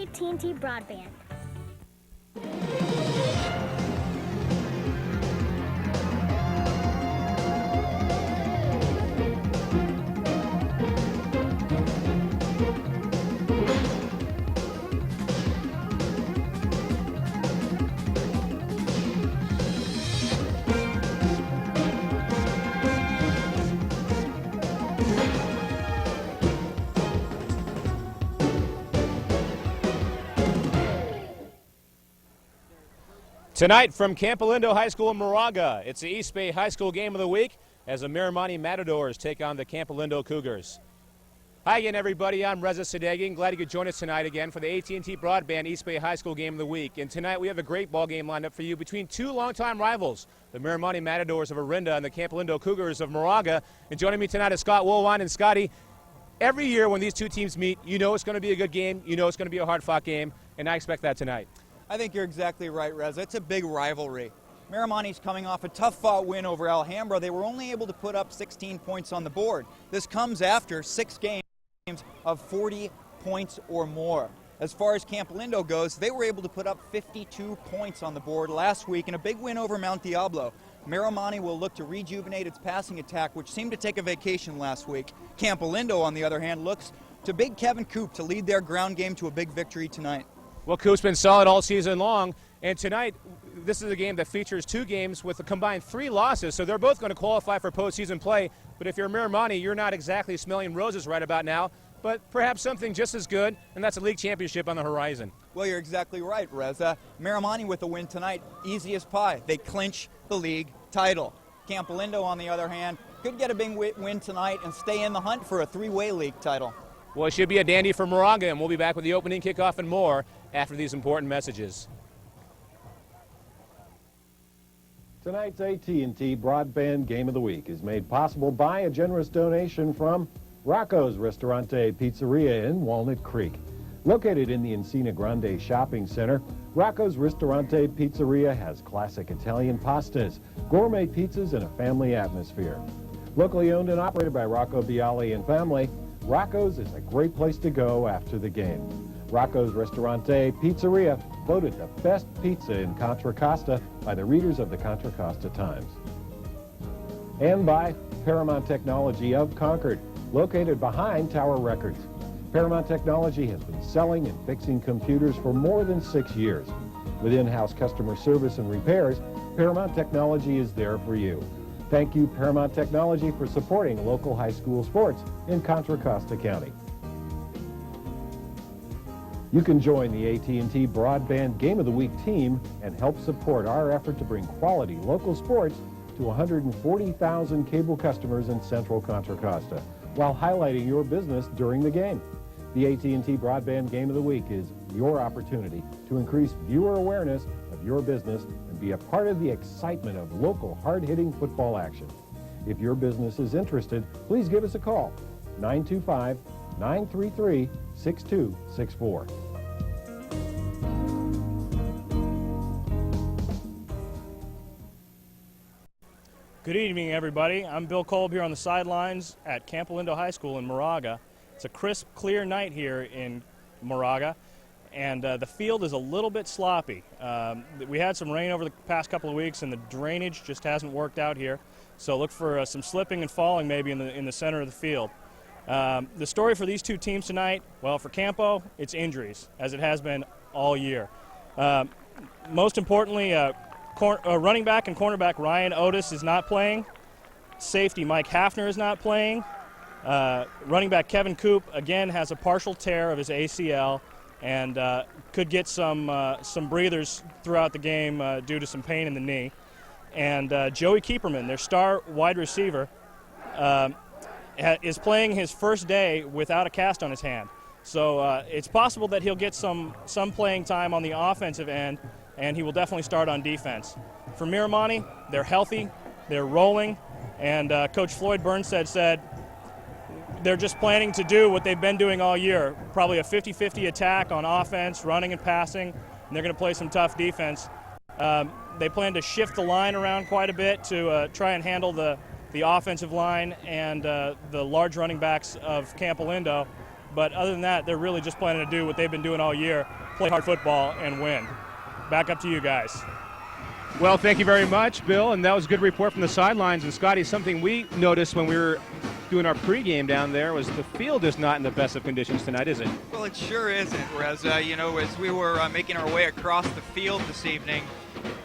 AT&T Broadband. Tonight from Campolindo High School in Moraga, it's the East Bay High School Game of the Week as the Miramonte Matadors take on the Campolindo Cougars. Hi again, everybody. I'm Reza Sadeghian. Glad you could join us tonight again for the AT&T Broadband East Bay High School Game of the Week. And tonight we have a great ball game lined up for you between two longtime rivals, the Miramonte Matadors of Orinda and the Campolindo Cougars of Moraga. And joining me tonight is Scott Woolwine. And Scotty, every year when these two teams meet, you know it's going to be a good game. You know it's going to be a hard-fought game, and I expect that tonight. I think you're exactly right, Reza. It's a big rivalry. Miramonte's coming off a tough-fought win over Alhambra. They were only able to put up 16 points on the board. This comes after 6 games of 40 points or more. As far as Campolindo goes, they were able to put up 52 points on the board last week in a big win over Mount Diablo. Miramonte will look to rejuvenate its passing attack, which seemed to take a vacation last week. Campolindo, on the other hand, looks to big Kevin Coop to lead their ground game to a big victory tonight. Well, Coop's been solid all season long, and tonight this is a game that features 2 games with a combined 3 losses, so they're both going to qualify for postseason play. But if you're Miramonte, you're not exactly smelling roses right about now, but perhaps something just as good, and that's a league championship on the horizon. Well, you're exactly right, Reza. Miramonte with a win tonight, easy as pie. They clinch the league title. Campolindo, on the other hand, could get a big win tonight and stay in the hunt for a 3-way league title. Well, it should be a dandy for Moraga, and we'll be back with the opening kickoff and more after these important messages. Tonight's AT&T Broadband Game of the Week is made possible by a generous donation from Rocco's Ristorante Pizzeria in Walnut Creek. Located in the Encina Grande Shopping Center, Rocco's Ristorante Pizzeria has classic Italian pastas, gourmet pizzas, and a family atmosphere. Locally owned and operated by Rocco Bialy and family, Rocco's is a great place to go after the game. Rocco's Ristorante Pizzeria, voted the best pizza in Contra Costa by the readers of the Contra Costa Times. And by Paramount Technology of Concord, located behind Tower Records. Paramount Technology has been selling and fixing computers for more than 6 years. With in-house customer service and repairs, Paramount Technology is there for you. Thank you, Paramount Technology, for supporting local high school sports in Contra Costa County. You can join the AT&T Broadband Game of the Week team and help support our effort to bring quality local sports to 140,000 cable customers in central Contra Costa, while highlighting your business during the game. The AT&T Broadband Game of the Week is your opportunity to increase viewer awareness of your business and be a part of the excitement of local hard-hitting football action. If your business is interested, please give us a call, 925-933-6264. Good evening, everybody. I'm Bill Kolb here on the sidelines at Campolindo High School in Moraga. It's a crisp, clear night here in Moraga, and the field is a little bit sloppy. We had some rain over the past couple of weeks, and the drainage just hasn't worked out here. So look for some slipping and falling maybe in the center of the field. The story for these two teams tonight, well, for Campo, it's injuries, as it has been all year. Most importantly, running back and cornerback Ryan Otis is not playing. Safety Mike Hafner is not playing. Running back Kevin Coop, again, has a partial tear of his ACL and could get some breathers throughout the game due to some pain in the knee. And Joey Keeperman, their star wide receiver, is playing his first day without a cast on his hand. So it's possible that he'll get some playing time on the offensive end, and he will definitely start on defense. For Miramonte, they're healthy, they're rolling, and Coach Floyd Burnstead said they're just planning to do what they've been doing all year, probably a 50-50 attack on offense, running and passing, and they're going to play some tough defense. They plan to shift the line around quite a bit to try and handle the offensive line and the large running backs of Campolindo. But other than that, they're really just planning to do what they've been doing all year, play hard football and win. Back up to you guys. Well, thank you very much, Bill, and that was a good report from the sidelines. And Scotty, something we noticed when we were doing our pregame down there was the field is not in the best of conditions tonight, is it? Well, it sure isn't, Reza. You know, as we were making our way across the field this evening,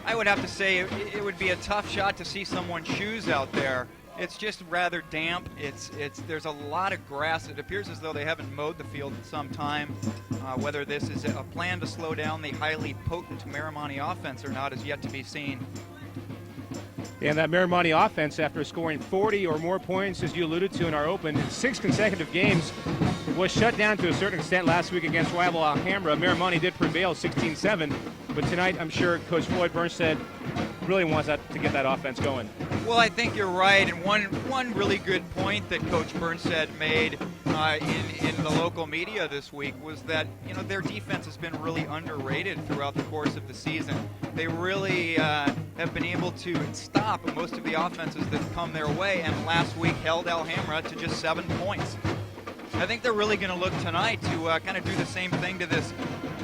I would have to say it would be a tough shot to see someone's shoes out there. It's just rather damp. There's a lot of grass. It appears as though they haven't mowed the field in some time. Whether this is a plan to slow down the highly potent Miramonte offense or not is yet to be seen. And that Miramonte offense, after scoring 40 or more points, as you alluded to in our open, in 6 consecutive games, was shut down to a certain extent last week against rival Alhambra. Miramonte did prevail 16-7, but tonight I'm sure Coach Floyd Burnstead really wants to get that offense going. Well, I think you're right, and one really good point that Coach Burnstead made in the local media this week was that, you know, their defense has been really underrated throughout the course of the season. They really have been able to stop most of the offenses that come their way, and last week held Alhambra to just 7 points. I think they're really going to look tonight to kind of do the same thing to this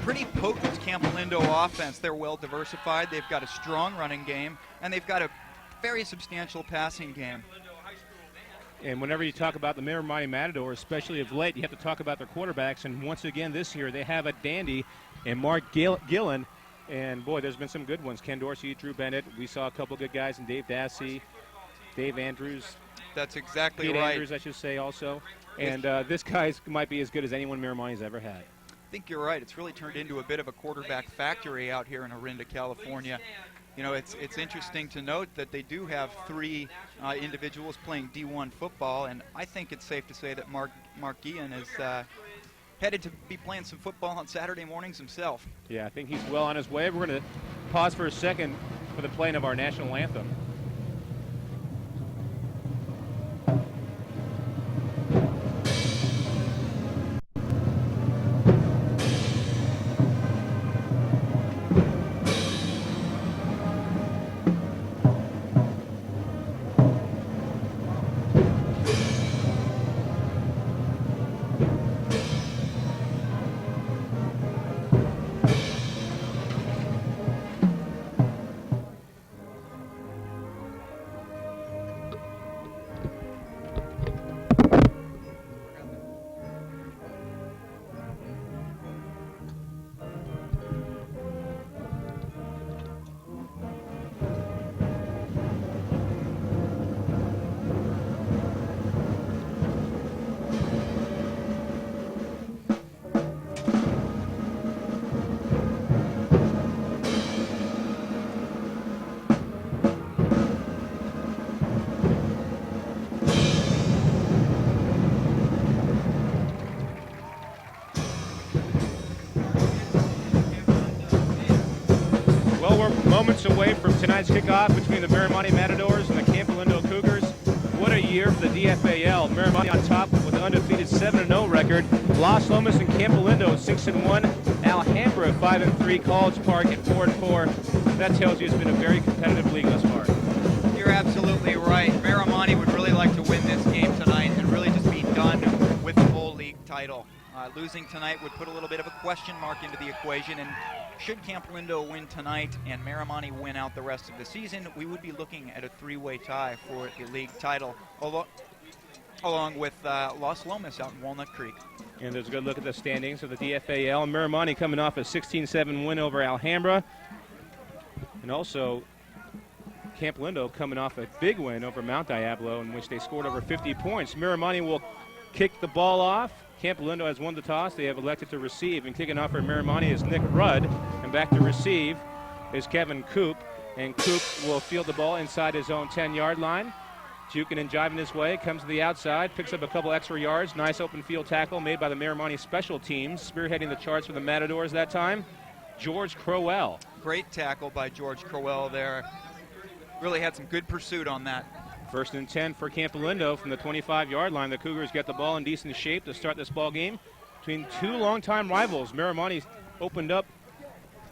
pretty potent Campolindo offense. They're well diversified. They've got a strong running game, and they've got a very substantial passing game. And whenever you talk about the Miramonte Matadors, especially of late, you have to talk about their quarterbacks. And once again this year, they have a dandy in Mark Gillen. And, boy, there's been some good ones. Ken Dorsey, Drew Bennett. We saw a couple good guys in Dave Dassey, Dave Andrews. That's exactly Pete right. Andrews, I should say, also. And this guy might be as good as anyone Miramonte's ever had. I think you're right. It's really turned into a bit of a quarterback factory out here in Orinda, California. You know, it's interesting to note that they do have 3 individuals playing D1 football, and I think it's safe to say that Mark Guillen is headed to be playing some football on Saturday mornings himself. Yeah, I think he's well on his way. We're going to pause for a second for the playing of our national anthem. Moments away from tonight's kickoff between the Miramonte Matadors and the Campolindo Cougars. What a year for the DFAL. Miramonte on top with an undefeated 7-0 record. Los Lomas and Campolindo 6-1. Alhambra 5-3. College Park at 4-4. That tells you it's been a very competitive league thus far. You're absolutely right. Miramonte would really like to win this game tonight and really just be done with the whole league title. Losing tonight would put a little bit of a question mark into the equation, and should Campolindo win tonight and Miramonte win out the rest of the season, we would be looking at a 3-way tie for the league title, along with Los Lomas out in Walnut Creek. And there's a good look at the standings of the DFAL. Miramonte coming off a 16-7 win over Alhambra. And also Campolindo coming off a big win over Mount Diablo in which they scored over 50 points. Miramonte will kick the ball off. Campolindo has won the toss. They have elected to receive, and kicking off for Miramonte is Nick Rudd. And back to receive is Kevin Coop. And Coop will field the ball inside his own 10-yard line. Juking and jiving his way, comes to the outside, picks up a couple extra yards. Nice open field tackle made by the Miramonte special teams. Spearheading the charts for the Matadors that time, George Crowell. Great tackle by George Crowell there. Really had some good pursuit on that. 1st and 10 for Campolindo from the 25-yard line. The Cougars get the ball in decent shape to start this ball game between 2 longtime rivals. Miramonte opened up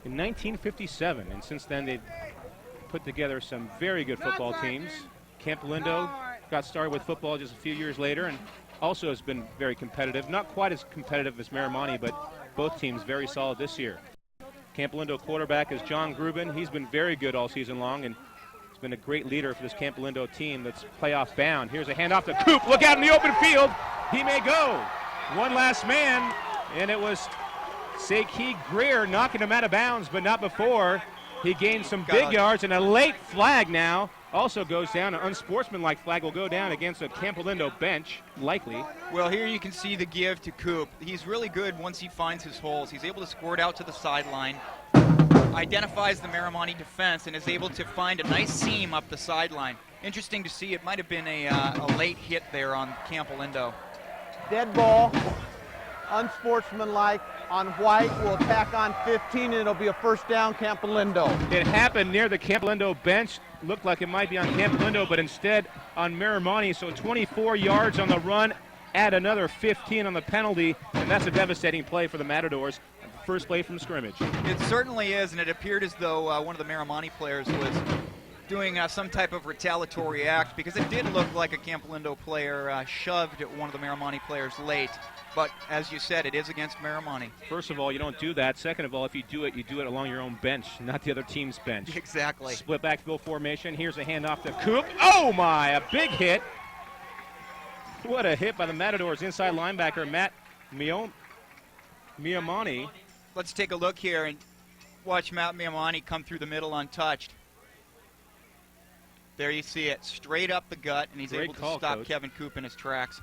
in 1957, and since then they've put together some very good football teams. Campolindo got started with football just a few years later, and also has been very competitive. Not quite as competitive as Miramonte, but both teams very solid this year. Campolindo quarterback is John Grubin. He's been very good all season long, and he's been a great leader for this Campolindo team that's playoff bound. Here's a handoff to Coop. Look out in the open field. He may go. One last man, and it was Seki Greer knocking him out of bounds, but not before. He gained some big yards, and a late flag now also goes down. An unsportsmanlike flag will go down against a Campolindo bench, likely. Well, here you can see the give to Coop. He's really good once he finds his holes. He's able to squirt out to the sideline, identifies the Miramonte defense, and is able to find a nice seam up the sideline. Interesting to see. It might have been a late hit there on Campolindo. Dead ball, unsportsmanlike on White. Will attack on 15, and it'll be a first down, Campolindo. It happened near the Campolindo bench. Looked like it might be on Campolindo, but instead on Miramonte. So 24 yards on the run, add another 15 on the penalty, and that's a devastating play for the Matadors. First play from scrimmage. It certainly is, and it appeared as though one of the Miramonte players was doing some type of retaliatory act, because it did look like a Campolindo player shoved one of the Miramonte players late. But as you said, it is against Miramonte. First of all, you don't do that. Second of all, if you do it along your own bench, not the other team's bench. Exactly. Split backfield formation. Here's a handoff to Coop. Oh my, a big hit. What a hit by the Matadors inside linebacker Matt Miramonte. Let's take a look here and watch Matt Miramonte come through the middle untouched. There you see it, straight up the gut, and he's able to stop Coach. Kevin Coop in his tracks.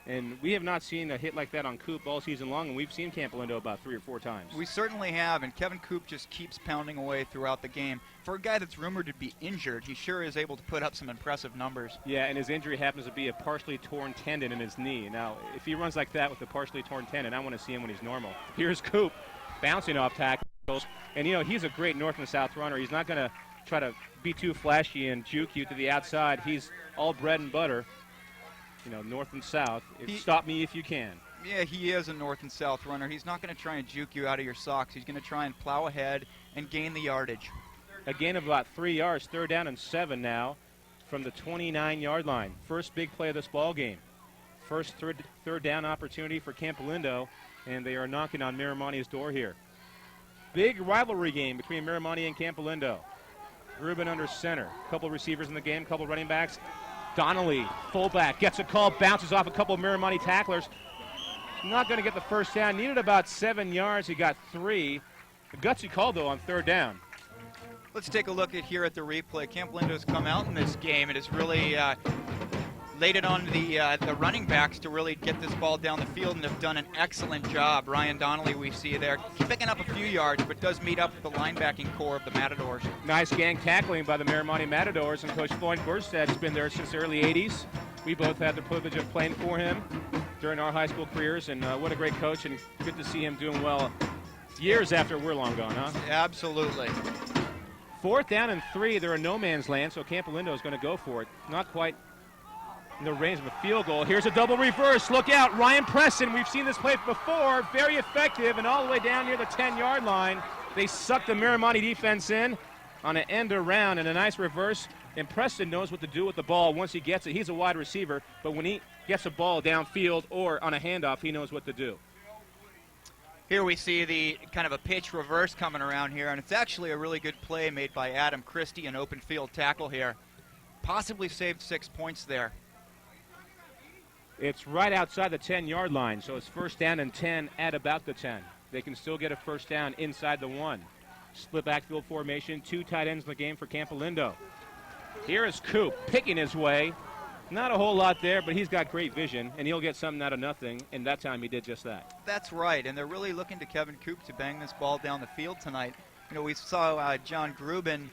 And we have not seen a hit like that on Coop all season long, and we've seen Campolindo about 3 or 4 times. We certainly have, and Kevin Coop just keeps pounding away throughout the game. For a guy that's rumored to be injured, he sure is able to put up some impressive numbers. Yeah, and his injury happens to be a partially torn tendon in his knee. Now, if he runs like that with a partially torn tendon, I want to see him when he's normal. Here's Coop bouncing off tackles. And, you know, he's a great north and south runner. He's not going to try to be too flashy and juke you to the outside. He's all bread and butter. You know, north and south. Stop me if you can. Yeah, he is a north and south runner. He's not going to try and juke you out of your socks. He's going to try and plow ahead and gain the yardage. A gain of about 3 yards, 3rd down and 7 now from the 29-yard line. First big play of this ball game. First third down opportunity for Campolindo, and they are knocking on Miramonte's door here. Big rivalry game between Miramonte and Campolindo. Rubin under center. Couple receivers in the game, couple running backs. Donnelly, fullback, gets a call, bounces off a couple of Miramonte tacklers. Not going to get the first down. Needed about 7 yards. He got 3. A gutsy call, though, on 3rd down. Let's take a look at here at the replay. Campolindo's come out in this game and has really laid it on the running backs to really get this ball down the field, and have done an excellent job. Ryan Donnelly, we see there, picking up a few yards, but does meet up with the linebacking core of the Matadors. Nice gang tackling by the Miramonte Matadors, and Coach Floyd Burstad's been there since the early 80s. We both had the privilege of playing for him during our high school careers, and what a great coach, and good to see him doing well years after we're long gone, huh? Absolutely. 4th down and 3. They're in no man's land, so Campolindo is going to go for it. Not quite in the range of a field goal. Here's a double reverse. Look out. Ryan Preston. We've seen this play before. Very effective, and all the way down near the 10-yard line. They suck the Miramonte defense in on an end around and a nice reverse. And Preston knows what to do with the ball once he gets it. He's a wide receiver, but when he gets a ball downfield or on a handoff, he knows what to do. Here we see the kind of a pitch reverse coming around here, and it's actually a really good play made by Adam Christie, an open field tackle here. Possibly saved 6 points there. It's right outside the 10-yard line, so it's 1st down and 10 at about the 10. They can still get a first down inside the 1. Split backfield formation, 2 tight ends in the game for Campolindo. Here is Coop picking his way. Not a whole lot there, but he's got great vision, and he'll get something out of nothing, and that time he did just that. That's right, and they're really looking to Kevin Coop to bang this ball down the field tonight. You know, we saw John Grubin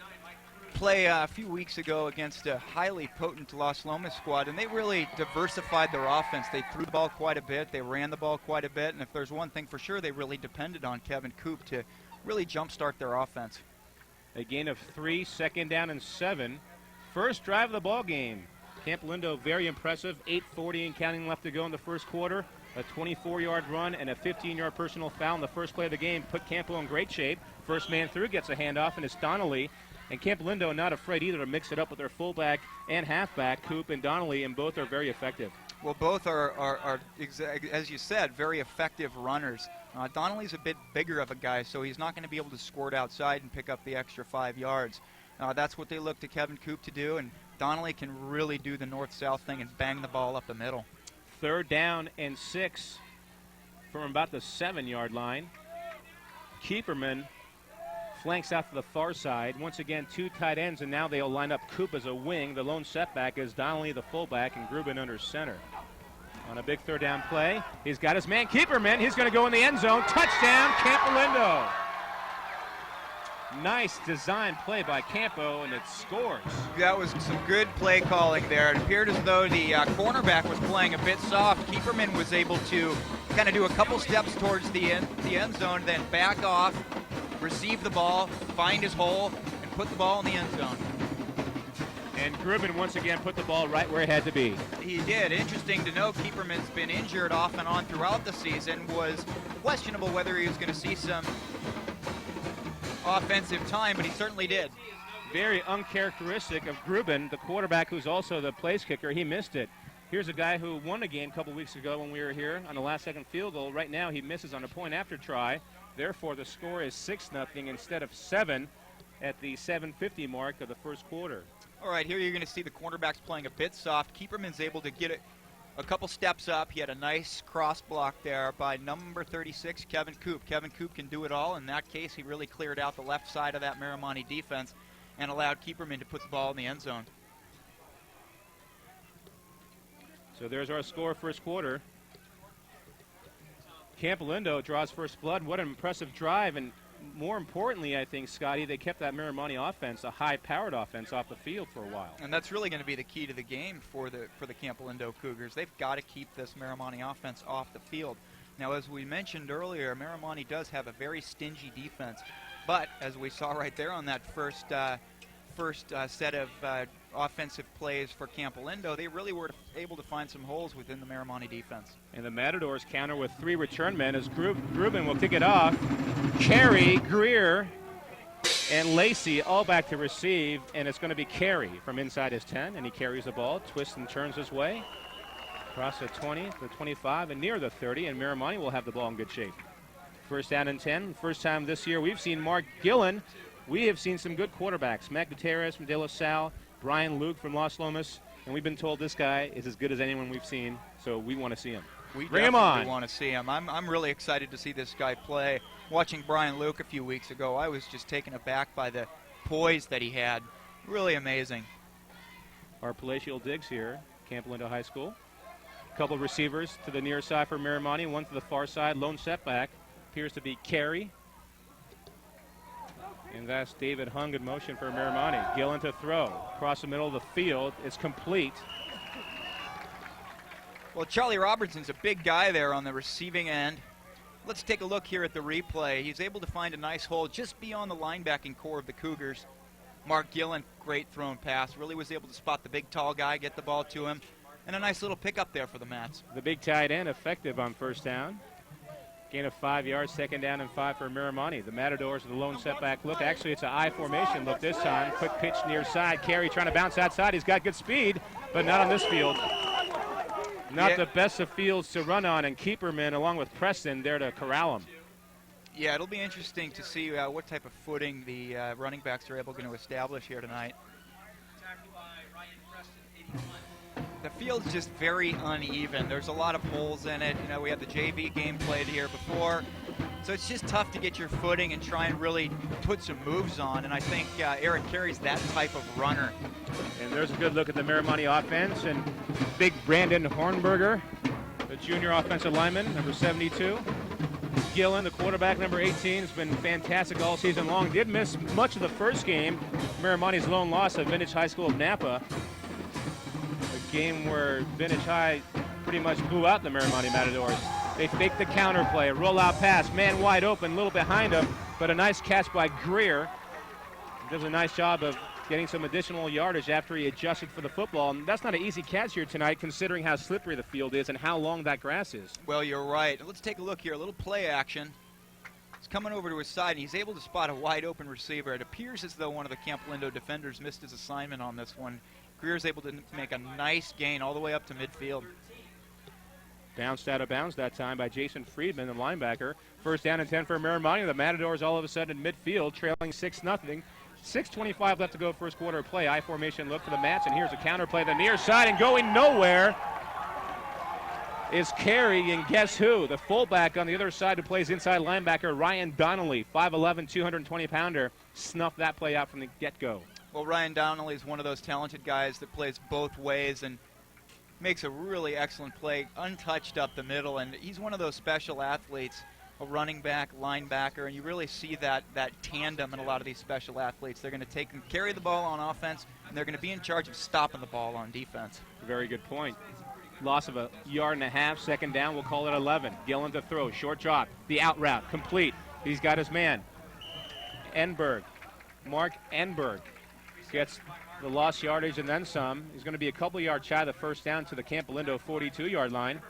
play a few weeks ago against a highly potent Los Lomas squad, and they really diversified their offense. They threw the ball quite a bit, they ran the ball quite a bit, and if there's one thing for sure, they really depended on Kevin Coop to really jumpstart their offense. A gain of 3, 2nd down and 7. First drive of the ball game. Campolindo very impressive, 8:40 and counting left to go in the first quarter. A 24-yard run and a 15-yard personal foul in the first play of the game put Campo in great shape. First man through gets a handoff, and it's Donnelly. And Campolindo not afraid either to mix it up with their fullback and halfback, Coop and Donnelly, and both are very effective. Well, both are as you said, very effective runners. Donnelly's a bit bigger of a guy, so he's not going to be able to squirt outside and pick up the extra 5 yards. That's what they look to Kevin Coop to do, and Donnelly can really do the north-south thing and bang the ball up the middle. 3rd down and 6 from about the 7-yard line. Keeperman flanks out to the far side. Once again, 2 tight ends, and now they'll line up Coop as a wing. The lone setback is Donnelly, the fullback, and Grubin under center. On a big 3rd down play, he's got his man Keeperman. He's going to go in the end zone. Touchdown, Campolindo. Nice design play by Campo, and it scores. That was some good play calling there. It appeared as though the cornerback was playing a bit soft. Keeperman was able to kind of do a couple steps towards the end zone, then back off, receive the ball, find his hole, and put the ball in the end zone. And Grubin once again put the ball right where it had to be. He did. Interesting to know, Keeperman's been injured off and on throughout the season. Was questionable whether he was going to see some offensive time, but he certainly did. Very uncharacteristic of Grubin, the quarterback who's also the place kicker. He missed it. Here's a guy who won a game a couple weeks ago when we were here on the last-second field goal. Right now he misses on a point-after try. Therefore, the score is 6-0 instead of 7 at the 7:50 mark of the first quarter. All right, here you're going to see the cornerbacks playing a bit soft. Keeperman's able to get it a couple steps up. He had a nice cross block there by number 36, Kevin Coop. Kevin Coop can do it all. In that case, he really cleared out the left side of that Miramonte defense and allowed Keeperman to put the ball in the end zone. So there's our score first quarter. Campolindo draws first blood. What an impressive drive, and more importantly, I think, Scotty, they kept that Miramonte offense, a high-powered offense, off the field for a while. And that's really going to be the key to the game for the Campolindo Cougars. They've got to keep this Miramonte offense off the field. Now, as we mentioned earlier, Miramonte does have a very stingy defense, but as we saw right there on that first set of offensive plays for Campolindo, they really were able to find some holes within the Miramonte defense. And the Matadors counter with 3 return men as Grubin will kick it off. Carey, Greer, and Lacey all back to receive, and it's going to be Carey from inside his 10, and he carries the ball, twists and turns his way across the 20, the 25, and near the 30, and Miramonte will have the ball in good shape. 1st down and 10. First time this year we've seen Mark Gillen. We have seen some good quarterbacks. Mac Gutierrez from De La Salle, Brian Luke from Los Lomas, and we've been told this guy is as good as anyone we've seen, so we want to see him. We Bring him on. want to see him. I'm really excited to see this guy play. Watching Brian Luke a few weeks ago, I was just taken aback by the poise that he had. Really amazing. Our palatial digs here, Campolindo High School. A couple receivers to the near side for Miramonte, one to the far side. Lone setback appears to be Carey. And that's David Hung in motion for Miramonte. Gillen to throw. Across the middle of the field. It's complete. Well, Charlie Robertson's a big guy there on the receiving end. Let's take a look here at the replay. He's able to find a nice hole just beyond the linebacking core of the Cougars. Mark Gillen, great thrown pass. Really was able to spot the big, tall guy, get the ball to him. And a nice little pickup there for the Mats. The big tight end effective on 1st down. Gain of 5 yards, 2nd down and 5 for Miramonte. The Matadors with the lone setback look. Actually, it's an I formation look this time. Quick pitch near side. Carey trying to bounce outside. He's got good speed, but not on this field. Not the best of fields to run on, and Keeperman, along with Preston, there to corral him. Yeah, it'll be interesting to see what type of footing the running backs are able to establish here tonight. The field's just very uneven. There's a lot of holes in it. You know, we had the JV game played here before. So it's just tough to get your footing and try and really put some moves on. And I think Eric Carey's that type of runner. And there's a good look at the Miramonte offense. And big Brandon Hornberger, the junior offensive lineman, number 72. Gillen, the quarterback, number 18, has been fantastic all season long. Did miss much of the first game, Miramonte's lone loss at Vintage High School of Napa. A game where Vintage High pretty much blew out the Miramonte Matadors. They faked the counter play, a rollout pass, man wide open, a little behind him, but a nice catch by Greer. Does a nice job of getting some additional yardage after he adjusted for the football. And that's not an easy catch here tonight, considering how slippery the field is and how long that grass is. Well, you're right. Let's take a look here. A little play action. He's coming over to his side, and he's able to spot a wide open receiver. It appears as though one of the Campolindo defenders missed his assignment on this one. Greer's able to make a nice gain all the way up to midfield. Bounced out of bounds that time by Jason Friedman, the linebacker. First down and 10 for Miramonte. The Matadors all of a sudden in midfield, trailing 6-0. 6:25 left to go, first quarter of play. I formation look for the Mats, and here's a counter play the near side, and going nowhere is Carey, and guess who? The fullback on the other side who plays inside linebacker, Ryan Donnelly, 5'11", 220-pounder, snuffed that play out from the get-go. Well, Ryan Donnelly is one of those talented guys that plays both ways and makes a really excellent play, untouched up the middle, and he's one of those special athletes, a running back, linebacker, and you really see that tandem in a lot of these special athletes. They're going to take and carry the ball on offense, and they're going to be in charge of stopping the ball on defense. Very good point. Loss of 1.5 yards, second down, we'll call it 11. Gillen to throw, short drop, the out route, complete. He's got his man. Enberg, Mark Enberg gets the lost yardage and then some. He's going to be a couple yards shy of the first down to the Campolindo 42-yard line.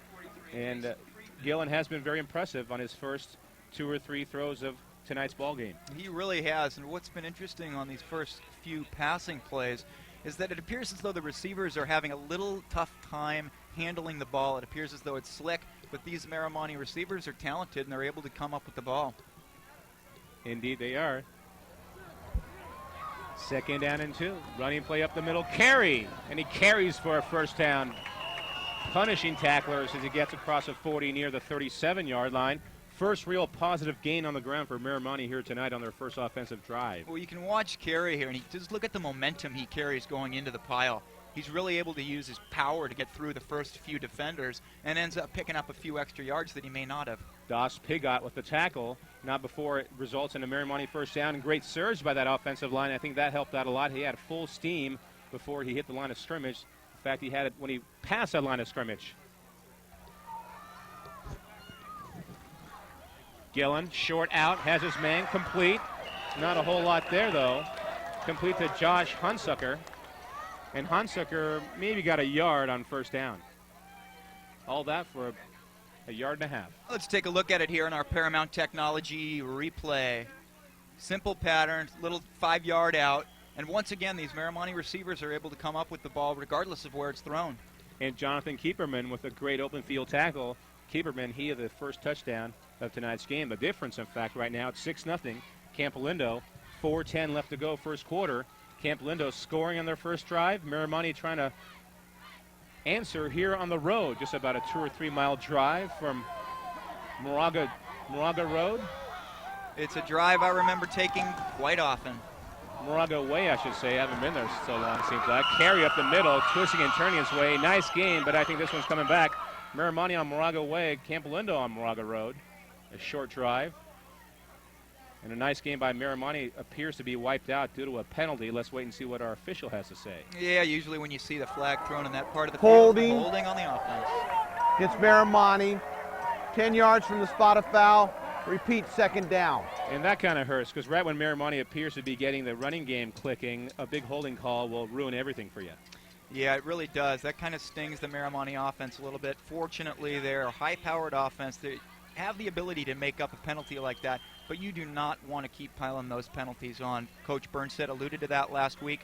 And Gillen has been very impressive on his first 2 or 3 throws of tonight's ball game. He really has, and what's been interesting on these first few passing plays is that it appears as though the receivers are having a little tough time handling the ball. It appears as though it's slick, but these Miramonte receivers are talented, and they're able to come up with the ball. Indeed they are. Second down and 2. Running play up the middle. Carey, and he carries for a first down. Punishing tacklers as he gets across a 40 near the 37-yard line. First real positive gain on the ground for Miramonte here tonight on their first offensive drive. Well, you can watch Carey here, and just look at the momentum he carries going into the pile. He's really able to use his power to get through the first few defenders and ends up picking up a few extra yards that he may not have. Dos Pigot with the tackle, not before it results in a Miramonte first down. And great surge by that offensive line. I think that helped out a lot. He had full steam before he hit the line of scrimmage. In fact, he had it when he passed that line of scrimmage. Gillen, short out, has his man complete. Not a whole lot there, though. Complete to Josh Hunsucker. And Hunsucker maybe got a yard on first down. All that for a yard and a half. Let's take a look at it here in our Paramount Technology replay. Simple pattern, little 5-yard out. And once again, these Miramonte receivers are able to come up with the ball regardless of where it's thrown. And Jonathan Keeperman with a great open field tackle. Keeperman, he had the first touchdown of tonight's game. The difference, in fact, right now, it's 6-0. Campolindo, 4:10 left to go first quarter. Campolindo scoring on their first drive. Miramonte trying to answer here on the road. Just about a 2 or 3 mile drive from Moraga Road. It's a drive I remember taking quite often. Moraga Way, I should say. I haven't been there so long, it seems like. Carey up the middle, twisting and turning his way. Nice game, but I think this one's coming back. Miramonte on Moraga Way, Campolindo on Moraga Road. A short drive. And a nice game by Miramonte appears to be wiped out due to a penalty. Let's wait and see what our official has to say. Yeah, usually when you see the flag thrown in that part of the Holding. field, holding on the offense. Against Miramonte, 10 yards from the spot of foul. Repeat, second down. And that kind of hurts because right when Miramonte appears to be getting the running game clicking, a big holding call will ruin everything for you. Yeah, it really does. That kind of stings the Miramonte offense a little bit. Fortunately, they're a high-powered offense. They have the ability to make up a penalty like that, but you do not want to keep piling those penalties on. Coach Burnstead alluded to that last week.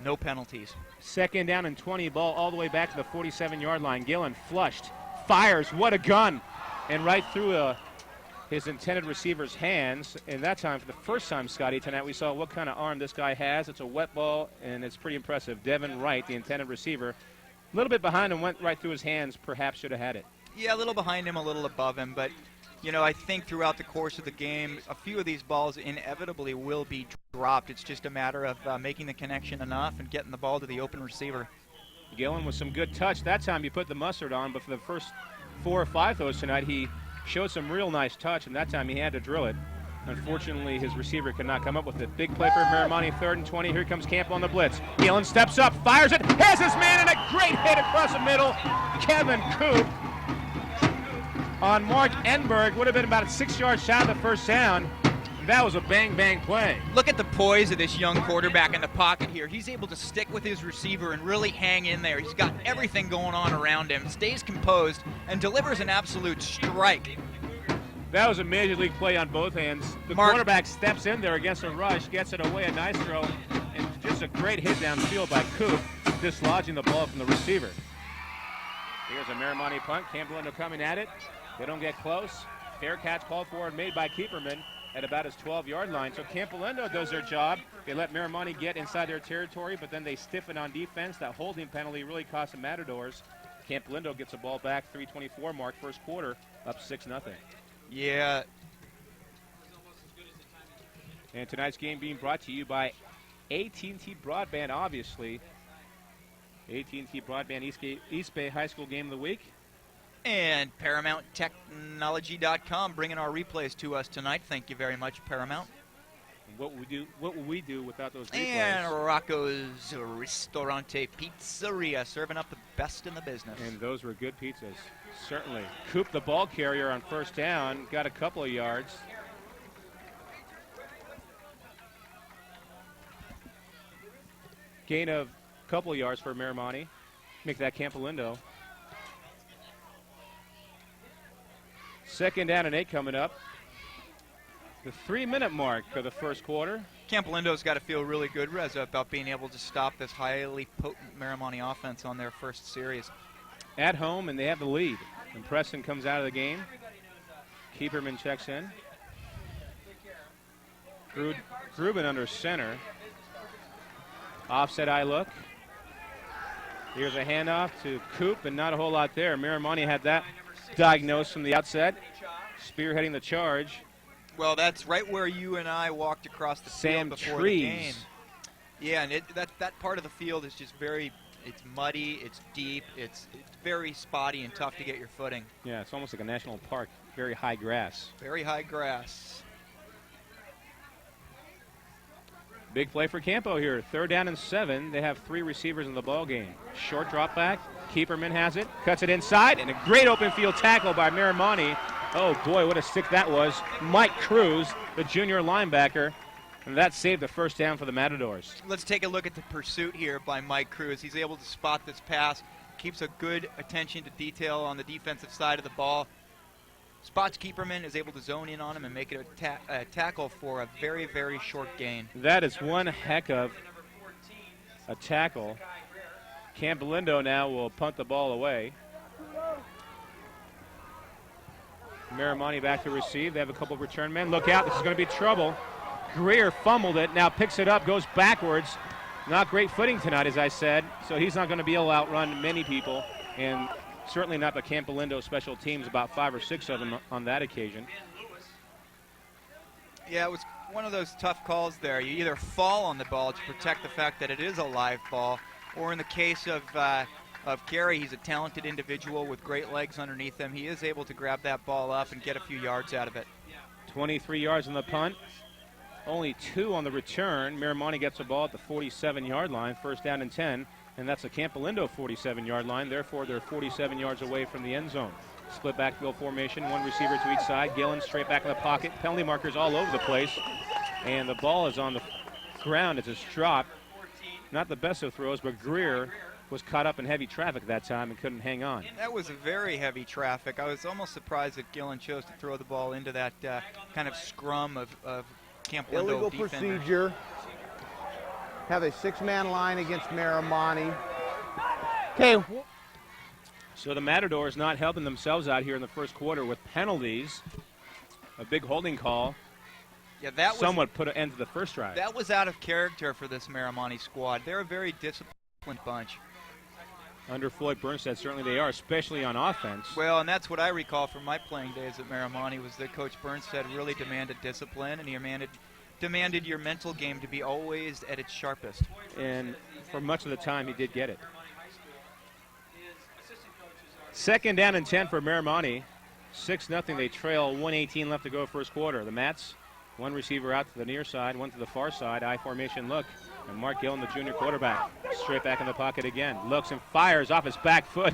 No penalties. Second down and 20, ball all the way back to the 47-yard line. Gillen flushed, fires, what a gun, and right through his intended receiver's hands. And that time, for the first time, Scotty, tonight we saw what kind of arm this guy has. It's a wet ball, and it's pretty impressive. Devin Wright, the intended receiver, a little bit behind him, went right through his hands, perhaps should have had it. Yeah, a little behind him, a little above him, but you know, I think throughout the course of the game, a few of these balls inevitably will be dropped. It's just a matter of making the connection enough and getting the ball to the open receiver. Gillen with some good touch. That time he put the mustard on, but for the first 4 or 5 throws tonight, he showed some real nice touch, and that time he had to drill it. Unfortunately, his receiver could not come up with it. Big play for Miramonte, 3rd and 20. Here comes Camp on the blitz. Gillen steps up, fires it, has his man, and a great hit across the middle. Kevin Coop on Mark Enberg, would have been about 6 yards shy of the first down. That was a bang-bang play. Look at the poise of this young quarterback in the pocket here. He's able to stick with his receiver and really hang in there. He's got everything going on around him, stays composed, and delivers an absolute strike. That was a major league play on both hands. The quarterback steps in there against a rush, gets it away, a nice throw, and just a great hit downfield by Coop, dislodging the ball from the receiver. Here's a Miramonte punt. Campolindo coming at it. They don't get close. Fair catch called for and made by Keeperman at about his 12-yard line. So Campolindo does their job. They let Miramonte get inside their territory, but then they stiffen on defense. That holding penalty really cost the Matadors. Campolindo gets the ball back, 3:24 mark, first quarter, up 6-0. Yeah. And tonight's game being brought to you by AT&T Broadband, obviously. AT&T Broadband East Bay High School Game of the Week. And ParamountTechnology.com bringing our replays to us tonight. Thank you very much, Paramount. What would we do without those replays? And Rocco's Ristorante Pizzeria, serving up the best in the business. And those were good pizzas, certainly. Coop, the ball carrier on first down, got a couple of yards. Gain of a couple of yards for Miramonte. Make that Campolindo. 2nd down and 8 coming up. The 3-minute mark of the first quarter. Campolindo's got to feel really good, Reza, about being able to stop this highly potent Miramonte offense on their first series. At home, and they have the lead. And Preston comes out of the game. Keeperman checks in. Grubin under center. Offset eye look. Here's a handoff to Coop, and not a whole lot there. Miramonte had that diagnosed from the outset. Spearheading the charge. Well, that's right where you and I walked across the field before the game. Yeah, and that part of the field is just it's muddy, it's deep, it's very spotty and tough to get your footing. Yeah, it's almost like a national park. Very high grass. Very high grass. Big play for Campo here. 3rd down and 7. They have 3 receivers in the ball game. Short drop back. Keeperman has it. Cuts it inside. And a great open field tackle by Miramonte. Oh, boy, what a stick that was. Mike Cruz, the junior linebacker. And that saved the first down for the Matadors. Let's take a look at the pursuit here by Mike Cruz. He's able to spot this pass. Keeps a good attention to detail on the defensive side of the ball. Spots Keeperman, is able to zone in on him and make it a tackle for a very, very short gain. That is one heck of a tackle. Campolindo now will punt the ball away. Miramonte back to receive. They have a couple of return men. Look out, this is going to be trouble. Greer fumbled it, now picks it up, goes backwards. Not great footing tonight, as I said, so he's not going to be able to outrun many people. And certainly not the Campolindo special teams, about 5 or 6 of them on that occasion. Yeah, it was one of those tough calls there. You either fall on the ball to protect the fact that it is a live ball, or in the case of Gary, he's a talented individual with great legs underneath him. He is able to grab that ball up and get a few yards out of it. 23 yards on the punt, only 2 on the return. Miramonte gets the ball at the 47-yard line, 1st down and 10. And that's the Campolindo 47-yard line. Therefore, they're 47 yards away from the end zone. Split backfield formation, 1 receiver to each side. Gillen straight back in the pocket. Penalty markers all over the place. And the ball is on the ground as it's dropped. Not the best of throws, but Greer was caught up in heavy traffic that time and couldn't hang on. That was a very heavy traffic. I was almost surprised that Gillen chose to throw the ball into that kind of scrum of Campolindo Illegal defenders. procedure. Have a 6-man line against Miramonte. Okay. So the Matadors not helping themselves out here in the first quarter with penalties. A big holding call. Yeah, that was somewhat put an end to the first drive. That was out of character for this Miramonte squad. They're a very disciplined bunch. Under Floyd Burnstead, certainly they are, especially on offense. Well, and that's what I recall from my playing days at Miramonte, was that Coach Burnstead really demanded discipline, and he demanded your mental game to be always at its sharpest. And for much of the time, he did get it. 2nd down and 10 for Miramonte. 6-0, they trail, 1:18 left to go first quarter. The Mats, 1 receiver out to the near side, 1 to the far side, I formation look. And Mark Gillen, the junior quarterback, straight back in the pocket again. Looks and fires off his back foot.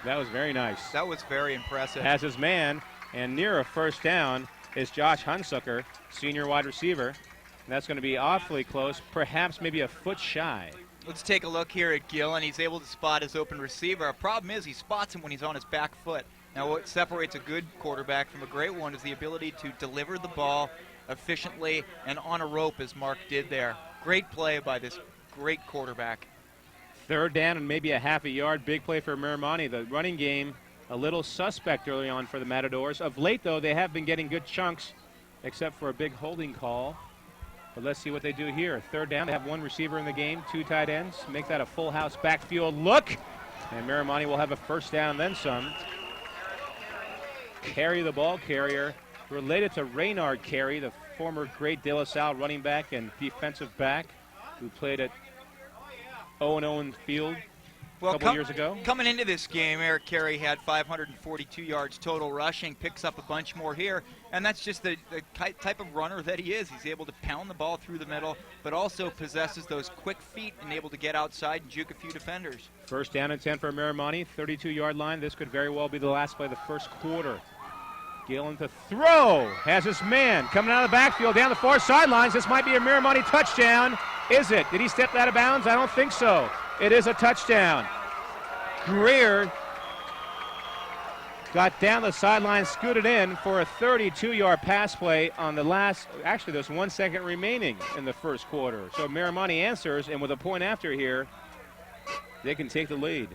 That was very nice. That was very impressive. Has his man, and near a first down is Josh Hunsucker, senior wide receiver. And that's going to be awfully close, perhaps maybe a foot shy. Let's take a look here at Gillen. He's able to spot his open receiver. Our problem is he spots him when he's on his back foot. Now what separates a good quarterback from a great one is the ability to deliver the ball efficiently and on a rope, as Mark did there. Great play by this great quarterback. Third down and maybe a half a yard. Big play for Miramonte. The running game a little suspect early on for the Matadors. Of late, though, they have been getting good chunks, except for a big holding call. But let's see what they do here. Third down, they have one receiver in the game, 2 tight ends. Make that a full house backfield look. And Miramonte will have a first down, then some. Carey, the ball carrier, related to Reynard Carey, the former great De La Salle running back and defensive back who played at Owen Owens Field a couple years ago. Coming into this game, Eric Carey had 542 yards total rushing, picks up a bunch more here, and that's just the type of runner that he is. He's able to pound the ball through the middle, but also possesses those quick feet and able to get outside and juke a few defenders. First down and 10 for Miramonte, 32-yard line. This could very well be the last play of the first quarter. Gillen to throw, has his man coming out of the backfield down the far sidelines. This might be a Miramonte touchdown. Is it? Did he step out of bounds? I don't think so. It is a touchdown. Greer got down the sideline, scooted in for a 32-yard pass play on the last, actually there's 1 second remaining in the first quarter. So Miramonte answers, and with a point after here, they can take the lead.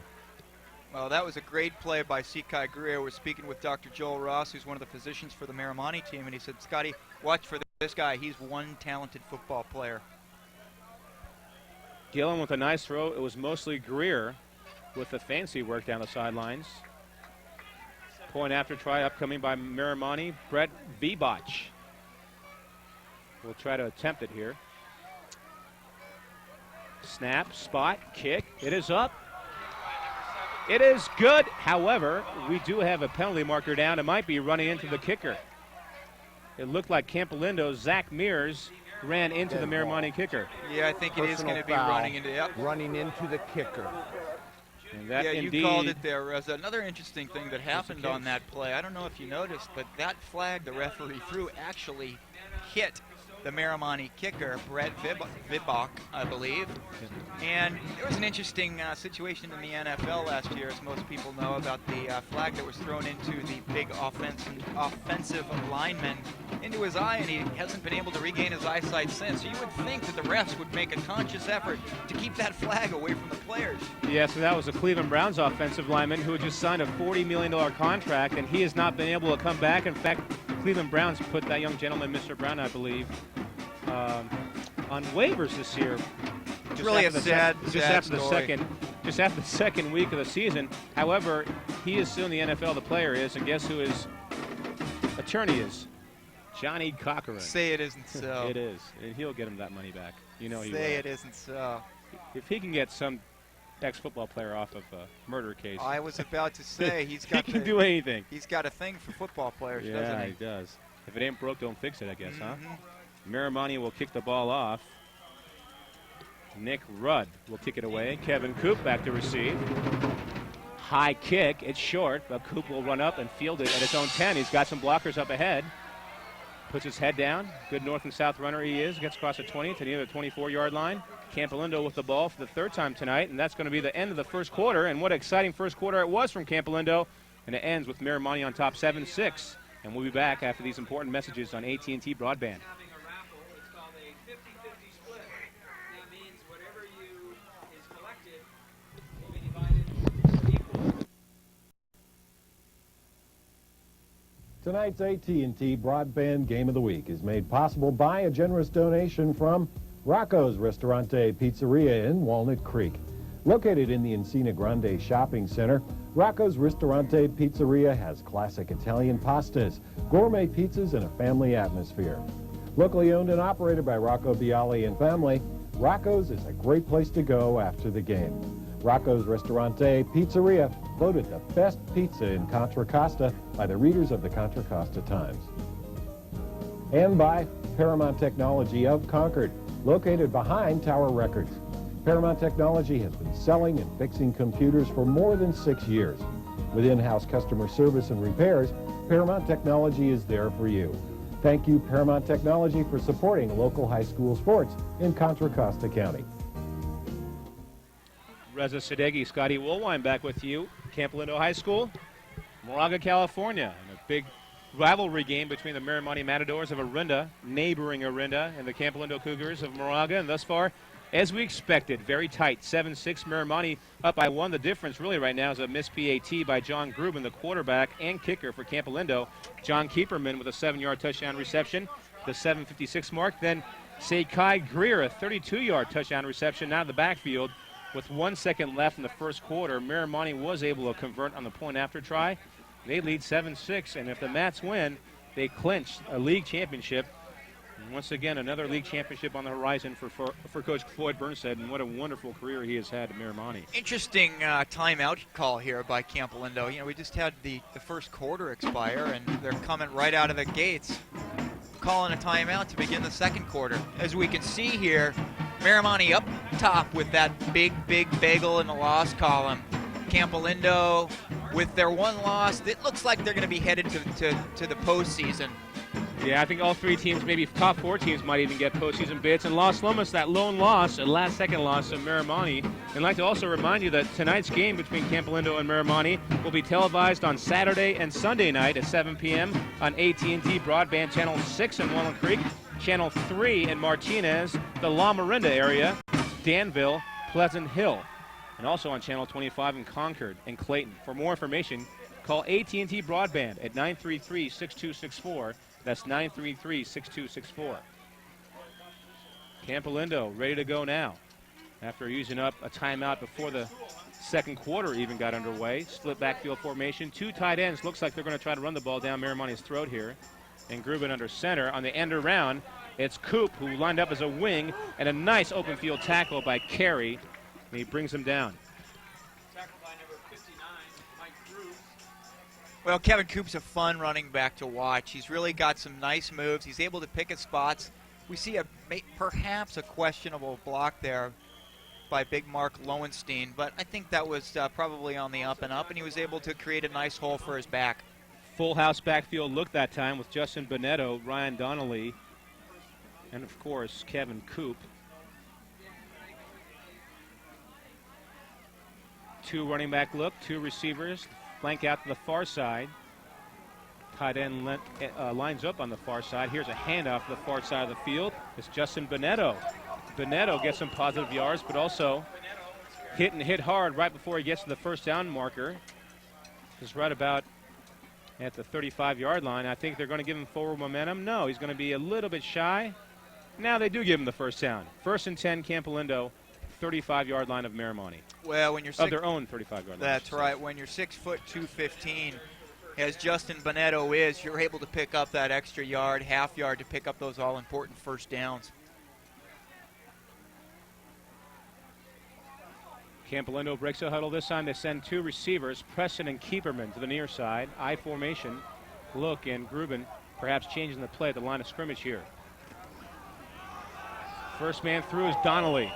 Well, that was a great play by Sekai Greer. We're speaking with Dr. Joel Ross, who's one of the physicians for the Miramonte team, and he said, Scotty, watch for this guy. He's one talented football player. Gillen with a nice throw. It was mostly Greer with the fancy work down the sidelines. Point after try upcoming by Miramonte. Brett Vibach will try to attempt it here. Snap, spot, kick. It is up. It is good. However, we do have a penalty marker down. It might be running into the kicker. It looked like Campolindo's Zach Mears ran into the Miramonte kicker. Yeah, I think it is going to be running into running into the kicker. And that yeah, you called it there, Reza. Another interesting thing that happened on that play, I don't know if you noticed, but that flag the referee threw actually hit the Miramonte kicker, Brett Vibach, I believe. And there was an interesting situation in the NFL last year, as most people know, about the flag that was thrown into the big offensive lineman into his eye, and he hasn't been able to regain his eyesight since. So you would think that the refs would make a conscious effort to keep that flag away from the players. Yeah, so that was the Cleveland Browns offensive lineman who had just signed a $40 million contract, and he has not been able to come back. In fact, Cleveland Browns put that young gentleman, Mr. Brown, I believe, on waivers this year. It's really a sad story. Just after the second week of the season. However, he is still in the NFL, the player is, and guess who his attorney is? Johnny Cochran. Say it isn't so. It is, and he'll get him that money back. You know he will. Say it isn't so. If he can get some ex-football player off of a murder case. I was about to say he's got. He can do anything. He's got a thing for football players, doesn't he? Yeah, he does. If it ain't broke, don't fix it, I guess, huh? Miramonte will kick the ball off. Nick Rudd will kick it away. Kevin Coop back to receive. High kick. It's short, but Coop will run up and field it at his own 10. He's got some blockers up ahead. Puts his head down. Good north and south runner he is. Gets across the 20 to the other 24-yard line. Campolindo with the ball for the third time tonight, and that's going to be the end of the first quarter. And what an exciting first quarter it was from Campolindo. And it ends with Miramonte on top 7-6. And we'll be back after these important messages on AT&T Broadband. Tonight's AT&T Broadband Game of the Week is made possible by a generous donation from Rocco's Ristorante Pizzeria in Walnut Creek. Located in the Encina Grande Shopping Center, Rocco's Ristorante Pizzeria has classic Italian pastas, gourmet pizzas, and a family atmosphere. Locally owned and operated by Rocco Bialy and family, Rocco's is a great place to go after the game. Rocco's Ristorante Pizzeria, voted the best pizza in Contra Costa by the readers of the Contra Costa Times. And by Paramount Technology of Concord, located behind Tower Records. Paramount Technology has been selling and fixing computers for more than 6 years. With in-house customer service and repairs, Paramount Technology is there for you. Thank you, Paramount Technology, for supporting local high school sports in Contra Costa County. Reza Sadeghi, Scotty Woolwine back with you. Campolindo High School, Moraga, California. And a big rivalry game between the Miramonte Matadors of Orinda, neighboring Orinda, and the Campolindo Cougars of Moraga. And thus far, As we expected, very tight, 7-6. Miramonte up by 1. The difference really right now is a missed PAT by John Grubin, the quarterback and kicker for Campolindo. John Keeperman with a 7-yard touchdown reception, the 7:56 mark. Then Sekai Greer, a 32-yard touchdown reception out of the backfield. With 1 second left in the first quarter, Miramonte was able to convert on the point after try. They lead 7-6, and if the Mats win, they clinch a league championship. And once again, another league championship on the horizon for Coach Floyd Burnstead, and what a wonderful career he has had at Miramonte. Interesting timeout call here by Campolindo. You know, we just had the first quarter expire, and they're coming right out of the gates, calling a timeout to begin the second quarter. As we can see here, Miramonte up top with that big bagel in the loss column. Campolindo with their one loss. It looks like they're going to be headed to the postseason. Yeah, I think all three teams, maybe top 4 teams, might even get postseason bids. And Los Lomas, that lone loss, a last-second loss to Miramonte. And I'd like to also remind you that tonight's game between Campolindo and Miramonte will be televised on Saturday and Sunday night at 7 p.m. on AT&T Broadband Channel 6 in Walnut Creek, Channel 3 in Martinez, the La Miranda area, Danville, Pleasant Hill, and also on Channel 25 in Concord and Clayton. For more information, call AT&T Broadband at 933-6264. That's 933-6264. Campolindo ready to go now after using up a timeout before the second quarter even got underway. Split backfield formation. 2 tight ends. Looks like they're going to try to run the ball down Miramonte's throat here. And Grubin under center. On the end around, it's Coop, who lined up as a wing, and a nice open field tackle by Carey. And he brings him down. Well, Kevin Coop's a fun running back to watch. He's really got some nice moves. He's able to pick his spots. We see perhaps a questionable block there by Big Mark Lowenstein, but I think that was probably on the up and up, and he was able to create a nice hole for his back. Full house backfield look that time with Justin Bonetto, Ryan Donnelly, and of course Kevin Coop. 2 running back look, 2 receivers. Flank out to the far side. Tight end lines up on the far side. Here's a handoff to the far side of the field. It's Justin Bonetto. Bonetto gets some positive yards, but also hit hard right before he gets to the first down marker. Just right about at the 35-yard line. I think they're going to give him forward momentum. No, he's going to be a little bit shy. Now they do give him the first down. 1st and 10, Campolindo, 35-yard line of Miramonte. Well, when you're of their own 35-yard line. That's right. When you're 6 foot 215, as Justin Bonetto is, you're able to pick up that extra yard, half yard, to pick up those all-important first downs. Campolindo breaks a huddle this time. They send 2 receivers, Preston and Keeperman, to the near side. I formation. Look, and Grubin perhaps changing the play at the line of scrimmage here. First man through is Donnelly.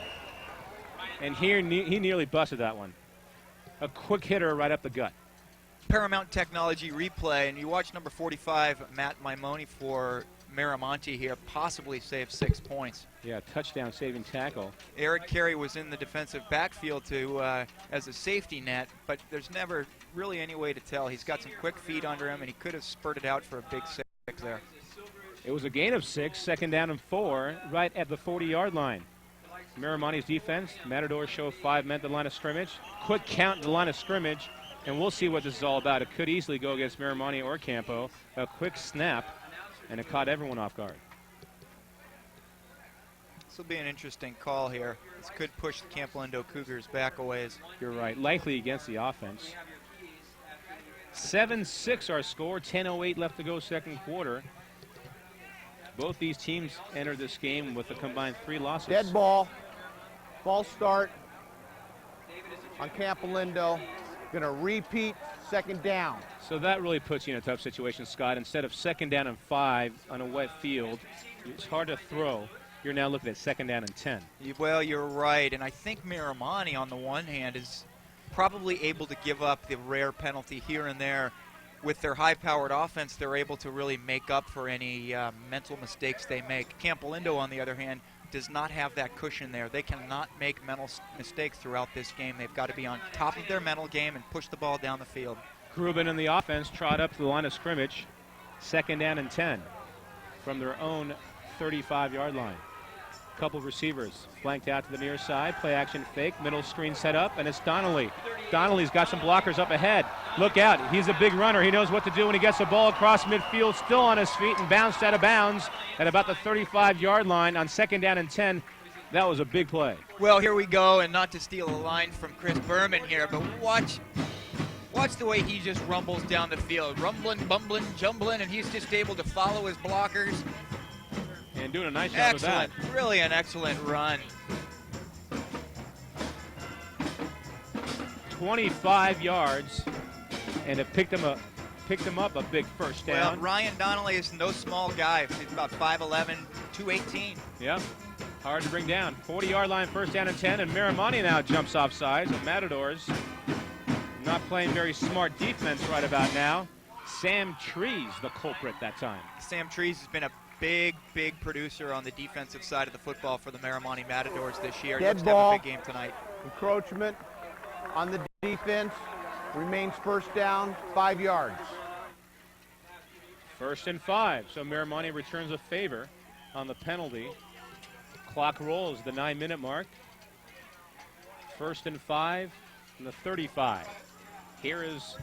And here he nearly busted that one. A quick hitter right up the gut. Paramount Technology replay, and you watch number 45, Matt Maimone for Miramonte here, possibly save 6 points. Yeah, touchdown saving tackle. Eric Carey was in the defensive backfield as a safety net, but there's never really any way to tell. He's got some quick feet under him, and he could have spurted out for a big 6 there. It was a gain of 6, 2nd down and 4, right at the 40-yard line. Miramonte's defense, Matadors show 5 men at the line of scrimmage. Quick count at the line of scrimmage, and we'll see what this is all about. It could easily go against Miramonte or Campo. A quick snap, and it caught everyone off guard. This will be an interesting call here. This could push the Campolindo Cougars back a ways. You're right, likely against the offense. 7-6 our score, 10:08 left to go second quarter. Both these teams entered this game with a combined 3 losses. Dead ball. False start on Campolindo. Going to repeat 2nd down. So that really puts you in a tough situation, Scott. Instead of 2nd down and 5 on a wet field, it's hard to throw. You're now looking at 2nd down and 10. Well, you're right, and I think Miramonte, on the one hand, is probably able to give up the rare penalty here and there. With their high-powered offense, they're able to really make up for any mental mistakes they make. Campolindo, on the other hand, does not have that cushion there. They cannot make mental mistakes throughout this game. They've got to be on top of their mental game and push the ball down the field. Grubin and the offense trot up to the line of scrimmage. 2nd down and 10 from their own 35-yard line. couple receivers flanked out to the near side. Play action fake, middle screen set up, and it's Donnelly. Donnelly's got some blockers up ahead. Look out, he's a big runner. He knows what to do when he gets the ball across midfield, still on his feet and bounced out of bounds at about the 35-yard line on 2nd down and 10. That was a big play. Well, here we go, and not to steal a line from Chris Berman here, but watch the way he just rumbles down the field. Rumbling, bumbling, jumbling, and he's just able to follow his blockers. And doing a nice job of that. Excellent, really an excellent run. 25 yards, and it picked him up a big first down. Well, Ryan Donnelly is no small guy. He's about 5'11", 218. Yeah, hard to bring down. 40-yard line, 1st down and 10, and Miramonte now jumps off sides. The Matadors not playing very smart defense right about now. Sam Trees, the culprit that time. Sam Trees has been a big producer on the defensive side of the football for the Miramonte Matadors this year. He Dead looks to have ball. a big game tonight. Encroachment on the defense. Remains 1st down, 5 yards. 1st and 5, so Miramonte returns a favor on the penalty. Clock rolls the 9-minute mark. 1st and 5 from the 35. Here is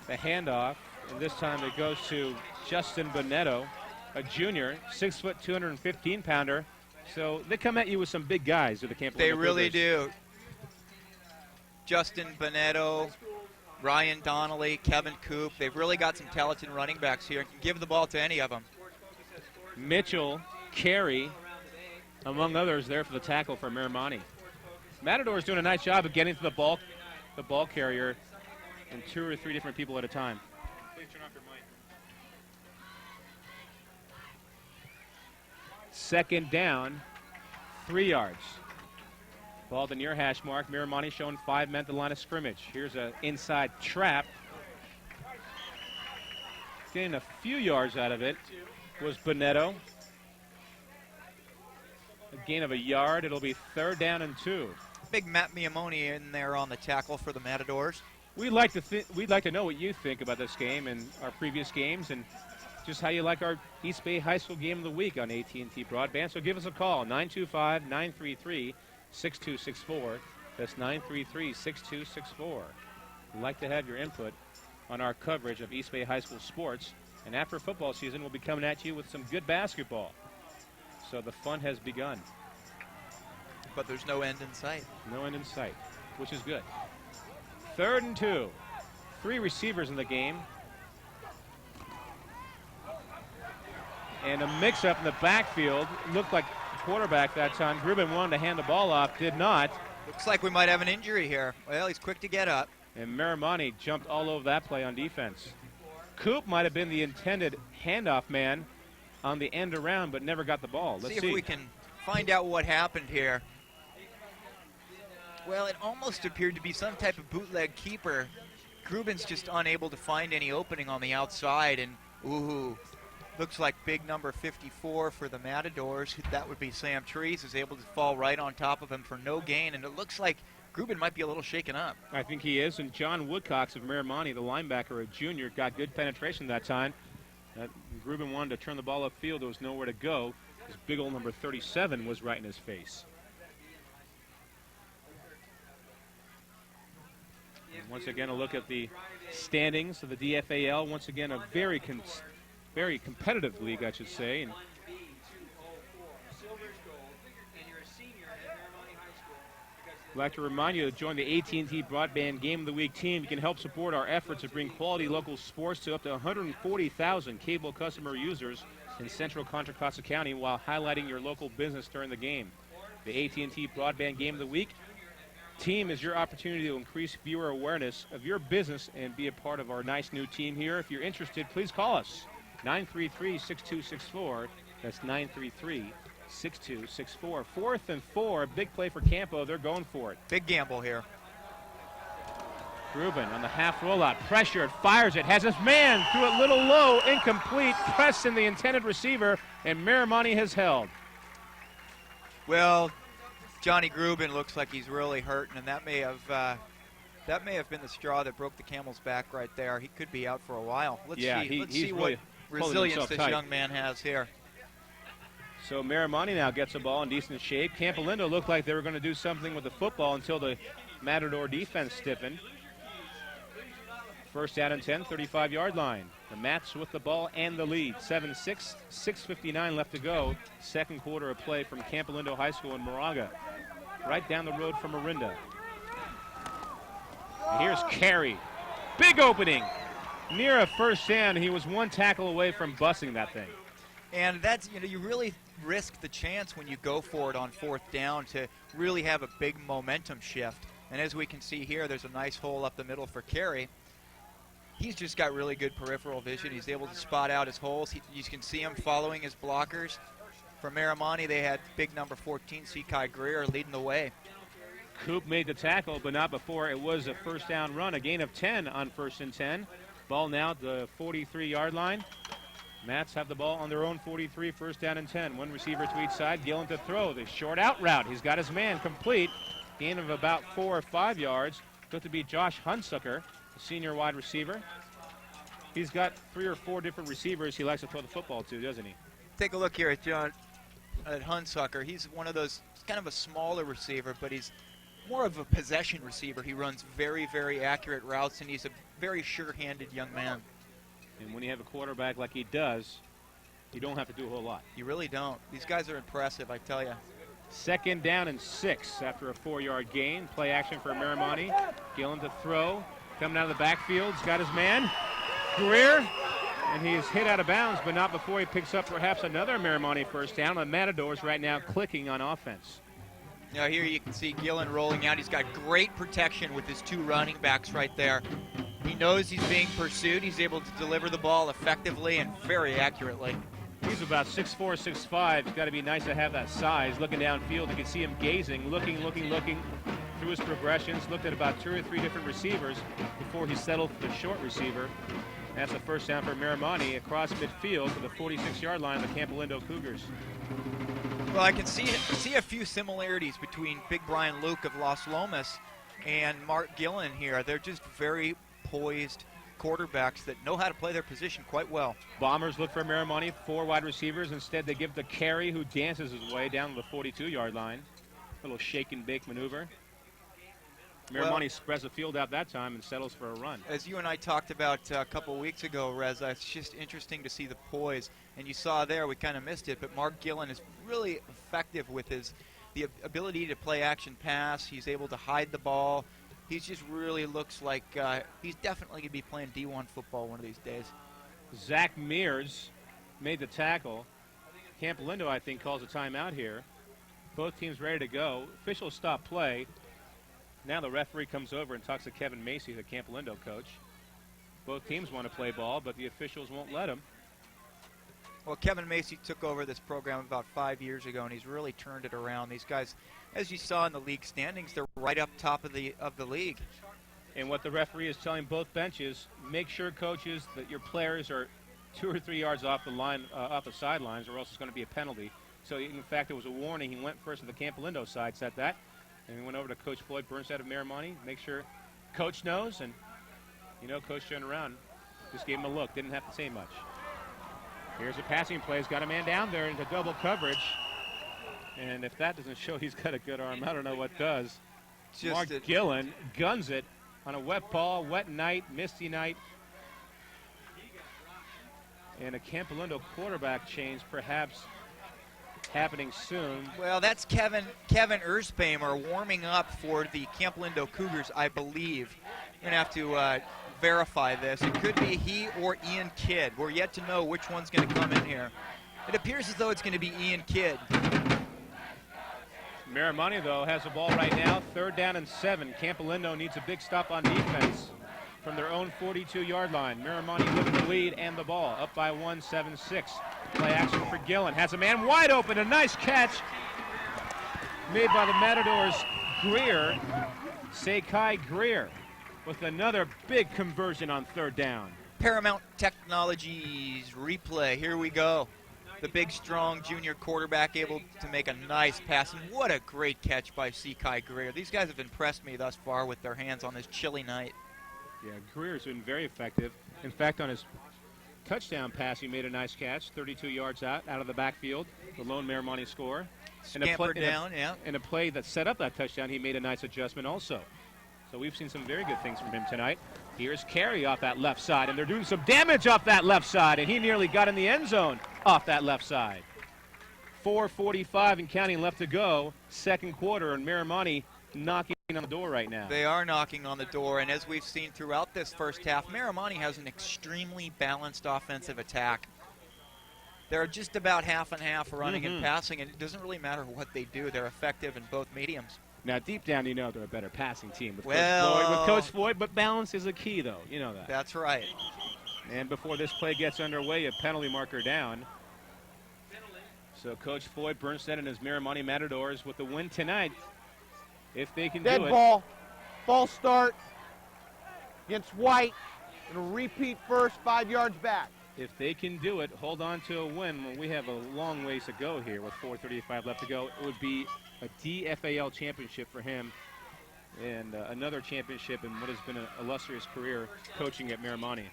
the handoff, and this time it goes to Justin Bonetto, a junior, 6 foot, 215-pounder. So they come at you with some big guys at the Campolindo. They really Cougars. do. Justin Bonetto, Ryan Donnelly, Kevin Coop. They've really got some talented running backs here and can give the ball to any of them. Mitchell, Carey, among others, there for the tackle for Miramonte. Matador's doing a nice job of getting to the ball carrier, and 2 or 3 different people at a time. Please turn off your mic. 2nd down, 3 yards. Ball at the near hash mark. Miramonte showing 5 men at the line of scrimmage. Here's an inside trap. Getting a few yards out of it was Bonetto. A gain of a yard. It'll be 3rd down and 2. Big Matt Miramonte in there on the tackle for the Matadors. We'd like to know what you think about this game and our previous games, and just how you like our East Bay High School Game of the Week on AT&T Broadband. So give us a call, 925-933-6264. That's 933-6264. We'd like to have your input on our coverage of East Bay High School sports. And after football season, we'll be coming at you with some good basketball. So the fun has begun. But there's no end in sight. No end in sight, which is good. 3rd and 2. 3 receivers in the game. And a mix-up in the backfield. Looked like the quarterback that time. Grubin wanted to hand the ball off, did not. Looks like we might have an injury here. Well, he's quick to get up. And Miramonte jumped all over that play on defense. Coop might have been the intended handoff man on the end around, but never got the ball. Let's see if we can find out what happened here. Well, it almost appeared to be some type of bootleg keeper. Grubin's just unable to find any opening on the outside, and ooh, looks like big number 54 for the Matadors. That would be Sam Trees, is able to fall right on top of him for no gain, and it looks like Grubin might be a little shaken up. I think he is, and John Woodcox of Miramonte, the linebacker, a junior, got good penetration that time. Grubin wanted to turn the ball upfield. There was nowhere to go. His big old number 37 was right in his face. And once again, a look at the standings of the DFAL. Once again, a very competitive league, I should say. And I'd like to remind you to join the AT&T Broadband Game of the Week team. You can help support our efforts to bring quality local sports to up to 140,000 cable customer users in central Contra Costa County while highlighting your local business during the game. The AT&T Broadband Game of the Week team is your opportunity to increase viewer awareness of your business and be a part of our nice new team here. If you're interested, please call us, 933-6264. That's 933-6264. 4th and 4, big play for Campo. They're going for it. Big gamble here. Grubin on the half rollout, pressured, fires it, has his man, threw it little low, incomplete, press in the intended receiver, and Miramonte has held. Well, Johnny Grubin looks like he's really hurting, and that may have been the straw that broke the camel's back right there. He could be out for a while. Let's see he's what really resilience this tight. young man has here. So Miramonte now gets the ball in decent shape. Campolindo looked like they were going to do something with the football until the Matador defense stiffened. First down and 10, 35-yard line. The Mats with the ball and the lead. 7-6, 6:59 left to go. Second quarter of play from Campolindo High School in Moraga. Right down the road from Orinda. And here's Carey. Big opening. Near a first down. He was one tackle away from busting that thing. And that's, you really risk the chance when you go for it on fourth down to really have a big momentum shift. And as we can see here, there's a nice hole up the middle for Carey. He's just got really good peripheral vision. He's able to spot out his holes. You can see him following his blockers. For Miramonte, they had big number 14, Sekai Greer, leading the way. Coop made the tackle, but not before it was a first down run. A gain of 10 on 1st and 10. Ball now at the 43-yard line. Mats have the ball on their own 43, first down and 10. One receiver to each side. Gillen to throw. The short out route. He's got his man complete. Gain of about 4 or 5 yards. Looked to be Josh Hunsucker, the senior wide receiver. He's got 3 or 4 different receivers he likes to throw the football to, doesn't he? Take a look here at Hunsucker. He's one of those, kind of a smaller receiver, but he's more of a possession receiver. He runs very, very accurate routes, and he's a very sure-handed young man. And when you have a quarterback like he does, you don't have to do a whole lot. You really don't. These guys are impressive, I tell you. Second down and 6 after a 4-yard gain. Play action for Miramonte. Gillen to throw. Coming out of the backfield. He's got his man. Greer. And he's hit out of bounds, but not before he picks up perhaps another Miramonte first down. The Matadors right now clicking on offense. Now here you can see Gillen rolling out. He's got great protection with his 2 running backs right there. He knows he's being pursued. He's able to deliver the ball effectively and very accurately. He's about 6'4", 6'5". It's got to be nice to have that size. Looking downfield, you can see him gazing, looking through his progressions. Looked at about 2 or 3 different receivers before he settled for the short receiver. That's a first down for Miramonte across midfield to the 46-yard line of the Campolindo Cougars. Well, I can see a few similarities between Big Brian Luke of Las Lomas and Mark Gillen here. They're just very poised quarterbacks that know how to play their position quite well. Bombers look for Miramonte, 4 wide receivers. Instead, they give to Carey, who dances his way down to the 42-yard line. Little shake and bake maneuver. Miramonte spreads the field out that time and settles for a run. As you and I talked about a couple of weeks ago, Reza, it's just interesting to see the poise. And you saw there, we kind of missed it, but Mark Gillen is really effective with the ability to play action pass. He's able to hide the ball. He just really looks like he's definitely going to be playing D1 football one of these days. Zach Mears made the tackle. Campolindo, I think, calls a timeout here. Both teams ready to go. Officials stop play. Now the referee comes over and talks to Kevin Macy, the Campolindo coach. Both teams want to play ball, but the officials won't let them. Well, Kevin Macy took over this program about 5 years ago, and he's really turned it around. These guys, as you saw in the league standings, they're right up top of the league. And what the referee is telling both benches, make sure, coaches, that your players are 2 or 3 yards off the line, off the sidelines, or else it's going to be a penalty. So, in fact, it was a warning. He went first to the Campolindo side, set that, and he went over to Coach Floyd Burnside of Miramonte. Make sure Coach knows, and, Coach turned around, just gave him a look, didn't have to say much. Here's a passing play. He's got a man down there into double coverage. And if that doesn't show he's got a good arm, I don't know what does. Mark Gillen guns it on a wet ball, wet night, misty night. And a Campolindo quarterback change perhaps happening soon. Well, that's Kevin Erzbeimer warming up for the Campolindo Cougars, I believe. We're going to have to verify this. It could be he or Ian Kidd. We're yet to know which one's going to come in here. It appears as though it's going to be Ian Kidd. Miramonte, though, has the ball right now. 3rd down and 7. Campolindo needs a big stop on defense from their own 42-yard line. Miramonte with the lead and the ball. Up by 1, 7-6. Play action for Gillen. Has a man wide open. A nice catch made by the Matadors' Greer. Sekai Greer with another big conversion on 3rd down. Paramount Technologies replay. Here we go. The big, strong junior quarterback able to make a nice pass. And what a great catch by Sekai Greer. These guys have impressed me thus far with their hands on this chilly night. Yeah, Greer's been very effective. In fact, on his touchdown pass, he made a nice catch, 32 yards out of the backfield, the lone Miramonte score. Scampered down, yeah. In a play that set up that touchdown, he made a nice adjustment also. So we've seen some very good things from him tonight. Here's Carey off that left side, and they're doing some damage off that left side, and he nearly got in the end zone off that left side. 4:45 and counting left to go, second quarter, and Miramonte knocking on the door right now. They are knocking on the door, and as we've seen throughout this first half, Miramonte has an extremely balanced offensive attack. They're just about half and half running and passing, and it doesn't really matter what they do. They're effective in both mediums. Now, deep down, you know they're a better passing team with Well, Coach Floyd, but balance is a key, though. You know that. That's right. And before this play gets underway, a penalty marker down. So Coach Floyd Bernstedt and his Miramonte Matadors with the win tonight. If they can do it. Dead ball. False start against White. It'll repeat first, 5 yards back. If they can do it, hold on to a win. Well, we have a long ways to go here with 4:35 left to go. It would be a DFAL championship for him and another championship in what has been an illustrious career coaching at Miramonte.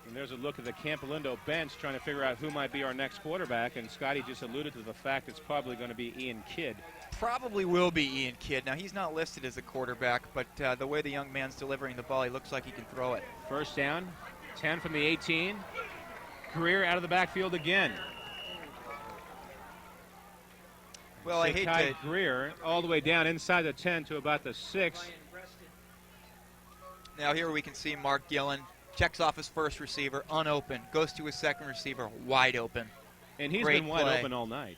And there's a look at the Campolindo bench trying to figure out who might be our next quarterback, and Scotty just alluded to the fact it's probably going to be Ian Kidd. Probably will be Ian Kidd. Now, he's not listed as a quarterback, but the way the young man's delivering the ball, he looks like he can throw it. First down, 10 from the 18. Greer out of the backfield again. Well, I hate to... Greer all the way down inside the 10 to about the 6. Now here we can see Mark Gillen checks off his first receiver, unopened, goes to his second receiver, wide open. And he's Great been wide play. open all night.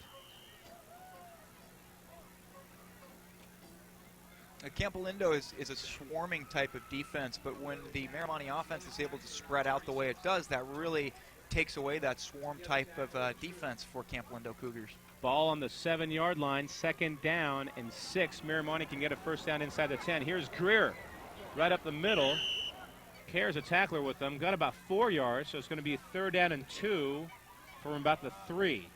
Campolindo is a swarming type of defense, but when the Miramonte offense is able to spread out the way it does, that really takes away that swarm type of defense for Campolindo Cougars. Ball on the 7-yard line, second down and 6. Miramonte can get a first down inside the 10. Here's Greer right up the middle. Care's a tackler with them. Got about 4 yards, so it's going to be third down and 2 from about the 3.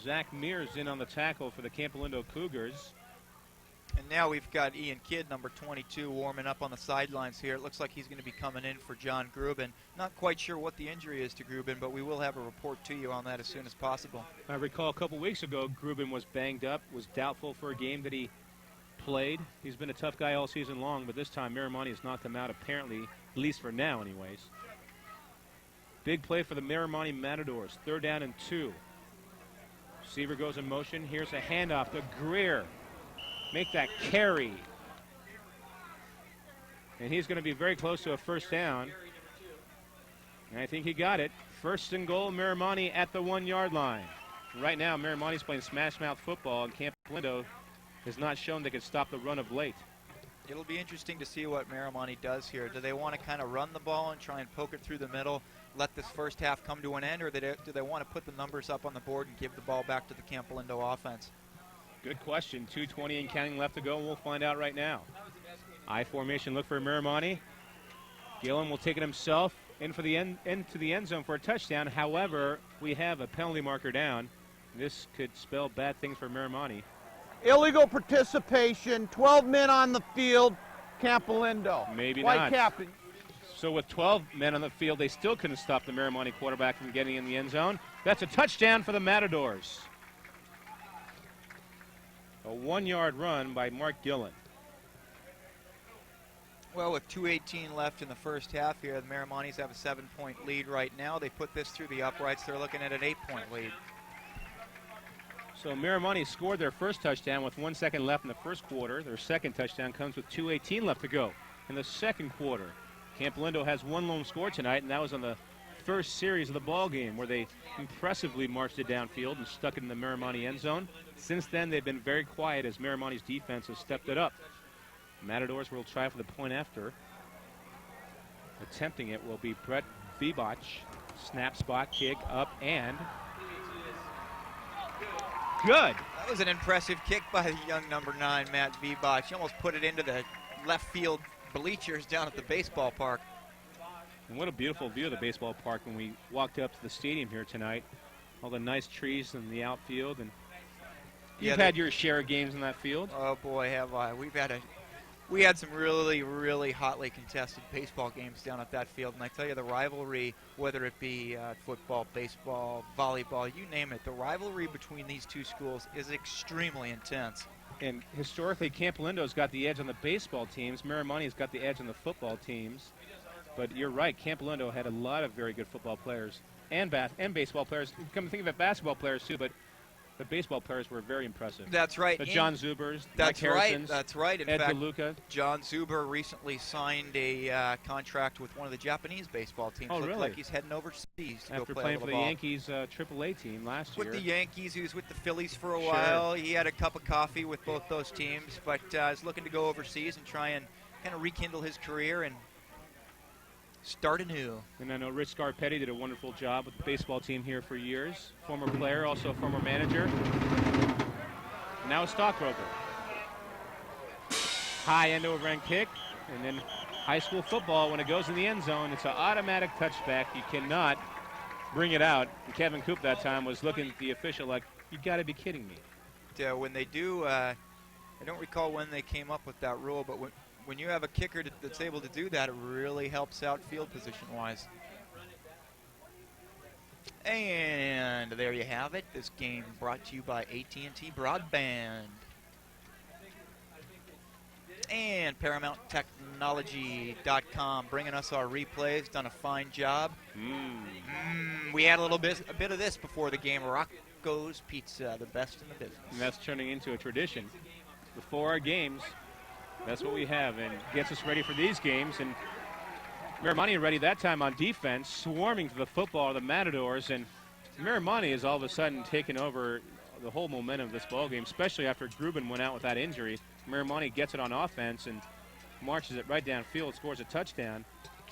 Zach Mears in on the tackle for the Campolindo Cougars. And now we've got Ian Kidd, number 22, warming up on the sidelines here. It looks like he's going to be coming in for John Grubin. Not quite sure what the injury is to Grubin, but we will have a report to you on that as soon as possible. I recall a couple weeks ago, Grubin was banged up, was doubtful for a game that he played. He's been a tough guy all season long, but this time Miramonte has knocked him out apparently, at least for now anyways. Big play for the Miramonte Matadors, third down and 2. Receiver goes in motion. Here's a handoff to Greer. Make that carry. And he's going to be very close to a first down. And I think he got it. First and goal, Miramonte at the 1-yard line. Right now, Miramonte's playing smash mouth football, and Campolindo has not shown they can stop the run of late. It'll be interesting to see what Miramonte does here. Do they want to kind of run the ball and try and poke it through the middle, let this first half come to an end, or do they want to put the numbers up on the board and give the ball back to the Campolindo offense? Good question. 2:20 and counting left to go, and we'll find out right now. I formation look for Miramonte. Gillen will take it himself into the end zone for a touchdown. However, we have a penalty marker down. This could spell bad things for Miramonte. Illegal participation, 12 men on the field, Campolindo. Maybe White not. captain. So with 12 men on the field, they still couldn't stop the Miramonte quarterback from getting in the end zone. That's a touchdown for the Matadors. A 1-yard run by Mark Gillen. Well, with 2:18 left in the first half here, the Miramontes have a 7-point lead right now. They put this through the uprights. They're looking at an 8-point lead. So Miramonte scored their first touchdown with 1 second left in the first quarter. Their second touchdown comes with 2:18 left to go in the second quarter. Campolindo has one lone score tonight, and that was on the first series of the ball game where they impressively marched it downfield and stuck it in the Miramonte end zone. Since then, they've been very quiet as Miramonte's defense has stepped it up. Matadors will try for the point after. Attempting it will be Brett Vibach. Snap, spot, kick, up, and good. That was an impressive kick by the young number 9, Matt Vibach. He almost put it into the left field bleachers down at the baseball park. And what a beautiful view of the baseball park when we walked up to the stadium here tonight. All the nice trees in the outfield, and you've had your share of games in that field. Oh boy, have I. We've had a We had some really, really hotly contested baseball games down at that field, and I tell you, the rivalry, whether it be football, baseball, volleyball, you name it, the rivalry between these two schools is extremely intense. And historically, Campolindo's got the edge on the baseball teams. Miramonte's got the edge on the football teams. But you're right, Campolindo had a lot of very good football players and baseball players. Come to think of it, basketball players too, but the baseball players were very impressive. That's right. The John Zubers, that's Mike right. Harrisons, That's right. In Ed fact, DeLuca. John Zuber recently signed a contract with one of the Japanese baseball teams. Oh, Looks really? like he's heading overseas to After go play playing a for the little ball. Yankees AAA team last year. With the Yankees, he was with the Phillies for a Sure. while. He had a cup of coffee with both those teams, but is looking to go overseas and try and kind of rekindle his career and start anew. And I know Rich Scarpetti did a wonderful job with the baseball team here for years. Former player, also a former manager. Now a stockbroker. High end over end kick, and then high school football, when it goes in the end zone, it's an automatic touchback. You cannot bring it out. And Kevin Coop that time was looking at the official like, you got to be kidding me. When they do, I don't recall when they came up with that rule, but when you have a kicker that's able to do that, it really helps out field position-wise. And there you have it. This game brought to you by AT&T Broadband. And ParamountTechnology.com bringing us our replays. Done a fine job. We had a bit of this before the game. Rocco's Pizza, the best in the business. And that's turning into a tradition. Before our games, that's what we have, and gets us ready for these games. And Miramonte ready that time on defense, swarming to the football, the Matadors, and Miramonte is all of a sudden taking over the whole momentum of this ball game, especially after Grubin went out with that injury. Miramonte gets it on offense and marches it right downfield, scores a touchdown.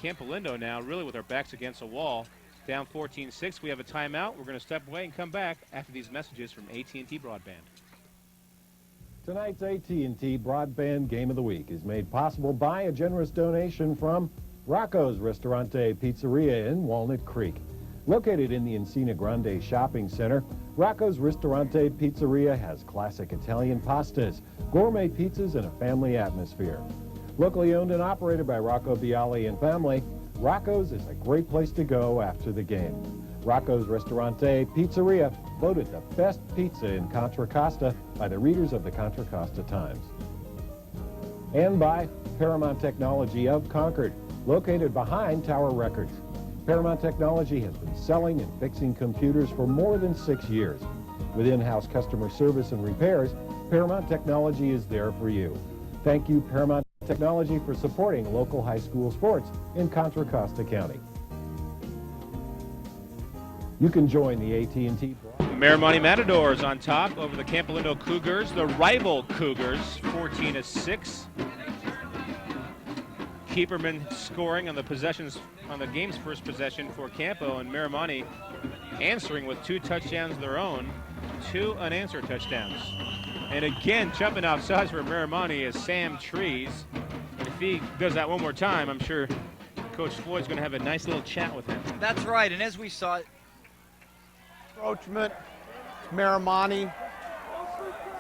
Campolindo now really with our backs against the wall, down 14-6. We have a timeout. We're going to step away and come back after these messages from AT&T Broadband. Tonight's AT&T Broadband Game of the Week is made possible by a generous donation from Rocco's Ristorante Pizzeria in Walnut Creek. Located in the Encina Grande Shopping Center, Rocco's Ristorante Pizzeria has classic Italian pastas, gourmet pizzas, and a family atmosphere. Locally owned and operated by Rocco Bialy and family, Rocco's is a great place to go after the game. Rocco's Ristorante Pizzeria, voted the best pizza in Contra Costa by the readers of the Contra Costa Times. And by Paramount Technology of Concord, located behind Tower Records. Paramount Technology has been selling and fixing computers for more than 6 years. With in-house customer service and repairs, Paramount Technology is there for you. Thank you, Paramount Technology, for supporting local high school sports in Contra Costa County. You can join the AT&T Miramonte Matadors on top over the Campolindo Cougars, the rival Cougars, 14-6. Keeperman scoring on the possessions, on the game's first possession for Campo, and Miramonte answering with 2 touchdowns of their own, 2 unanswered touchdowns. And again, jumping off sides for Miramonte is Sam Trees. And if he does that one more time, I'm sure Coach Floyd's going to have a nice little chat with him. That's right, and as we saw, Encroachment, Miramonte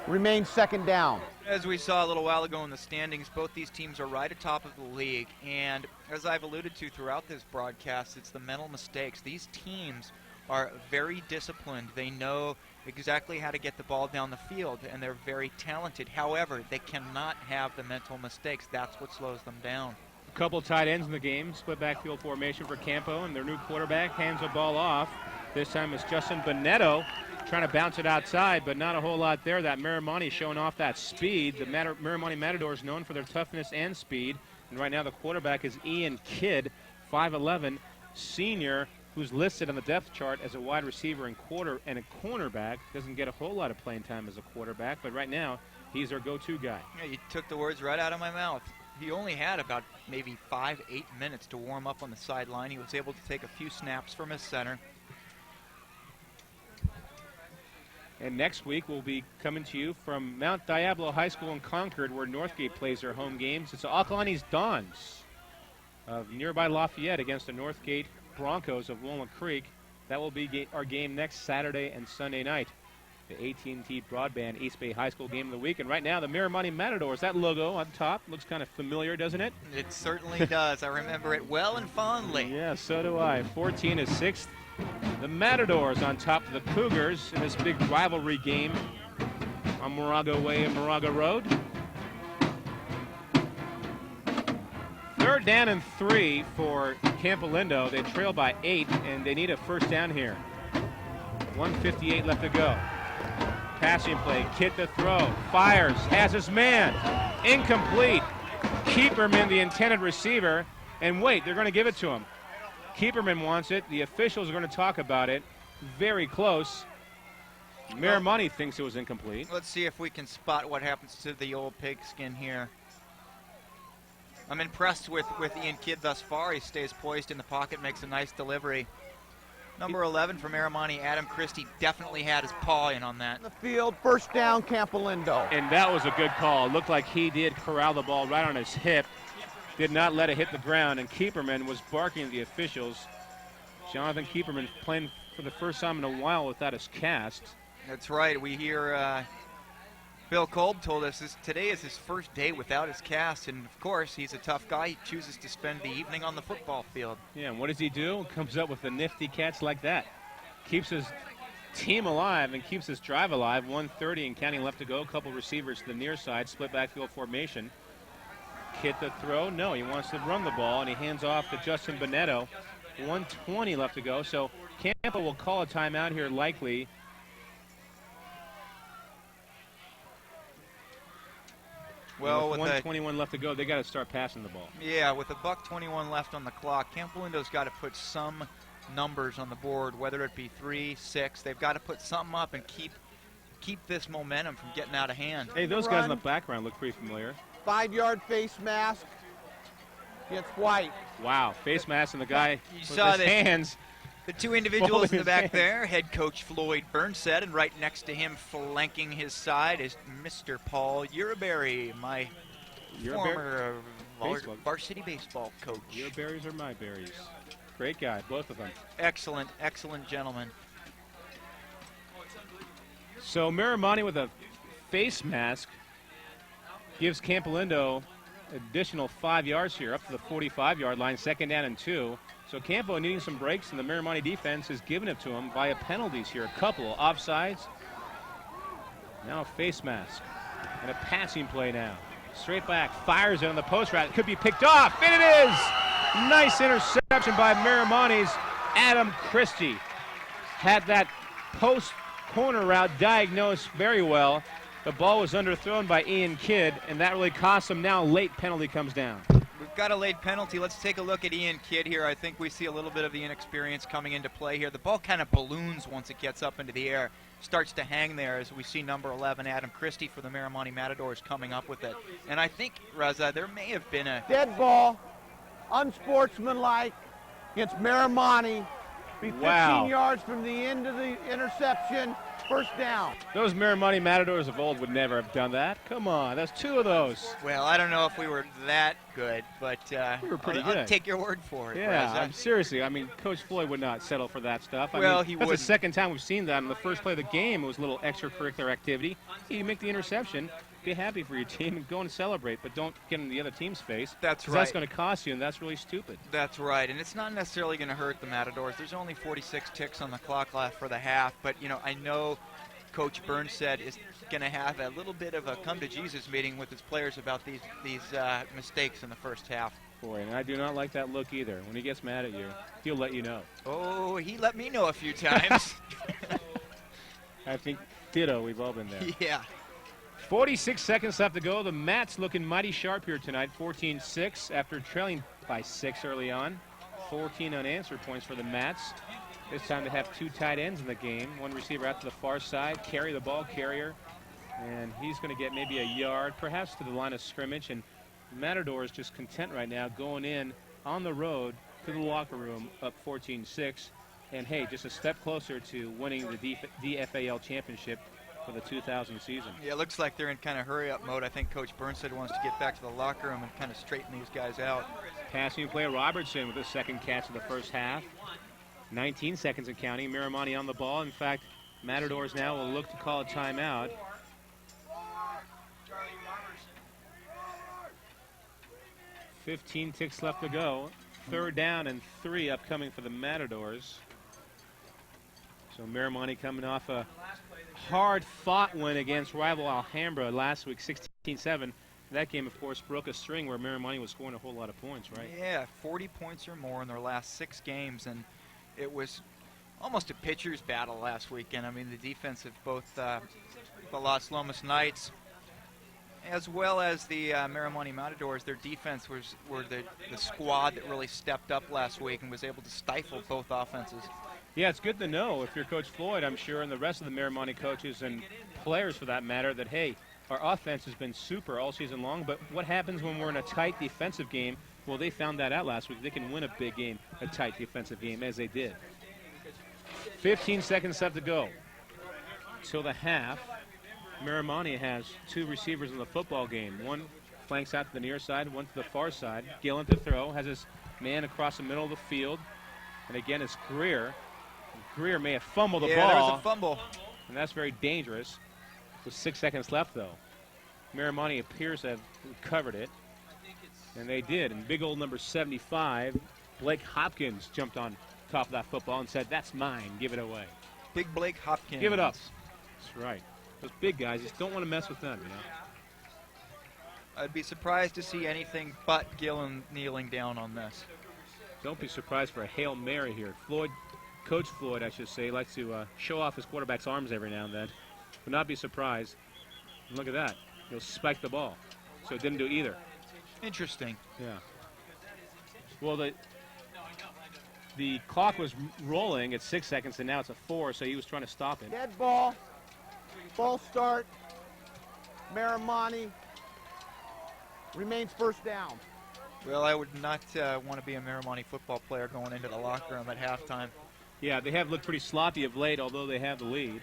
remains second down. As we saw a little while ago in the standings, both these teams are right atop of the league, and as I've alluded to throughout this broadcast, it's the mental mistakes. These teams are very disciplined. They know exactly how to get the ball down the field, and they're very talented. However, they cannot have the mental mistakes. That's what slows them down. A couple tight ends in the game, split backfield formation for Campo, and their new quarterback hands the ball off. This time it's Justin Bonetto trying to bounce it outside, but not a whole lot there. That Miramonte showing off that speed. The Miramonte Matadors known for their toughness and speed. And right now the quarterback is Ian Kidd, 5'11", senior, who's listed on the depth chart as a wide receiver and a cornerback. Doesn't get a whole lot of playing time as a quarterback, but right now he's our go-to guy. Yeah, you took the words right out of my mouth. He only had about maybe 5-8 minutes to warm up on the sideline. He was able to take a few snaps from his center. And next week we'll be coming to you from Mount Diablo High School in Concord, where Northgate plays their home games. It's the Acalanes Dons of nearby Lafayette against the Northgate Broncos of Walnut Creek. That will be our game next Saturday and Sunday night. the AT&T Broadband East Bay High School Game of the Week. And right now, the Miramonte Matadors, that logo on top looks kind of familiar, doesn't it? It certainly does. I remember it well and fondly. Yeah, so do I. 14-6. The Matadors on top of the Cougars in this big rivalry game on Moraga Way and Moraga Road. 3rd down and 3 for Campolindo. They trail by 8, and they need a first down here. 1:58 left to go. Passing play, Kid to throw, fires, has his man, incomplete. Keeperman, the intended receiver, and wait, they're going to give it to him. Keeperman wants it. The officials are going to talk about it. Very close. Miramonte thinks it was incomplete. Let's see if we can spot what happens to the old pigskin here. I'm impressed with Ian Kidd thus far. He stays poised in the pocket, makes a nice delivery. Number 11 for Miramonte, Adam Christie, definitely had his paw in on that. The field, first down, Campolindo. And that was a good call. It looked like he did corral the ball right on his hip. Did not let it hit the ground, and Keeperman was barking at the officials. Jonathan Keeperman playing for the first time in a while without his cast. That's right. We hear Bill Kolb told us today is his first day without his cast, and of course he's a tough guy. He chooses to spend the evening on the football field. Yeah, and what does he do? Comes up with a nifty catch like that. Keeps his team alive and keeps his drive alive. 1:30 and counting left to go. A couple receivers to the near side, split backfield formation. Kid to throw. No, he wants to run the ball, and he hands off to Justin Bonetto. 1:20 left to go, so Campo will call a timeout here likely. Well, with 1:21 left to go, they got to start passing the ball. Yeah, with $1:21 left on the clock, Campolindo's got to put some numbers on the board, whether it be 3, 6. They've got to put something up and keep this momentum from getting out of hand. Hey, those guys in the background look pretty familiar. 5-yard face mask against White. Wow, face mask and the guy You with saw his that. hands. The two individuals Holding in the his back hands. there, head coach Floyd Burnset, and right next to him, flanking his side, is Mr. Paul Uriberry, my former Baseball. varsity baseball coach. Your berries are my berries. Great guy, both of them. Excellent, excellent gentleman. So Miramonte with a face mask gives Campolindo additional 5 yards here, up to the 45-yard line, 2nd down and 2. So Campo needing some breaks, and the Miramonte defense is giving it to him via penalties here. A couple, offsides. Now a face mask. And a passing play now. Straight back, fires it on the post route. It could be picked off, and it is! Nice interception by Miramonte's Adam Christie. Had that post corner route diagnosed very well. The ball was underthrown by Ian Kidd, and that really cost him. Now late penalty comes down. We've got a late penalty. Let's take a look at Ian Kidd here. I think we see a little bit of the inexperience coming into play here. The ball kind of balloons once it gets up into the air. Starts to hang there as we see number 11, Adam Christie for the Miramonte Matadors coming up with it. And I think, Reza, there may have been a... Dead ball, unsportsmanlike against Miramonte. Be 15 yards from the end of the interception. First down. Those Miramonte Matadors of old would never have done that. Come on, that's 2 of those. Well, I don't know if we were that good, but We were pretty I'll good. take your word for it. Yeah, Reza. seriously, I mean, Coach Floyd would not settle for that stuff. Well, that's he the wouldn't. second time we've seen that. In the first play of the game, it was a little extracurricular activity. You make the interception, be happy for your team, and go and celebrate, but don't get in the other team's face. That's 'cause right. That's going to cost you, and that's really stupid. That's right, and it's not necessarily going to hurt the Matadors. There's only 46 ticks on the clock left for the half, but, you know, I know Coach Burnset is going to have a little bit of a come-to-Jesus meeting with his players about these mistakes in the first half. Boy, and I do not like that look either. When he gets mad at you, he'll let you know. Oh, he let me know a few times. I think, ditto, we've all been there. Yeah. 46 seconds left to go. The Mats looking mighty sharp here tonight. 14-6 after trailing by 6 early on. 14 unanswered points for the Mats. This time to have 2 tight ends in the game. One receiver out to the far side, carry the ball carrier, and he's going to get maybe a yard, perhaps to the line of scrimmage. And Matador is just content right now going in on the road to the locker room up 14-6. And hey, just a step closer to winning the DFAL championship for the 2000 season. Yeah, it looks like they're in kind of hurry-up mode. I think Coach Burnset wants to get back to the locker room and kind of straighten these guys out. Passing play, Robertson with his second catch of the first half. 19 seconds and counting. Miramonte on the ball. In fact, Matadors now will look to call a timeout. 15 ticks left to go. 3rd down and 3 upcoming for the Matadors. So Miramonte coming off a hard-fought win against rival Alhambra last week, 16-7. That game, of course, broke a string where Miramonte was scoring a whole lot of points, right? Yeah, 40 points or more in their last 6 games, and it was almost a pitcher's battle last weekend. I mean, the defense of both the Las Lomas Knights as well as the Miramonte Matadors, their defense were the squad that really stepped up last week and was able to stifle both offenses. Yeah, it's good to know if you're Coach Floyd, I'm sure, and the rest of the Miramonte coaches and players for that matter, that, hey, our offense has been super all season long, but what happens when we're in a tight defensive game? Well, they found that out last week. They can win a big game, a tight defensive game, as they did. 15 seconds left to go till the half. Miramonte has 2 receivers in the football game. One flanks out to the near side, one to the far side. Gillen to throw, has his man across the middle of the field. And again, it's Greer. Greer may have fumbled the ball. Yeah, there was a fumble. And that's very dangerous. With 6 seconds left, though. Miramonte appears to have recovered it. And they did. And big old number 75, Blake Hopkins, jumped on top of that football and said, "That's mine, give it away." Big Blake Hopkins. Give it up. That's right. Those big guys, you just don't want to mess with them, you know. I'd be surprised to see anything but Gillen kneeling down on this. Don't be surprised for a Hail Mary here. Floyd, Coach Floyd, I should say, likes to show off his quarterback's arms every now and then. Would not be surprised. And look at that. He'll spike the ball. So it didn't do either. Interesting. Yeah. Well, the clock was rolling at 6 seconds, and now it's a 4, so he was trying to stop it. Dead ball. False start. Miramonte remains first down. Well, I would not want to be a Miramonte football player going into the locker room at halftime. Yeah, they have looked pretty sloppy of late, although they have the lead.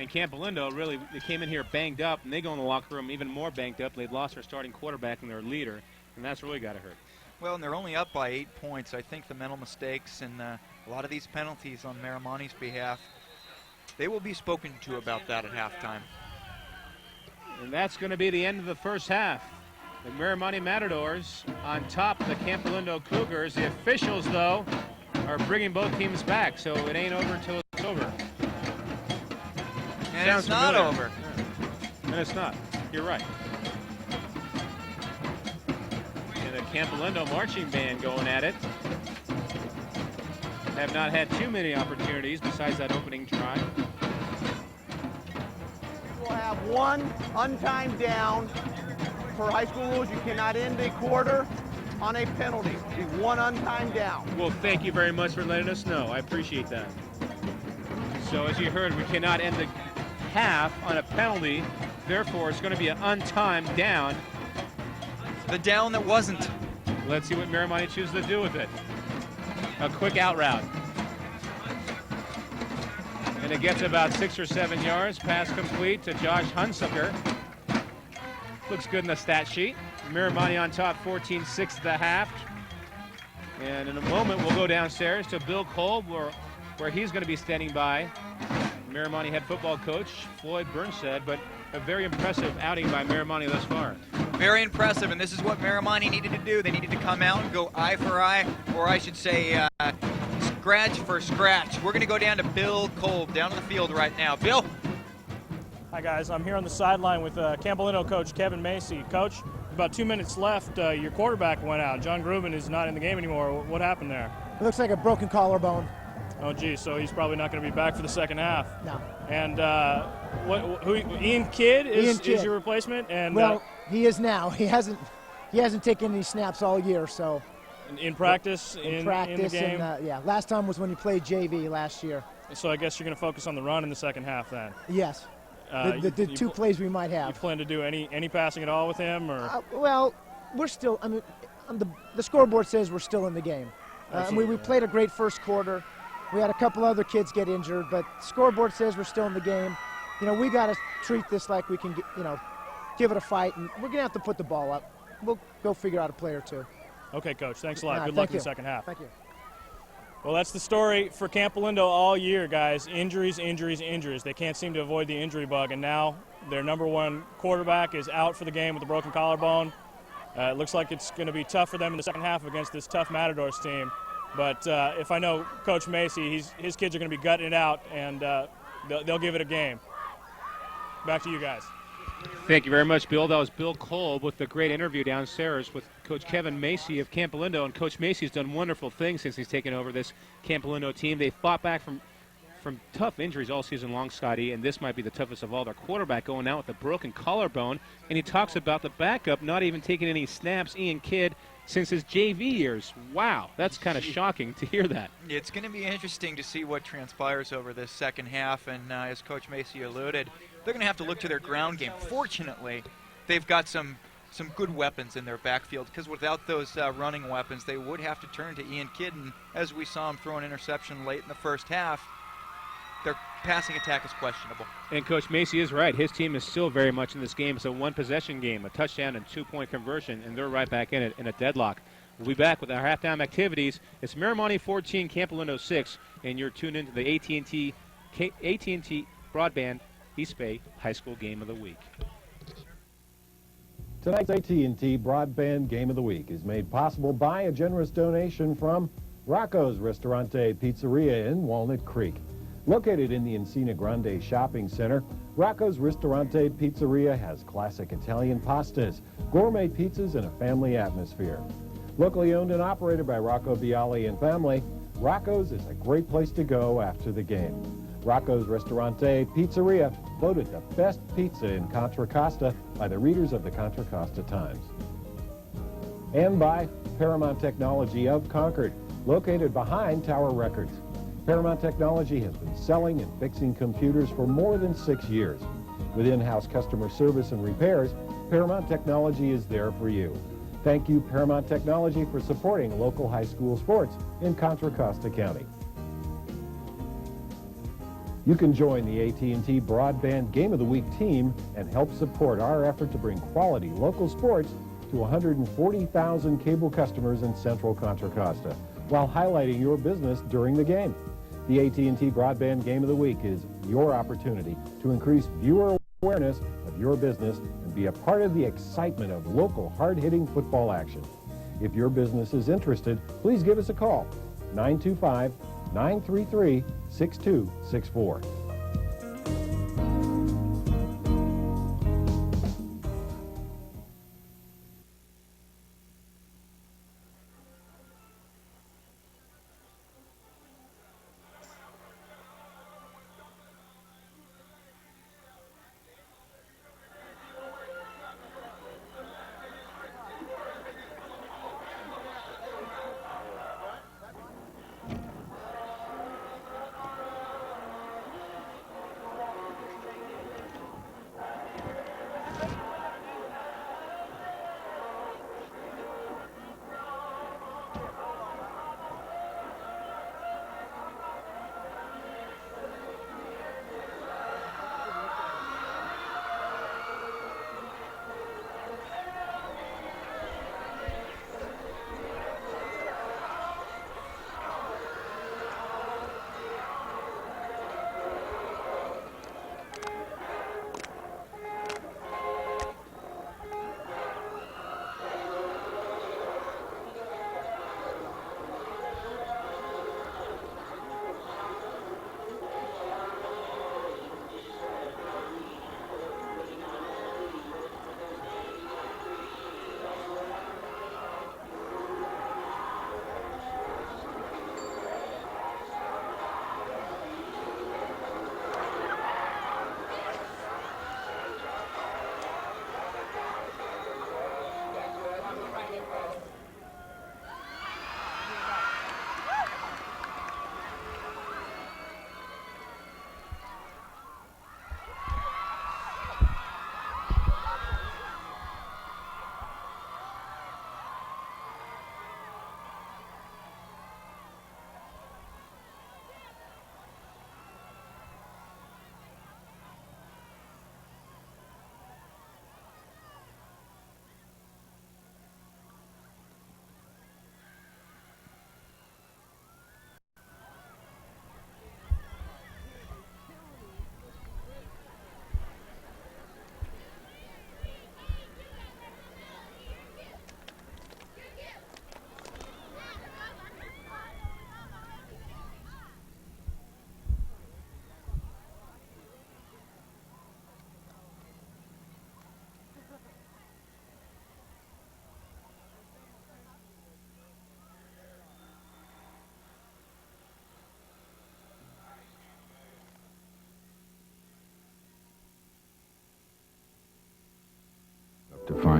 And Campolindo, really, they came in here banged up, and they go in the locker room even more banged up. They'd lost their starting quarterback and their leader, and that's really got to hurt. Well, and they're only up by 8 points. I think the mental mistakes and a lot of these penalties on Miramonte's behalf, they will be spoken to about that at halftime. And that's going to be the end of the first half. The Miramonte Matadors on top of the Campolindo Cougars. The officials, though, are bringing both teams back, so it ain't over until it's over. And Sounds it's not familiar. over. And it's not. You're right. And the Campolindo marching band going at it. Have not had too many opportunities besides that opening try. We'll have one untimed down. For high school rules, you cannot end a quarter on a penalty. Be one untimed down. Well, thank you very much for letting us know. I appreciate that. So as you heard, we cannot end the half on a penalty. Therefore, it's going to be an untimed down. The down that wasn't. Let's see what Miramonte chooses to do with it. A quick out route. And it gets about 6 or 7 yards. Pass complete to Josh Hunsucker. Looks good in the stat sheet. Miramonte on top, 14-6 at the half. And in a moment, we'll go downstairs to Bill Kolb, where he's going to be standing by. Miramonte head football coach Floyd Burnstead, but a very impressive outing by Miramonte thus far. Very impressive, and this is what Miramonte needed to do. They needed to come out and go eye for eye, or I should say scratch for scratch. We're going to go down to Bill Kolb, down to the field right now. Bill? Hi guys, I'm here on the sideline with Campolindo coach Kevin Macy. Coach, about 2 minutes left. Your quarterback went out. John Grubin is not in the game anymore. What happened there? It looks like a broken collarbone. Oh, gee, so he's probably not going to be back for the second half. No. And Ian Kidd is your replacement? And well, he is now. He hasn't taken any snaps all year. So. In practice, in the game. And, yeah. Last time was when he played JV last year. So I guess you're going to focus on the run in the second half then. Yes. The two plays we might have. You plan to do any passing at all with him, or? Well, we're still. I mean, the scoreboard says we're still in the game. We played a great first quarter. We had a couple other kids get injured, but the scoreboard says we're still in the game. You know, we got to treat this like we can, give it a fight, and we're gonna have to put the ball up. We'll go figure out a play or two. Okay, Coach. Thanks a lot. Good luck in the second half. Thank you. Well, that's the story for Campolindo all year, guys. Injuries, injuries, injuries. They can't seem to avoid the injury bug, and now their number one quarterback is out for the game with a broken collarbone. It looks like it's going to be tough for them in the second half against this tough Matadors team. But if I know Coach Macy, his kids are going to be gutting it out, and they'll give it a game. Back to you guys. Thank you very much, Bill. That was Bill Kolb with the great interview downstairs with Coach Kevin Macy of Campolindo. And Coach Macy's done wonderful things since he's taken over this Campolindo team. They fought back from tough injuries all season long, Scotty, and this might be the toughest of all. Their quarterback going out with a broken collarbone, and he talks about the backup not even taking any snaps, Ian Kidd, since his JV years. Wow, that's kind of shocking to hear that. It's going to be interesting to see what transpires over this second half, and as Coach Macy alluded, they're going to have to look to their ground game. Fortunately, they've got some good weapons in their backfield, because without those running weapons, they would have to turn to Ian Kidd, and as we saw him throw an interception late in the first half, their passing attack is questionable. And Coach Macy is right. His team is still very much in this game. It's a one-possession game, a touchdown and 2-point conversion, and they're right back in it in a deadlock. We'll be back with our halftime activities. It's Miramonte 14, Campolindo 6, and you're tuned into the AT&T Broadband East Bay High School Game of the Week. Tonight's AT&T Broadband Game of the Week is made possible by a generous donation from Rocco's Ristorante Pizzeria in Walnut Creek. Located in the Encina Grande Shopping Center, Rocco's Ristorante Pizzeria has classic Italian pastas, gourmet pizzas, and a family atmosphere. Locally owned and operated by Rocco Bialy and family, Rocco's is a great place to go after the game. Rocco's Ristorante Pizzeria, voted the best pizza in Contra Costa by the readers of the Contra Costa Times. And by Paramount Technology of Concord, located behind Tower Records. Paramount Technology has been selling and fixing computers for more than 6 years. With in-house customer service and repairs, Paramount Technology is there for you. Thank you, Paramount Technology, for supporting local high school sports in Contra Costa County. You can join the AT&T Broadband Game of the Week team and help support our effort to bring quality local sports to 140,000 cable customers in Central Contra Costa, while highlighting your business during the game. The AT&T Broadband Game of the Week is your opportunity to increase viewer awareness of your business and be a part of the excitement of local hard-hitting football action. If your business is interested, please give us a call, 925-933-6264.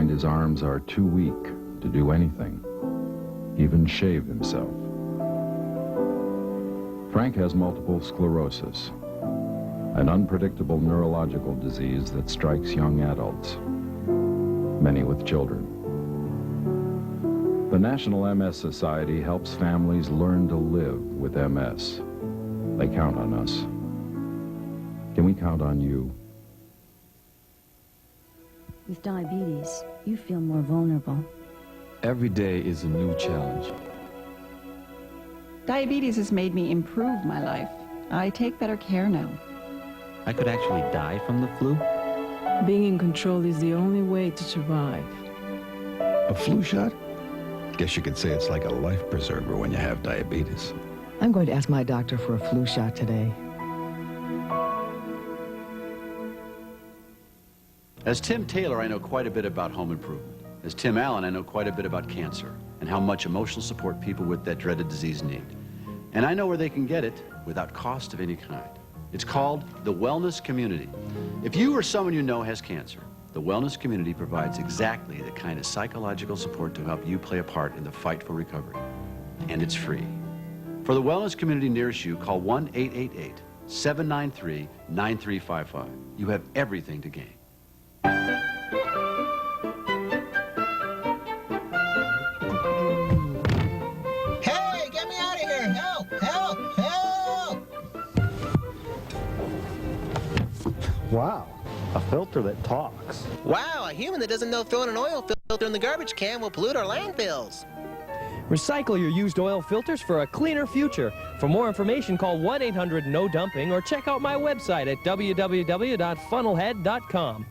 find his arms are too weak to do anything, even shave himself. Frank has multiple sclerosis, an unpredictable neurological disease that strikes young adults, many with children. The National MS Society helps families learn to live with MS. They count on us. Can we count on you? With diabetes, you feel more vulnerable. Every day is a new challenge. Diabetes has made me improve my life. I take better care now. I could actually die from the flu. Being in control is the only way to survive. A flu shot? Guess you could say it's like a life preserver when you have diabetes. I'm going to ask my doctor for a flu shot today. As Tim Taylor, I know quite a bit about home improvement. As Tim Allen, I know quite a bit about cancer and how much emotional support people with that dreaded disease need. And I know where they can get it without cost of any kind. It's called the Wellness Community. If you or someone you know has cancer, the Wellness Community provides exactly the kind of psychological support to help you play a part in the fight for recovery. And it's free. For the Wellness Community nearest you, call 1-888-793-9355. You have everything to gain. Hey, get me out of here! Help! Help! Help! Wow, a filter that talks. Wow, a human that doesn't know throwing an oil filter in the garbage can will pollute our landfills. Recycle your used oil filters for a cleaner future. For more information, call 1-800-NO-DUMPING or check out my website at www.funnelhead.com.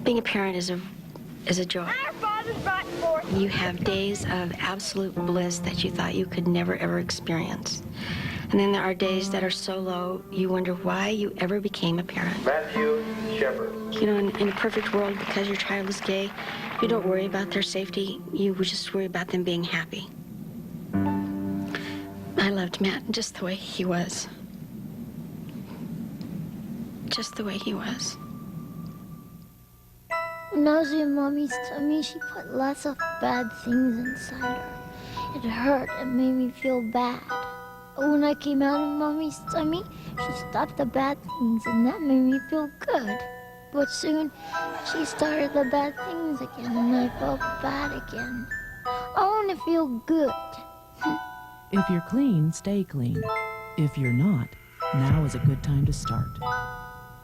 Being a parent is a joy. You have days of absolute bliss that you thought you could never, ever experience. And then there are days that are so low, you wonder why you ever became a parent. Matthew Shepard. You know, in a perfect world, because your child is gay, you don't worry about their safety. You just worry about them being happy. I loved Matt just the way he was. Just the way he was. When I was in Mommy's tummy, she put lots of bad things inside her. It hurt and made me feel bad. But when I came out of Mommy's tummy, she stopped the bad things, and that made me feel good. But soon, she started the bad things again, and I felt bad again. I want to feel good. If you're clean, stay clean. If you're not, now is a good time to start.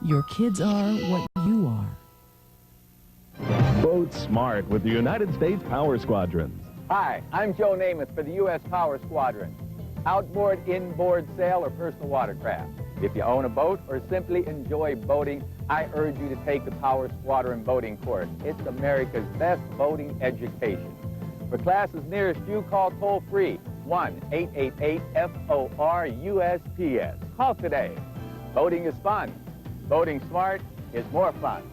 Your kids are what you are. Boat smart with the United States Power Squadrons. Hi, I'm Joe Namath for the U.S. Power Squadron. Outboard, inboard, sail, or personal watercraft. If you own a boat or simply enjoy boating, I urge you to take the Power Squadron boating course. It's America's best boating education. For classes nearest you, call toll-free 1-888-FOR-USPS. Call today. Boating is fun. Boating smart is more fun.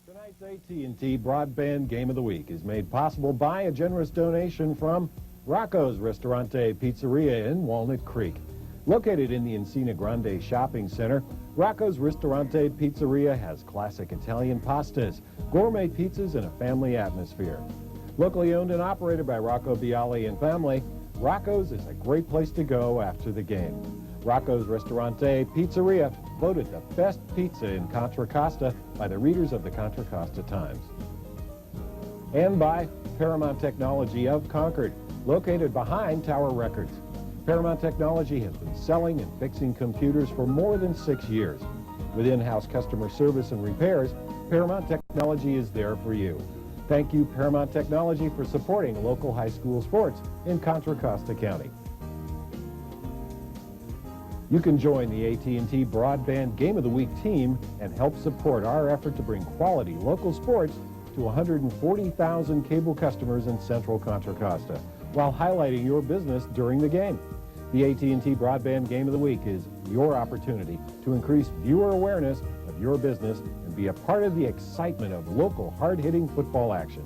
Tonight's AT&T Broadband Game of the Week is made possible by a generous donation from Rocco's Ristorante Pizzeria in Walnut Creek. Located in the Encina Grande Shopping Center, Rocco's Ristorante Pizzeria has classic Italian pastas, gourmet pizzas, and a family atmosphere. Locally owned and operated by Rocco Bialy and family, Rocco's is a great place to go after the game. Rocco's Ristorante Pizzeria, voted the best pizza in Contra Costa by the readers of the Contra Costa Times. And by Paramount Technology of Concord, located behind Tower Records. Paramount Technology has been selling and fixing computers for more than 6 years. With in-house customer service and repairs, Paramount Technology is there for you. Thank you, Paramount Technology, for supporting local high school sports in Contra Costa County. You can join the AT&T Broadband Game of the Week team and help support our effort to bring quality local sports to 140,000 cable customers in central Contra Costa while highlighting your business during the game. The AT&T Broadband Game of the Week is your opportunity to increase viewer awareness of your business and be a part of the excitement of local hard-hitting football action.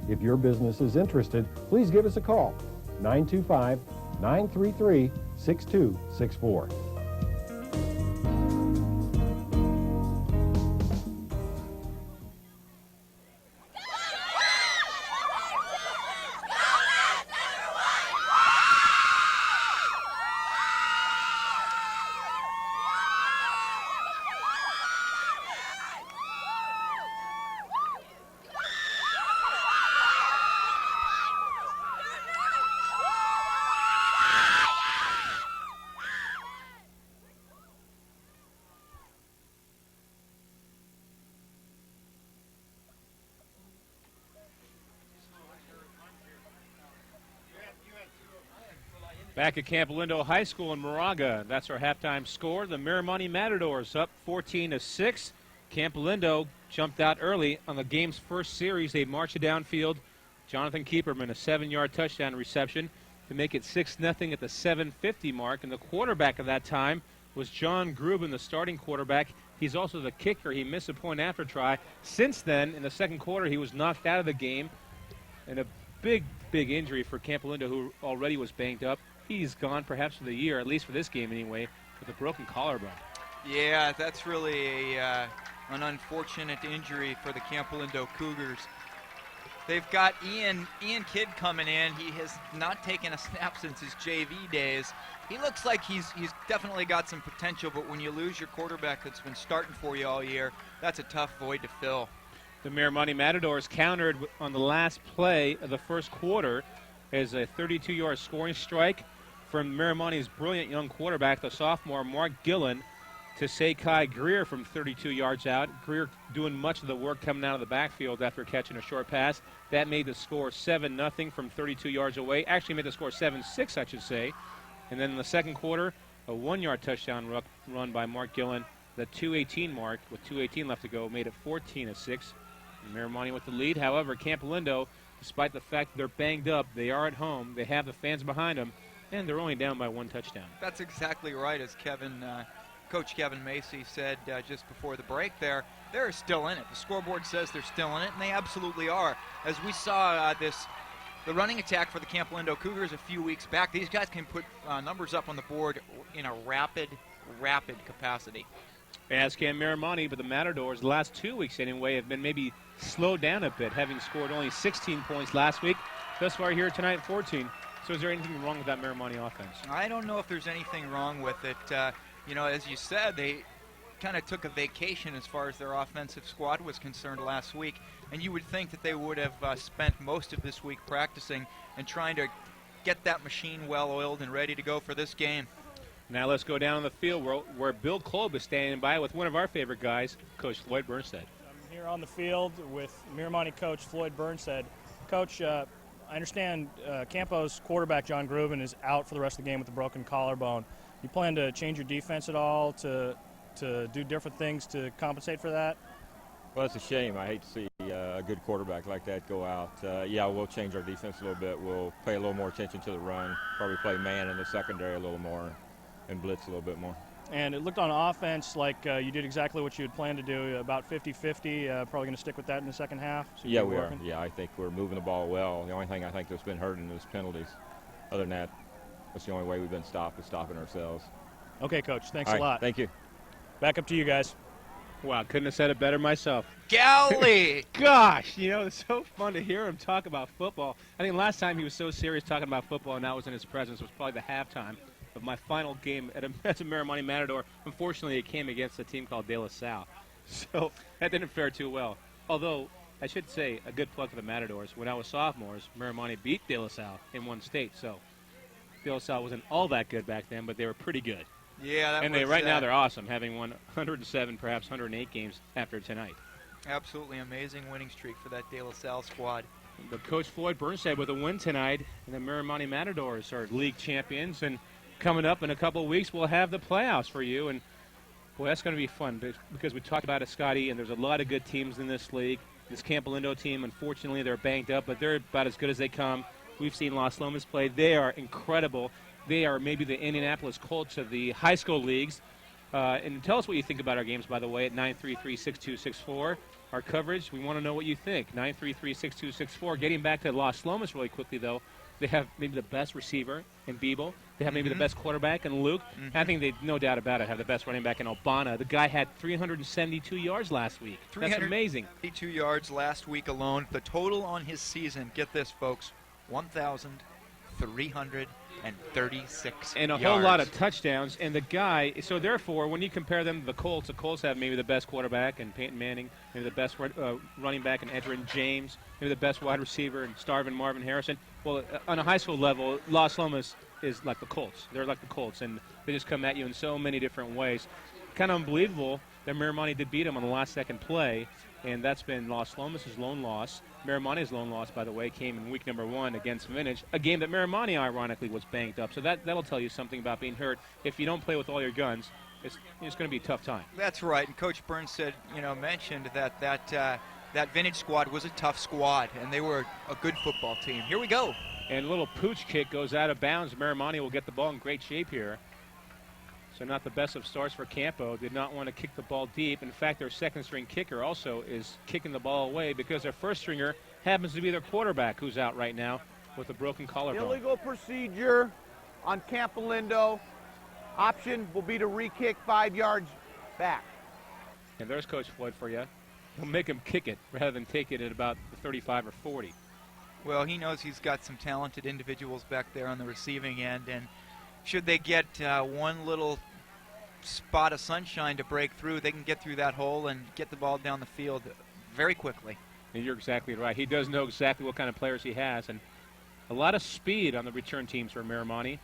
If your business is interested, please give us a call, 925-933-6264. Back at Campolindo High School in Moraga, that's our halftime score. The Miramonte Matadors up 14-6. Campolindo jumped out early on the game's first series. They marched it downfield. Jonathan Keeperman, a 7-yard touchdown reception to make it 6-0 at the 7:50 mark. And the quarterback at that time was John Grubin, the starting quarterback. He's also the kicker. He missed a point after try. Since then, in the second quarter, he was knocked out of the game. And a big injury for Campolindo, who already was banged up. He's gone perhaps for the year, at least for this game anyway, with a broken collarbone. Yeah, that's really an unfortunate injury for the Campolindo Cougars. They've got Ian Kidd coming in. He has not taken a snap since his JV days. He looks like he's definitely got some potential, but when you lose your quarterback that's been starting for you all year, that's a tough void to fill. The Miramonte Matadors countered on the last play of the first quarter as a 32-yard scoring strike from Miramonte's brilliant young quarterback, the sophomore Mark Gillen, to Sekai Greer from 32 yards out. Greer doing much of the work coming out of the backfield after catching a short pass. That made the score 7-0 from 32 yards away. Actually made the score 7-6, I should say. And then in the second quarter, a 1-yard touchdown run by Mark Gillen. The 2:18 mark, with 2:18 left to go, made it 14-6. Miramonte with the lead. However, Campolindo, despite the fact that they're banged up, they are at home. They have the fans behind them, and they're only down by 1 touchdown. That's exactly right, as Coach Kevin Macy said just before the break there. They're still in it. The scoreboard says they're still in it, and they absolutely are. As we saw the running attack for the Campolindo Cougars a few weeks back, these guys can put numbers up on the board in a rapid capacity. As can Miramonte, but the Matadors, the last 2 weeks anyway, have been maybe slowed down a bit, having scored only 16 points last week. Thus far here tonight, 14. So is there anything wrong with that Miramonte offense? I don't know if there's anything wrong with it. As you said, they kind of took a vacation as far as their offensive squad was concerned last week, and you would think that they would have spent most of this week practicing and trying to get that machine well oiled and ready to go for this game. Now let's go down on the field where Bill Kolb is standing by with one of our favorite guys, Coach Floyd Burnstead. I'm here on the field with Miramonte coach Floyd Burnstead. Coach, I understand Campo's quarterback, John Grubin, is out for the rest of the game with a broken collarbone. You plan to change your defense at all to do different things to compensate for that? Well, it's a shame. I hate to see a good quarterback like that go out. Yeah, we'll change our defense a little bit. We'll pay a little more attention to the run, probably play man in the secondary a little more, and blitz a little bit more. And it looked on offense like you did exactly what you had planned to do, about 50-50. Probably going to stick with that in the second half? So yeah, we are. Yeah, I think we're moving the ball well. The only thing I think that's been hurting is penalties. Other than that, that's the only way we've been stopping ourselves. Okay, Coach. Thanks a lot. Thank you. Back up to you guys. Wow, couldn't have said it better myself. Golly! Gosh, it's so fun to hear him talk about football. I think last time he was so serious talking about football, and that was in his presence, was probably the halftime of my final game as a Miramonte Matador. Unfortunately, it came against a team called De La Salle. So that didn't fare too well. Although, I should say, a good plug for the Matadors. When I was sophomores, Miramonte beat De La Salle in one state. So De La Salle wasn't all that good back then, but they were pretty good. Yeah, and right now they're awesome, having won 107, perhaps 108 games after tonight. Absolutely amazing winning streak for that De La Salle squad. But Coach Floyd Burnside with a win tonight, and the Miramonte Matadors are league champions. And coming up in a couple of weeks, we'll have the playoffs for you. And boy, that's going to be fun because we talked about it, Scotty, and there's a lot of good teams in this league. This Campolindo team, unfortunately, they're banged up, but they're about as good as they come. We've seen Los Lomas play. They are incredible. They are maybe the Indianapolis Colts of the high school leagues. And tell us what you think about our games, by the way, at 933-6264. Our coverage, we want to know what you think. 933-6264. Getting back to Los Lomas really quickly, though, they have maybe the best receiver in Beeble. They have maybe the best quarterback in Luke. I think they, no doubt about it, have the best running back in Albana. The guy had 372 yards last week. That's amazing. 372 yards last week alone. The total on his season, get this, folks, 1,336 and a whole lot of touchdowns. And the guy, so therefore, when you compare them to the Colts have maybe the best quarterback in Peyton Manning, maybe the best running back in Edgerrin James, maybe the best wide receiver in Starvin Marvin Harrison. Well, on a high school level, Los Lomas is like the Colts. They're like the Colts, and they just come at you in so many different ways. Kind of unbelievable that Miramonte did beat them on the last second play, and that's been Los Lomas' lone loss. Miramonte's lone loss, by the way, came in week number 1 against Vintage, a game that Miramonte, ironically, was banged up. So that'll tell you something about being hurt. If you don't play with all your guns, it's going to be a tough time. That's right, and Coach Burns said, mentioned that Vintage squad was a tough squad, and they were a good football team. Here we go. And a little pooch kick goes out of bounds. Miramonte will get the ball in great shape here. So not the best of starts for Campo. Did not want to kick the ball deep. In fact, their second-string kicker also is kicking the ball away because their first-stringer happens to be their quarterback, who's out right now with a broken collarbone. Illegal procedure on Campolindo. Option will be to re-kick 5 yards back. And there's Coach Floyd for you. He'll make him kick it rather than take it at about the 35 or 40. Well, he knows he's got some talented individuals back there on the receiving end, and should they get one little spot of sunshine to break through, they can get through that hole and get the ball down the field very quickly. And you're exactly right. He does know exactly what kind of players he has, and a lot of speed on the return teams for Miramonte.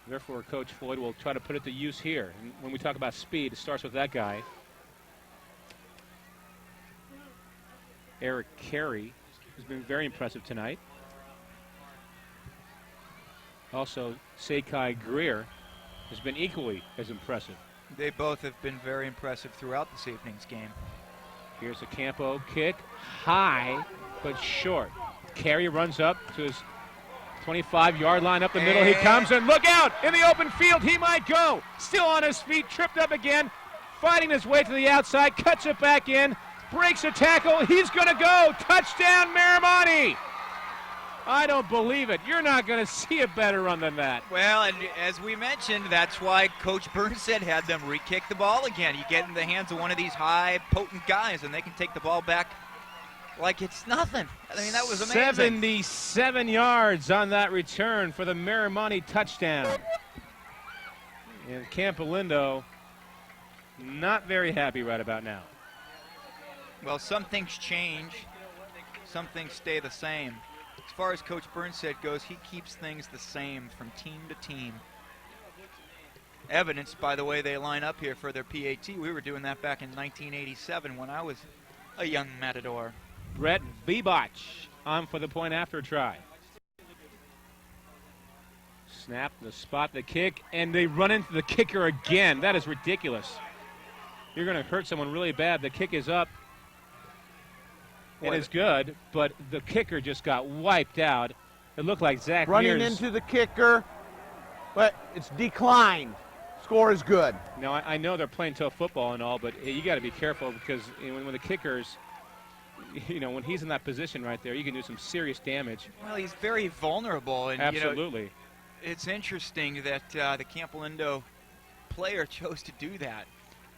Therefore, Coach Floyd will try to put it to use here. And when we talk about speed, it starts with that guy, Eric Carey, who's been very impressive tonight. Also, Sekai Greer has been equally as impressive. They both have been very impressive throughout this evening's game. Here's a Campo kick, high but short. Carey runs up to his 25-yard line up the middle. He comes, and look out! In the open field, he might go. Still on his feet, tripped up again, fighting his way to the outside, cuts it back in, breaks a tackle. He's going to go. Touchdown, Miramonte! I don't believe it. You're not going to see a better run than that. Well, and as we mentioned, that's why Coach Burns said had them re-kick the ball again. You get in the hands of one of these high, potent guys, and they can take the ball back like it's nothing. I mean, that was amazing. 77 yards on that return for the Miramonte touchdown. And Campolindo not very happy right about now. Well, some things change. Some things stay the same. As far as Coach Burnside goes, he keeps things the same from team to team. Evidenced by the way they line up here for their PAT. We were doing that back in 1987 when I was a young matador. Brett Beboch on for the point after try. Snap, the spot, the kick, and they run into the kicker again. That is ridiculous. You're going to hurt someone really bad. The kick is up. It is good, but the kicker just got wiped out. It looked like Zach running Mears. Into the kicker, but it's declined. Score is good. Now, I know they're playing tough football and all, but you got to be careful because when the kickers, when he's in that position right there, you can do some serious damage. Well, he's very vulnerable. And, absolutely. It's interesting that the Campolindo player chose to do that.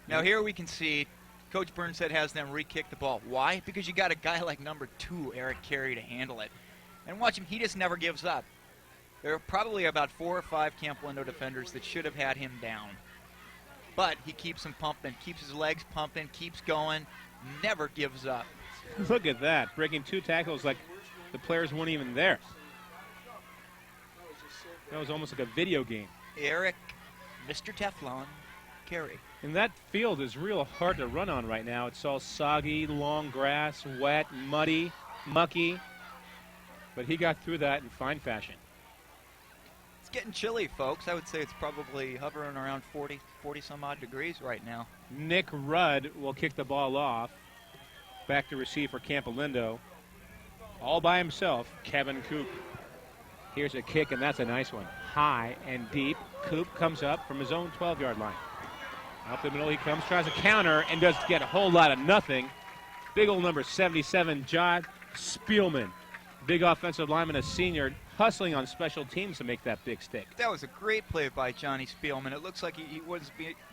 Now, here we can see Coach Burnside has them re-kick the ball. Why? Because you got a guy like number 2, Eric Carey, to handle it. And watch him, he just never gives up. There are probably about 4 or 5 Campolindo defenders that should have had him down. But he keeps him pumping, keeps his legs pumping, keeps going, never gives up. Look at that, breaking 2 tackles like the players weren't even there. That was almost like a video game. Eric, Mr. Teflon, Carey. And that field is real hard to run on right now. It's all soggy, long grass, wet, muddy, mucky. But he got through that in fine fashion. It's getting chilly, folks. I would say it's probably hovering around 40 some odd degrees right now. Nick Rudd will kick the ball off. Back to receive for Campolindo. All by himself, Kevin Coop. Here's a kick, and that's a nice one. High and deep. Coop comes up from his own 12-yard line. Up the middle he comes, tries a counter, and does get a whole lot of nothing. Big old number 77, John Spielman. Big offensive lineman, a senior, hustling on special teams to make that big stick. That was a great play by Johnny Spielman. It looks like he was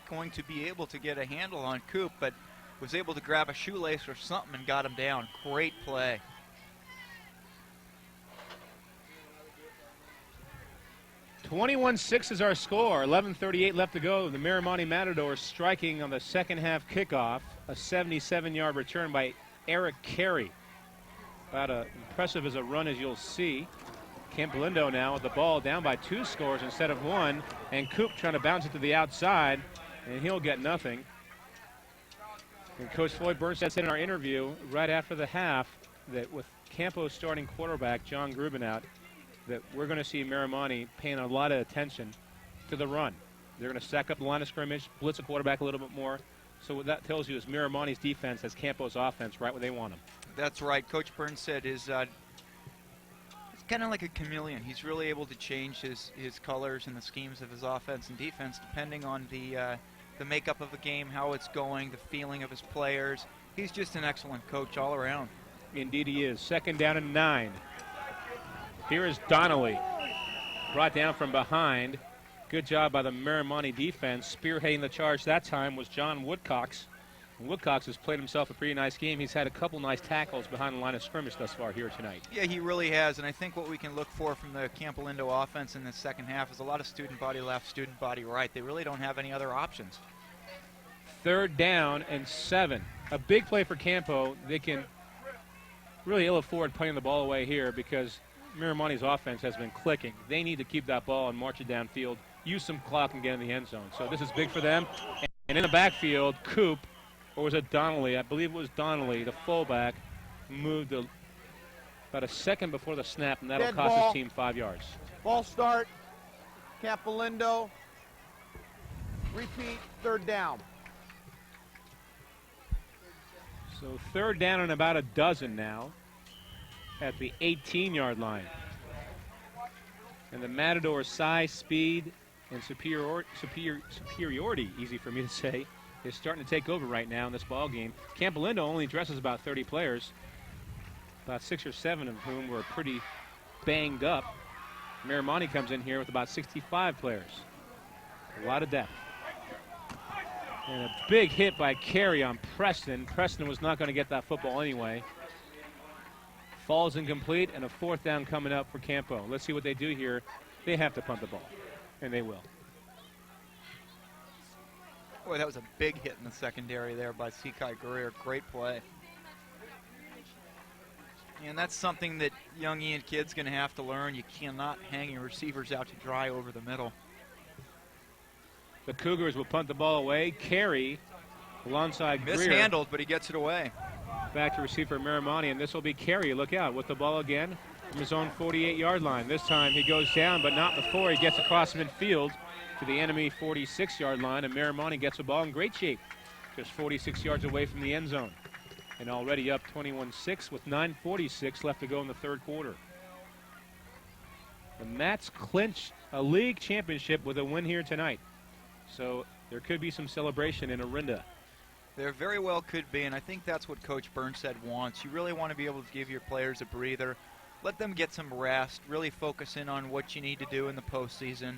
going to be able to get a handle on Coop, but was able to grab a shoelace or something and got him down. Great play. (21-6) is our score. 11:38 left to go. The Miramonte Matadors striking on the second half kickoff. A 77-yard return by Eric Carey. About as impressive as a run as you'll see. Campolindo now with the ball down by 2 scores instead of 1. And Coop trying to bounce it to the outside, and he'll get nothing. And Coach Floyd Burnstead said in our interview right after the half that with Campo's starting quarterback, John Grubin, out, that we're going to see Miramonte paying a lot of attention to the run. They're going to stack up the line of scrimmage, blitz the quarterback a little bit more. So what that tells you is Miramonte's defense has Campo's offense right where they want him. That's right. Coach Burnstead is it's kind of like a chameleon. He's really able to change his colors and the schemes of his offense and defense depending on the makeup of the game, how it's going, the feeling of his players. He's just an excellent coach all around. Indeed he is. 2nd down and 9. Here is Donnelly, brought down from behind. Good job by the Miramonte defense. Spearheading the charge that time was John Woodcox. And Woodcox has played himself a pretty nice game. He's had a couple nice tackles behind the line of scrimmage thus far here tonight. Yeah, he really has, and I think what we can look for from the Campolindo offense in the second half is a lot of student body left, student body right. They really don't have any other options. 3rd down and 7. A big play for Campo. They can really ill afford putting the ball away here because Miramonte's offense has been clicking. They need to keep that ball and march it downfield, use some clock and get in the end zone. So this is big for them. And in the backfield, Coop, or was it Donnelly? I believe it was Donnelly, the fullback, moved about a second before the snap, and that'll cost his team 5 yards. Ball start, Campolindo. Repeat, 3rd down. So 3rd down and about a dozen now at the 18-yard line. And the Matadors' size, speed, and superiority, easy for me to say, is starting to take over right now in this ball game. Campolindo only dresses about 30 players, about 6 or 7 of whom were pretty banged up. Miramonte comes in here with about 65 players. A lot of depth. And a big hit by Carey on Preston. Preston was not going to get that football anyway. Falls incomplete, and a 4th down coming up for Campo. Let's see what they do here. They have to punt the ball, and they will. Boy, that was a big hit in the secondary there by Sekai Guerrero. Great play. And that's something that young Ian Kidd's going to have to learn. You cannot hang your receivers out to dry over the middle. The Cougars will punt the ball away. Carey alongside Greer. Mishandled, but he gets it away. Back to receiver Miramonte, and this will be Carey. Look out with the ball again from his own 48-yard line. This time he goes down, but not before he gets across midfield to the enemy 46-yard line, and Miramonte gets the ball in great shape, just 46 yards away from the end zone. And already up 21-6 with 9:46 left to go in the 3rd quarter. The Mats clinch a league championship with a win here tonight. So there could be some celebration in Orinda. There very well could be, and I think that's what Coach Burnstead wants. You really want to be able to give your players a breather, let them get some rest, really focus in on what you need to do in the postseason.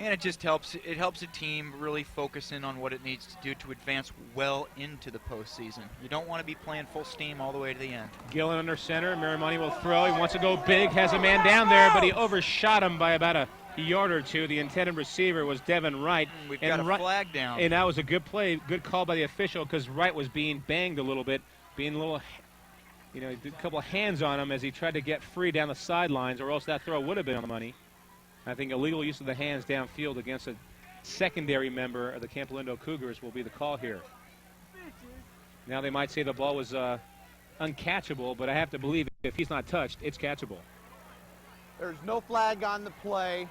And it just helps. It helps a team really focus in on what it needs to do to advance well into the postseason. You don't want to be playing full steam all the way to the end. Gillen under center. Miramonte will throw. He wants to go big. Has a man down there, but he overshot him by about a yard or two. The intended receiver was Devin Wright. We've got a flag down. And that was a good play, good call by the official because Wright was being banged a little bit, being a little, a couple of hands on him as he tried to get free down the sidelines, or else that throw would have been on the money. I think illegal use of the hands downfield against a secondary member of the Campolindo Cougars will be the call here. Now they might say the ball was uncatchable, but I have to believe if he's not touched, it's catchable. There's no flag on the play.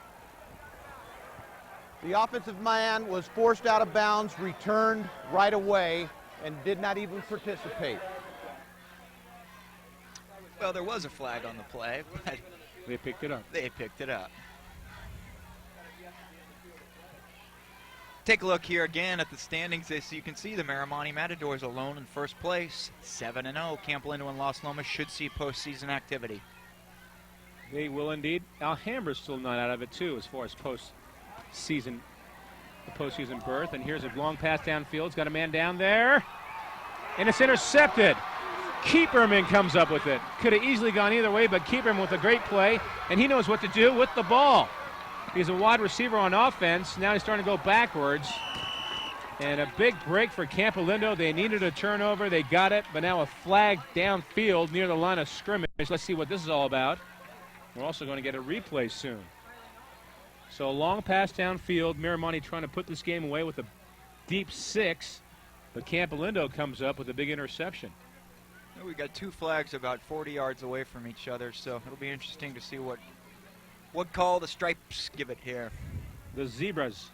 The offensive man was forced out of bounds, returned right away, and did not even participate. Well, there was a flag on the play, but they picked it up. They picked it up. Take a look here again at the standings. As you can see, the Miramonte Matadors alone in first place, 7-0. Campolindo and Las Lomas should see postseason activity. They will indeed. Alhambra's still not out of it too, as far as postseason berth. And here's a long pass downfield. It's got a man down there, and it's intercepted. Keeperman comes up with it. Could have easily gone either way, but Keeperman with a great play, and he knows what to do with the ball. He's a wide receiver on offense. Now he's starting to go backwards. And a big break for Campolindo. They needed a turnover. They got it, but now a flag downfield near the line of scrimmage. Let's see what this is all about. We're also going to get a replay soon. So a long pass downfield. Miramonte trying to put this game away with a deep 6, but Campolindo comes up with a big interception. We've got two flags about 40 yards away from each other, so it'll be interesting to see what call the Stripes give it here. The Zebras.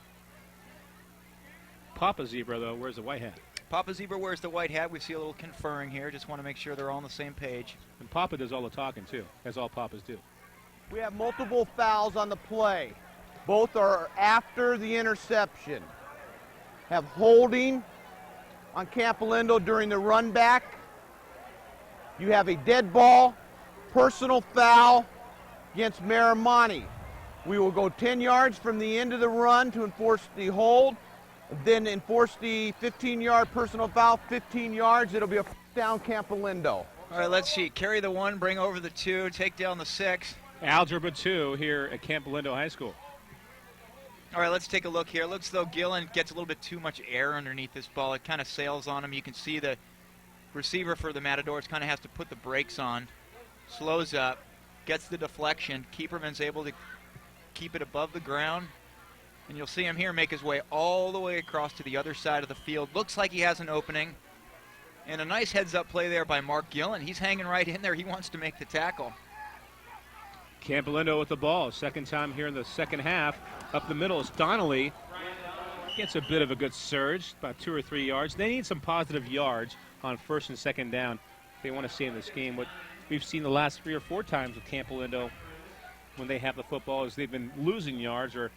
Papa Zebra, though, wears the white hat. Papa Zebra wears the white hat. We see a little conferring here. Just want to make sure they're all on the same page. And Papa does all the talking, too, as all Papas do. We have multiple fouls on the play. Both are after the interception. Have holding on Campolindo during the run back. You have a dead ball, personal foul against Miramonte. We will go 10 yards from the end of the run to enforce the hold, then enforce the 15-yard personal foul, 15 yards. It'll be a down Campolindo. All right, let's see. Carry the 1, bring over the 2, take down the 6. Algebra 2 here at Campolindo High School. All right, let's take a look here. Looks as though Gillen gets a little bit too much air underneath this ball. It kind of sails on him. You can see the receiver for the Matadors kind of has to put the brakes on, slows up, gets the deflection. Keeperman's able to keep it above the ground, and you'll see him here make his way all the way across to the other side of the field. Looks like he has an opening, and a nice heads-up play there by Mark Gillen. He's hanging right in there. He wants to make the tackle. Campolindo with the ball. Second time here in the second half. Up the middle is Donnelly. Gets a bit of a good surge, about 2 or 3 yards. They need some positive yards on first and second down if they want to stay in this game. What we've seen the last 3 or 4 times with Campolindo when they have the football is they've been losing yards or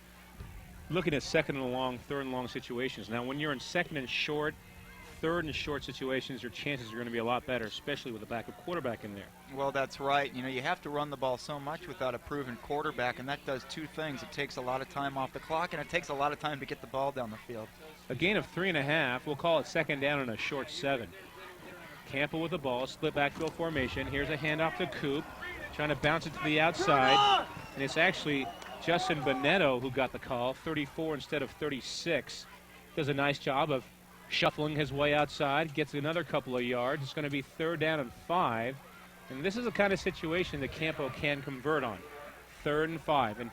looking at second and long, third and long situations. Now, when you're in second and short, third and short situations, your chances are going to be a lot better, especially with a backup quarterback in there. Well, that's right. You know, you have to run the ball so much without a proven quarterback, and that does 2 things. It takes a lot of time off the clock, and it takes a lot of time to get the ball down the field. A gain of 3.5. We'll call it second down and a short 7. Campo with the ball, split backfield formation. Here's a handoff to Coop, trying to bounce it to the outside. And it's actually Justin Bonetto who got the call, 34 instead of 36. Does a nice job of shuffling his way outside, gets another couple of yards. It's going to be 3rd down and 5. And this is the kind of situation that Campo can convert on. 3rd and 5. And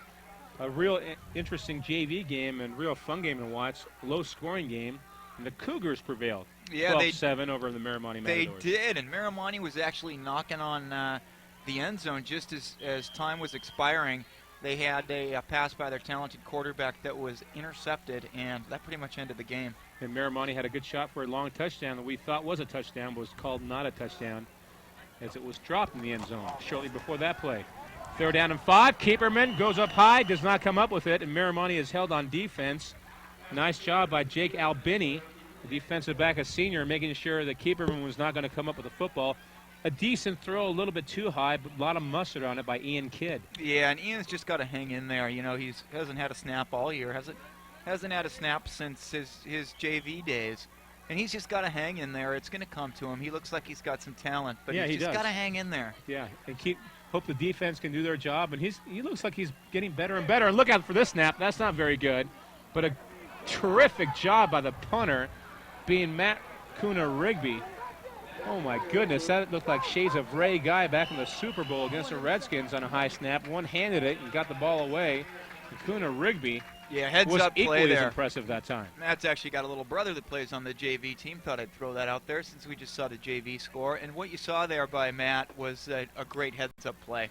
a real interesting JV game and real fun game to watch, low-scoring game. And the Cougars prevailed. Yeah, 12-7 over the Miramonte Matadors. They did, and Miramonte was actually knocking on the end zone just as time was expiring. They had a pass by their talented quarterback that was intercepted, and that pretty much ended the game. And Miramonte had a good shot for a long touchdown that we thought was a touchdown, but was called not a touchdown as it was dropped in the end zone shortly before that play. 3rd down and 5. Keeperman goes up high, does not come up with it, and Miramonte is held on defense. Nice job by Jake Albini, the defensive back, a senior, making sure that Keeperman was not going to come up with the football. A decent throw, a little bit too high, but a lot of mustard on it by Ian Kidd. Yeah, and Ian's just got to hang in there. You know, he hasn't had a snap all year. Hasn't had a snap since his JV days. And he's just got to hang in there. It's going to come to him. He looks like he's got some talent, but he's just got to hang in there. Yeah, and hope the defense can do their job. And he looks like he's getting better and better. And look out for this snap. That's not very good. But a terrific job by the punter, being Matt Kuna-Rigby. Oh, my goodness. That looked like shades of Ray Guy back in the Super Bowl against the Redskins on a high snap. One-handed it and got the ball away. Kuna-Rigby Yeah, heads was up play equally as there. impressive that time. Matt's actually got a little brother that plays on the JV team. Thought I'd throw that out there since we just saw the JV score. And what you saw there by Matt was a great heads-up play.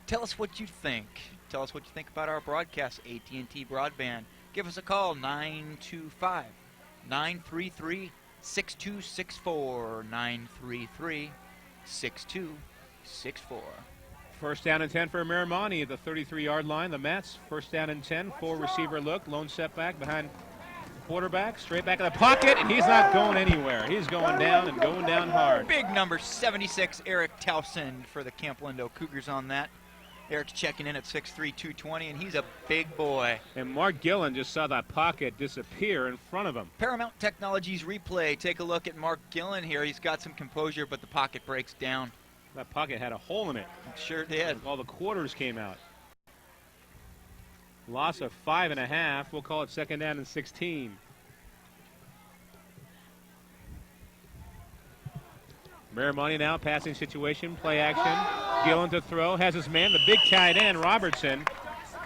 Tell us what you think. Tell us what you think about our broadcast, AT&T Broadband. Give us a call, 925-933-6264, 933-6264. First down and 10 for Miramonte at the 33-yard line. The Mets, first down and 10, four-receiver look, lone setback behind the quarterback, straight back in the pocket, and he's not going anywhere. He's going down and going down hard. Big number 76, Eric Towson for the Campolindo Cougars on that. Eric's checking in at 6'3", 220, and he's a big boy. And Mark Gillen just saw that pocket disappear in front of him. Paramount Technologies replay. Take a look at Mark Gillen here. He's got some composure, but the pocket breaks down. That pocket had a hole in it. It sure did. All the quarters came out. Loss of 5.5. We'll call it second down and 16. Miramonte now, passing situation, play action. Gillen to throw, has his man, the big tight end, Robertson.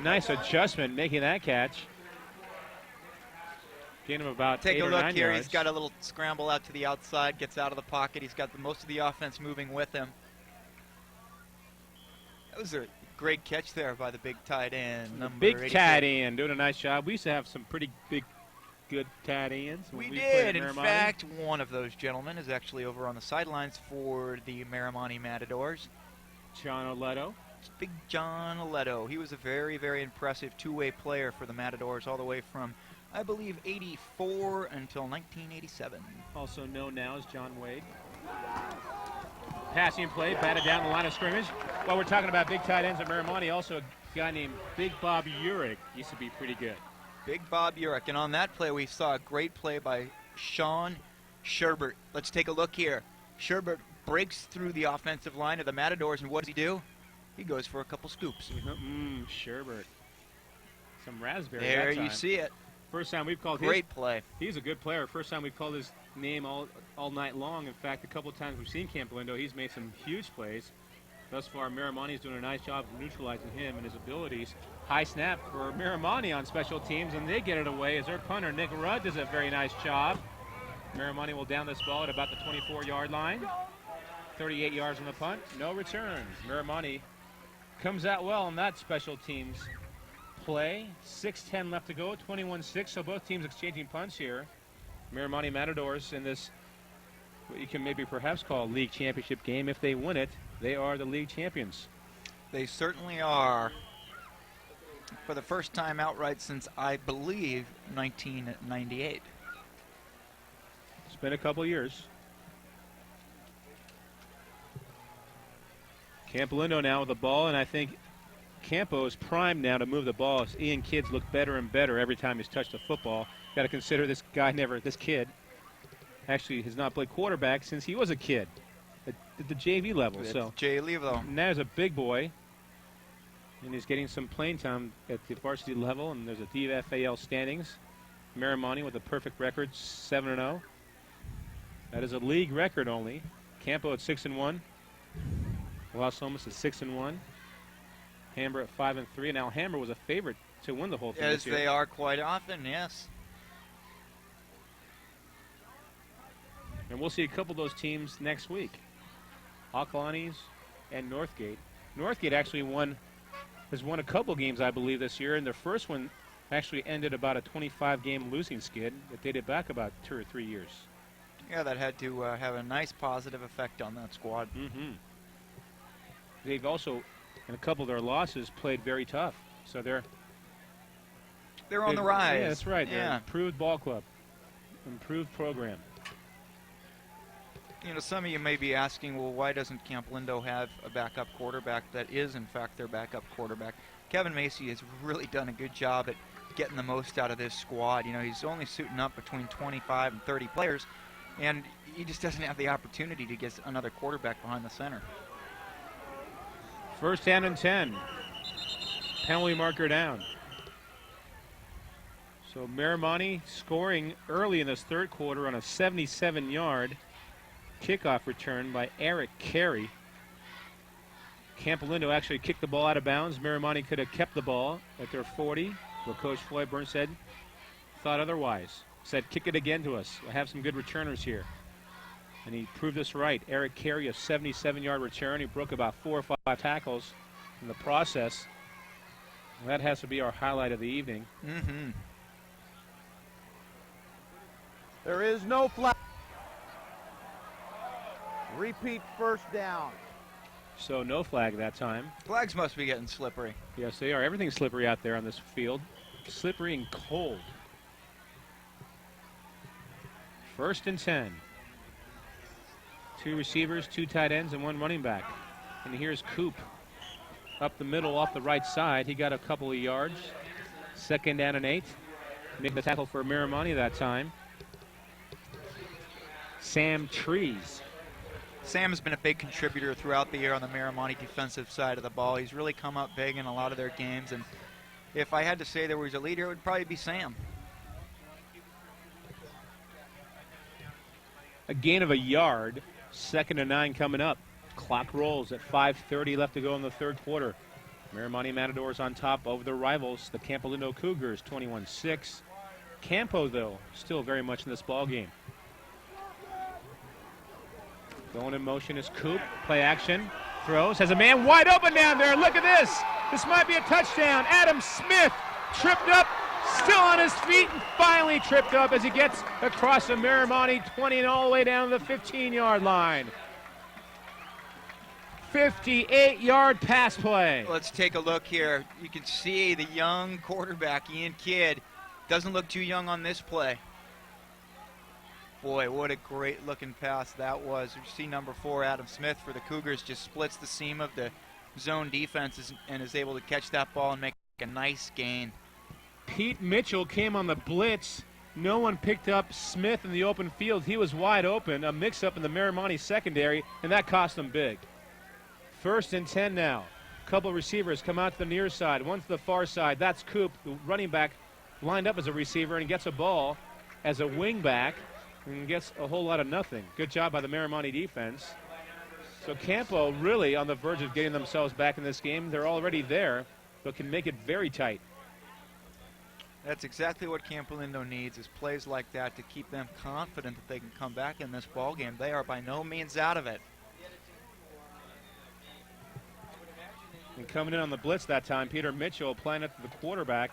Nice adjustment, making that catch. Gain him about Take 8 a or look 9 here. yards. He's got a little scramble out to the outside, gets out of the pocket. He's got most of the offense moving with him. That was a great catch there by the big tight end. Number Big 84. tight end doing a nice job. We used to have some pretty big, good tight ends. We played did. at In Miramonte. fact, one of those gentlemen is actually over on the sidelines for the Miramonte Matadors. John Oleto. It's Big John Oleto. He was a very, very impressive two-way player for the Matadors all the way from, I believe, 84 until 1987. Also known now as John Wade. Passing play, batted down the line of scrimmage. While we're talking about big tight ends at Miramonte, also a guy named Big Bob Urich used to be pretty good. Big Bob Urich. And on that play, we saw a great play by Sean Sherbert. Let's take a look here. Sherbert breaks through the offensive line of the Matadors, and what does he do? He goes for a couple scoops. Sherbert. Some raspberry. There that time. you see it. First time we've called Great play. He's a good player. First time we've called his name all night long. In fact, a couple of times we've seen Campolindo, he's made some huge plays. Thus far, Miramonte's doing a nice job of neutralizing him and his abilities. High snap for Miramonte on special teams, and they get it away as their punter, Nick Rudd, does a very nice job. Miramonte will down this ball at about the 24-yard line. 38 yards on the punt, no returns. Miramonte comes out well on that special teams play. 6:10 left to go, 21-6, so both teams exchanging punts here. Miramonte Matadors in this, what you can maybe perhaps call a league championship game. If they win it, they are the league champions. They certainly are. For the first time outright since, I believe, 1998. It's been a couple years. Campolindo now with the ball, and I think Campo is primed now to move the ball as Ian Kidd's look better and better every time he's touched the football. Got to consider this kid actually has not played quarterback since he was a kid at the JV level. So JV level. Now he's a big boy, and he's getting some playing time at the varsity level, and there's a DFAL standings. Miramonte with a perfect record, 7-0. That is a league record only. Campo at 6-1. Los Alamos at 6-1. Hamber at 5-3, and Alhambra was a favorite to win the whole thing. As they are quite often, yes. And we'll see a couple of those teams next week. Acalanes and Northgate. Northgate actually has won a couple games, I believe, this year, and their first one actually ended about a 25-game losing skid that dated back about 2 or 3 years. Yeah, that had to have a nice positive effect on that squad. Mm-hmm. They've also, in a couple of their losses, played very tough. So they're on the rise. Yeah, that's right. They're Yeah. an improved ball club, improved program. You know, some of you may be asking, well, why doesn't Campolindo have a backup quarterback that is, in fact, their backup quarterback? Kevin Macy has really done a good job at getting the most out of this squad. You know, he's only suiting up between 25 and 30 players, and he just doesn't have the opportunity to get another quarterback behind the center. First down and 10. Penalty marker down. So Miramonte scoring early in this third quarter on a 77-yard kickoff return by Eric Carey. Campolindo actually kicked the ball out of bounds. Miramonte could have kept the ball at their 40, Well, Coach Floyd Burnshead thought otherwise. Said, kick it again to us. I have some good returners here. And he proved us right. Eric Carey, a 77-yard return. He broke about 4 or 5 tackles in the process. That has to be our highlight of the evening. Mm-hmm. There is no flag. Repeat first down. So no flag that time. Flags must be getting slippery. Yes, they are. Everything's slippery out there on this field. Slippery and cold. 1st and 10. 2 receivers, 2 tight ends, and 1 running back. And here's Coop up the middle off the right side. He got a couple of yards. 2nd down and 8. Making the tackle for Miramonte that time. Sam Trees. Sam has been a big contributor throughout the year on the Miramonte defensive side of the ball. He's really come up big in a lot of their games, and if I had to say there was a leader, it would probably be Sam. A gain of a yard. 2nd and 9 coming up. Clock rolls at 5:30 left to go in the 3rd quarter. Miramonte Matadors on top over their rivals, the Campolindo Cougars, 21-6. Campo, though, still very much in this ball game. Going in motion is Coop. Play action. Throws. Has a man wide open down there. Look at this. This might be a touchdown. Adam Smith tripped up, still on his feet, and finally tripped up as he gets across the Miramonte 20 and all the way down to the 15-yard line. 58-yard pass play. Let's take a look here. You can see the young quarterback, Ian Kidd, doesn't look too young on this play. Boy, what a great-looking pass that was. You see number 4, Adam Smith, for the Cougars, just splits the seam of the zone defense and is able to catch that ball and make a nice gain. Pete Mitchell came on the blitz. No one picked up Smith in the open field. He was wide open. A mix-up in the Miramonte secondary, and that cost them big. 1st and 10 now. A couple receivers come out to the near side. One to the far side. That's Coop, the running back, lined up as a receiver and gets a ball as a wing back and gets a whole lot of nothing. Good job by the Miramonte defense. So Campo really on the verge of getting themselves back in this game. They're already there, but can make it very tight. That's exactly what Campolindo needs, is plays like that to keep them confident that they can come back in this ball game. They are by no means out of it. And coming in on the blitz that time, Peter Mitchell applying it to the quarterback.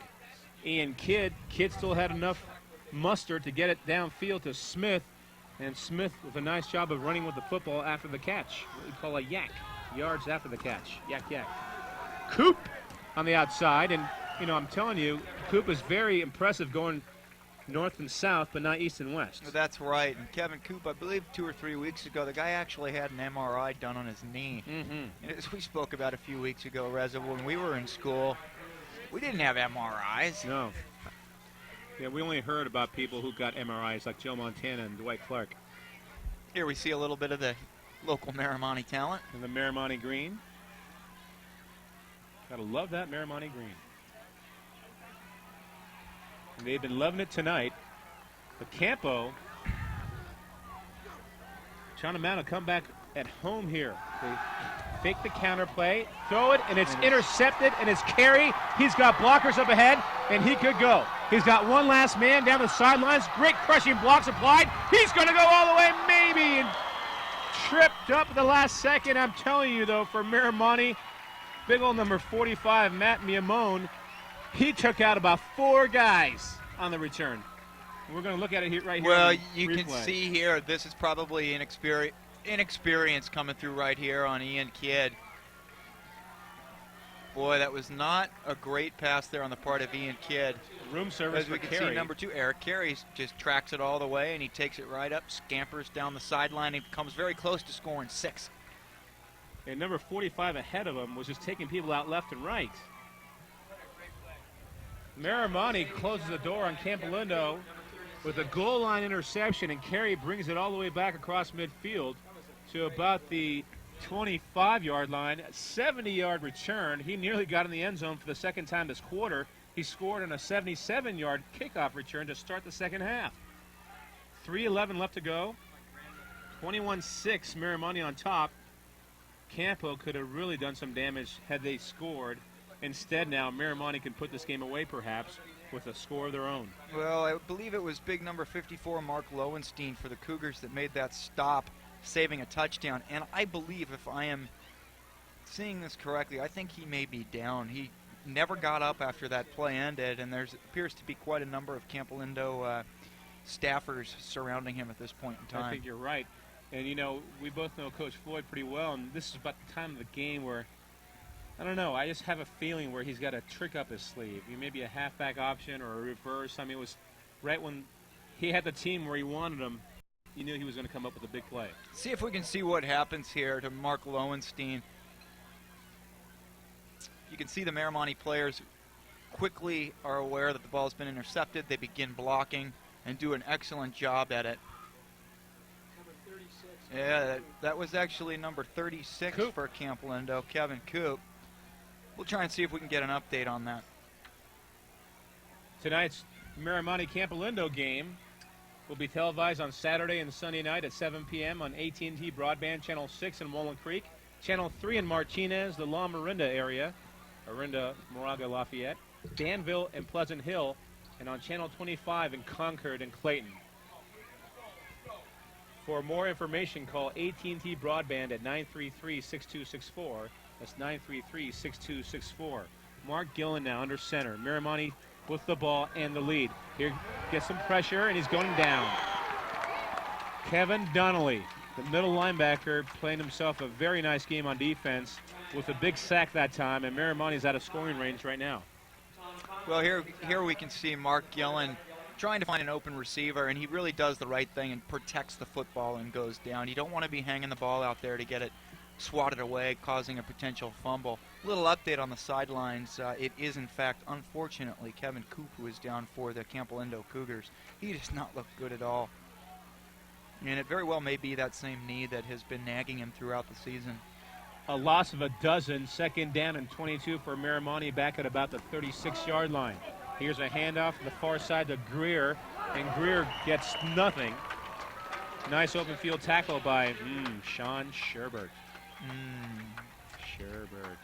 Ian Kidd. Kidd still had enough muster to get it downfield to Smith. And Smith with a nice job of running with the football after the catch. What we call a yak. Yards after the catch. Yak, yak. Coop on the outside. And, you know, I'm telling you, Coop is very impressive going north and south, but not east and west. That's right. And Kevin Coop, I believe 2 or 3 weeks ago, the guy actually had an MRI done on his knee. And as we spoke about a few weeks ago, Reza, when we were in school, we didn't have MRIs. No. Yeah, we only heard about people who got MRIs like Joe Montana and Dwight Clark. Here we see a little bit of the local Miramonte talent. And the Miramonte green. Gotta love that Miramonte green. And they've been loving it tonight. But Campo, John Amount will come back at home here. They fake the counter play, throw it, and it's intercepted, and it's Carey. He's got blockers up ahead, and he could go. He's got one last man down the sidelines. Great crushing blocks applied. He's going to go all the way, maybe, and tripped up at the last second. I'm telling you, though, for Miramonte, big old number 45, Matt Miramonte, he took out about 4 guys on the return. We're going to look at it here, right here. Well, you can see here, this is probably inexperience coming through right here on Ian Kidd. Boy, that was not a great pass there on the part of Ian Kidd. Room service As we for can Carey. see, number 2, Eric Carey, just tracks it all the way, and he takes it right up, scampers down the sideline, and comes very close to scoring 6. And number 45 ahead of him was just taking people out left and right. Miramonte closes the door on Campolindo with a goal line interception, and Carey brings it all the way back across midfield to about the 25-yard line. 70-yard return. He nearly got in the end zone for the second time this quarter. He scored on a 77-yard kickoff return to start the second half. 3:11 left to go. 21-6, Miramonte on top. Campo could have really done some damage had they scored. instead now Miramonte can put this game away perhaps with a score of their own. Well, I believe it was big number 54, Mark Lowenstein, for the Cougars that made that stop, saving a touchdown. And I believe, if I am seeing this correctly, I think he may be down. He never got up after that play ended, and there appears to be quite a number of Campolindo staffers surrounding him at this point in time. I think you're right. And, you know, we both know Coach Floyd pretty well, and this is about the time of the game where, I don't know, I just have a feeling where he's got a trick up his sleeve. Maybe a halfback option or a reverse. I mean, it was right when he had the team where he wanted him, you knew he was going to come up with a big play. See if we can see what happens here to Mark Lowenstein. You can see the Miramonte players quickly are aware that the ball has been intercepted. They begin blocking and do an excellent job at it. Yeah, that was actually number 36 for Campolindo, Kevin Coop. We'll try and see if we can get an update on that. Tonight's Miramonte Campolindo game will be televised on Saturday and Sunday night at 7 p.m. on AT&T Broadband Channel 6 in Walnut Creek, Channel 3 in Martinez, the La Marinda area, Marinda, Moraga, Lafayette, Danville, and Pleasant Hill, and on Channel 25 in Concord and Clayton. For more information, call AT&T Broadband at 933-6264. That's 933-6264. Mark Gillen now under center. Miramonte with the ball and the lead. Here gets some pressure, and he's going down. Kevin Donnelly, the middle linebacker, playing himself a very nice game on defense with a big sack that time, and Miramonte's out of scoring range right now. Well, here we can see Mark Gillen trying to find an open receiver, and he really does the right thing and protects the football and goes down. You don't want to be hanging the ball out there to get it swatted away, causing a potential fumble. Little update on the sidelines. It is, in fact, unfortunately, Kevin Coop who is down for the Campolindo Cougars. He does not look good at all. And it very well may be that same knee that has been nagging him throughout the season. A loss of a dozen, second down and 22 for Miramonte back at about the 36-yard line. Here's a handoff to the far side to Greer, and Greer gets nothing. Nice open field tackle by Sean Sherbert. Sherbert.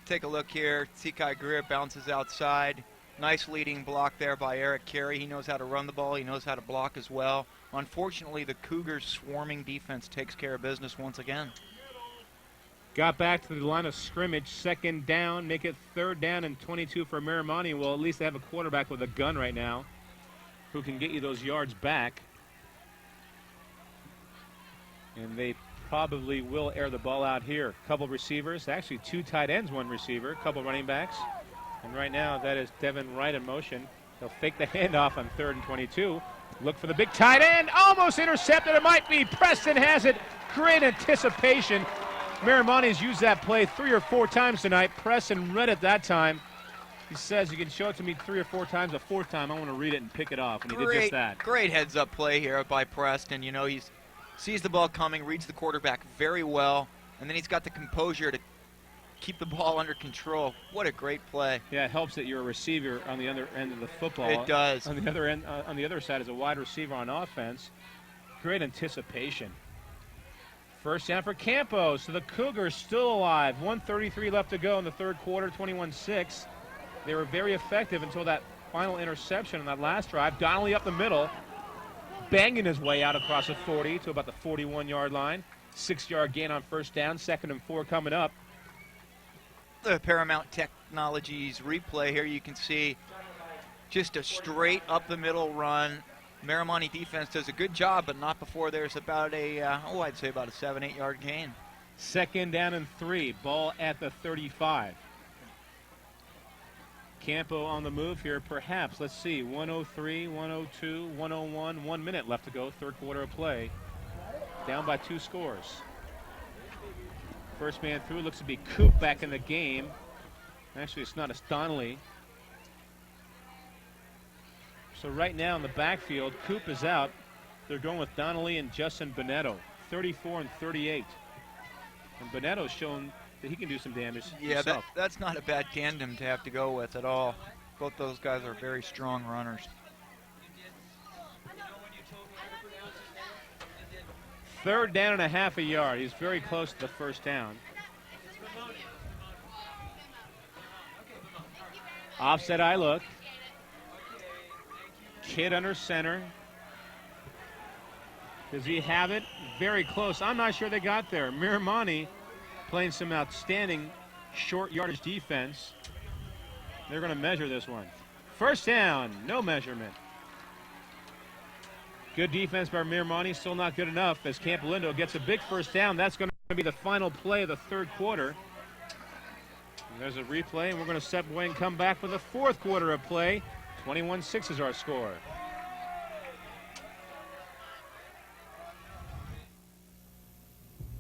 Take a look here. Tikai Greer bounces outside. Nice leading block there by Eric Carey. He knows how to run the ball. He knows how to block as well. Unfortunately, the Cougars' swarming defense takes care of business once again. Got back to the line of scrimmage, second down, make it third down and 22 for Miramonte. Well, at least they have a quarterback with a gun right now who can get you those yards back. And they probably will air the ball out here. Couple receivers, actually two tight ends, one receiver, couple running backs. And right now that is Devin Wright in motion. They'll fake the handoff on 3rd and 22. Look for the big tight end, almost intercepted. It might be. Preston has it. Great anticipation. Miramonte's used that play 3 or 4 times tonight. Preston read it that time. He says you can show it to me 3 or 4 times. The 4th time I want to read it and pick it off, and he did just that. Great heads-up play here by Preston. You know, he sees the ball coming, reads the quarterback very well, and then he's got the composure to keep the ball under control. What a great play. Yeah, it helps that you're a receiver on the other end of the football. It does. On the other end, on the other side is a wide receiver on offense. Great anticipation. First down for Campos. So the Cougars still alive. 1:33 left to go in the third quarter, 21-6. They were very effective until that final interception on that last drive. Donnelly up the middle, banging his way out across the 40 to about the 41-yard line. 6-yard gain on first down, 2nd and 4 coming up. The Paramount Technologies replay here, you can see just a straight up the middle run. Miramonte defense does a good job, but not before there's about a, I'd say about a 7-8 yard gain. 2nd down and 3, ball at the 35. Campo on the move here, perhaps. Let's see, 103, 102, 101, 1 minute left to go, third quarter of play. Down by 2 scores. First man through looks to be Coop back in the game. Actually, it's not, it's Donnelly. So right now in the backfield, Coop is out. They're going with Donnelly and Justin Bonetto, 34 and 38. And Bonetto's shown that he can do some damage himself. That's not a bad tandem to have to go with at all. Both those guys are very strong runners. Third down and a half a yard. He's very close to the first down. Offset eye look. Kidd under center. Does he have it? Very close. I'm not sure they got there. Miramonte playing some outstanding short yardage defense. They're going to measure this one. First down, no measurement. Good defense by Miramonte, still not good enough as Campolindo gets a big first down. That's going to be the final play of the third quarter. And there's a replay, and we're going to step away and come back for the fourth quarter of play. 21-6 is our score.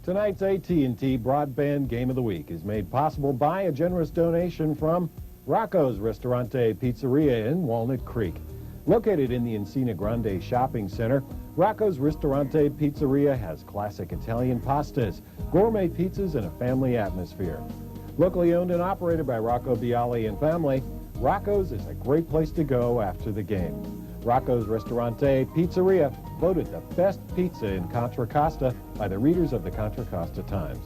Tonight's AT&T Broadband Game of the Week is made possible by a generous donation from Rocco's Ristorante Pizzeria in Walnut Creek. Located in the Encina Grande Shopping Center, Rocco's Ristorante Pizzeria has classic Italian pastas, gourmet pizzas, and a family atmosphere. Locally owned and operated by Rocco Bialy and family, Rocco's is a great place to go after the game. Rocco's Ristorante Pizzeria, voted the best pizza in Contra Costa by the readers of the Contra Costa Times.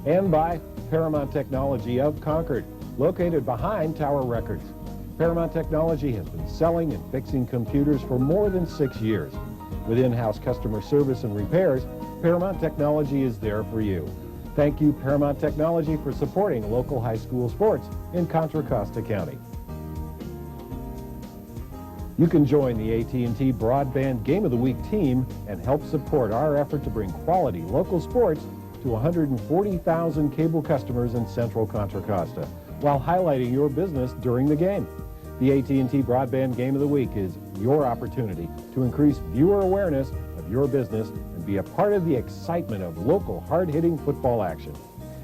And by Paramount Technology of Concord, located behind Tower Records. Paramount Technology has been selling and fixing computers for more than 6 years. With in-house customer service and repairs, Paramount Technology is there for you. Thank you, Paramount Technology, for supporting local high school sports in Contra Costa County. You can join the AT&T Broadband Game of the Week team and help support our effort to bring quality local sports to 140,000 cable customers in Central Contra Costa, while highlighting your business during the game. The AT&T Broadband Game of the Week is your opportunity to increase viewer awareness of your business and be a part of the excitement of local hard-hitting football action.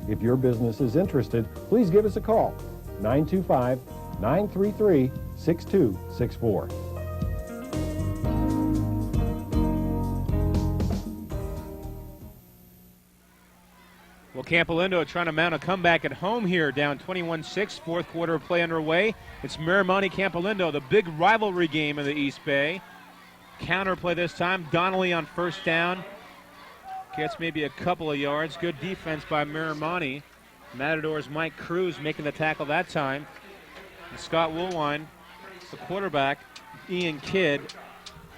If your business is interested, please give us a call, 925-933-6264. Well, Campolindo trying to mount a comeback at home here, down 21-6, fourth quarter of play underway. It's Miramonte-Campolindo, the big rivalry game in the East Bay. Counter play this time, Donnelly on first down. Gets maybe a couple of yards. Good defense by Miramonte. Matadors' Mike Cruz making the tackle that time. And Scott Woolwine, the quarterback, Ian Kidd,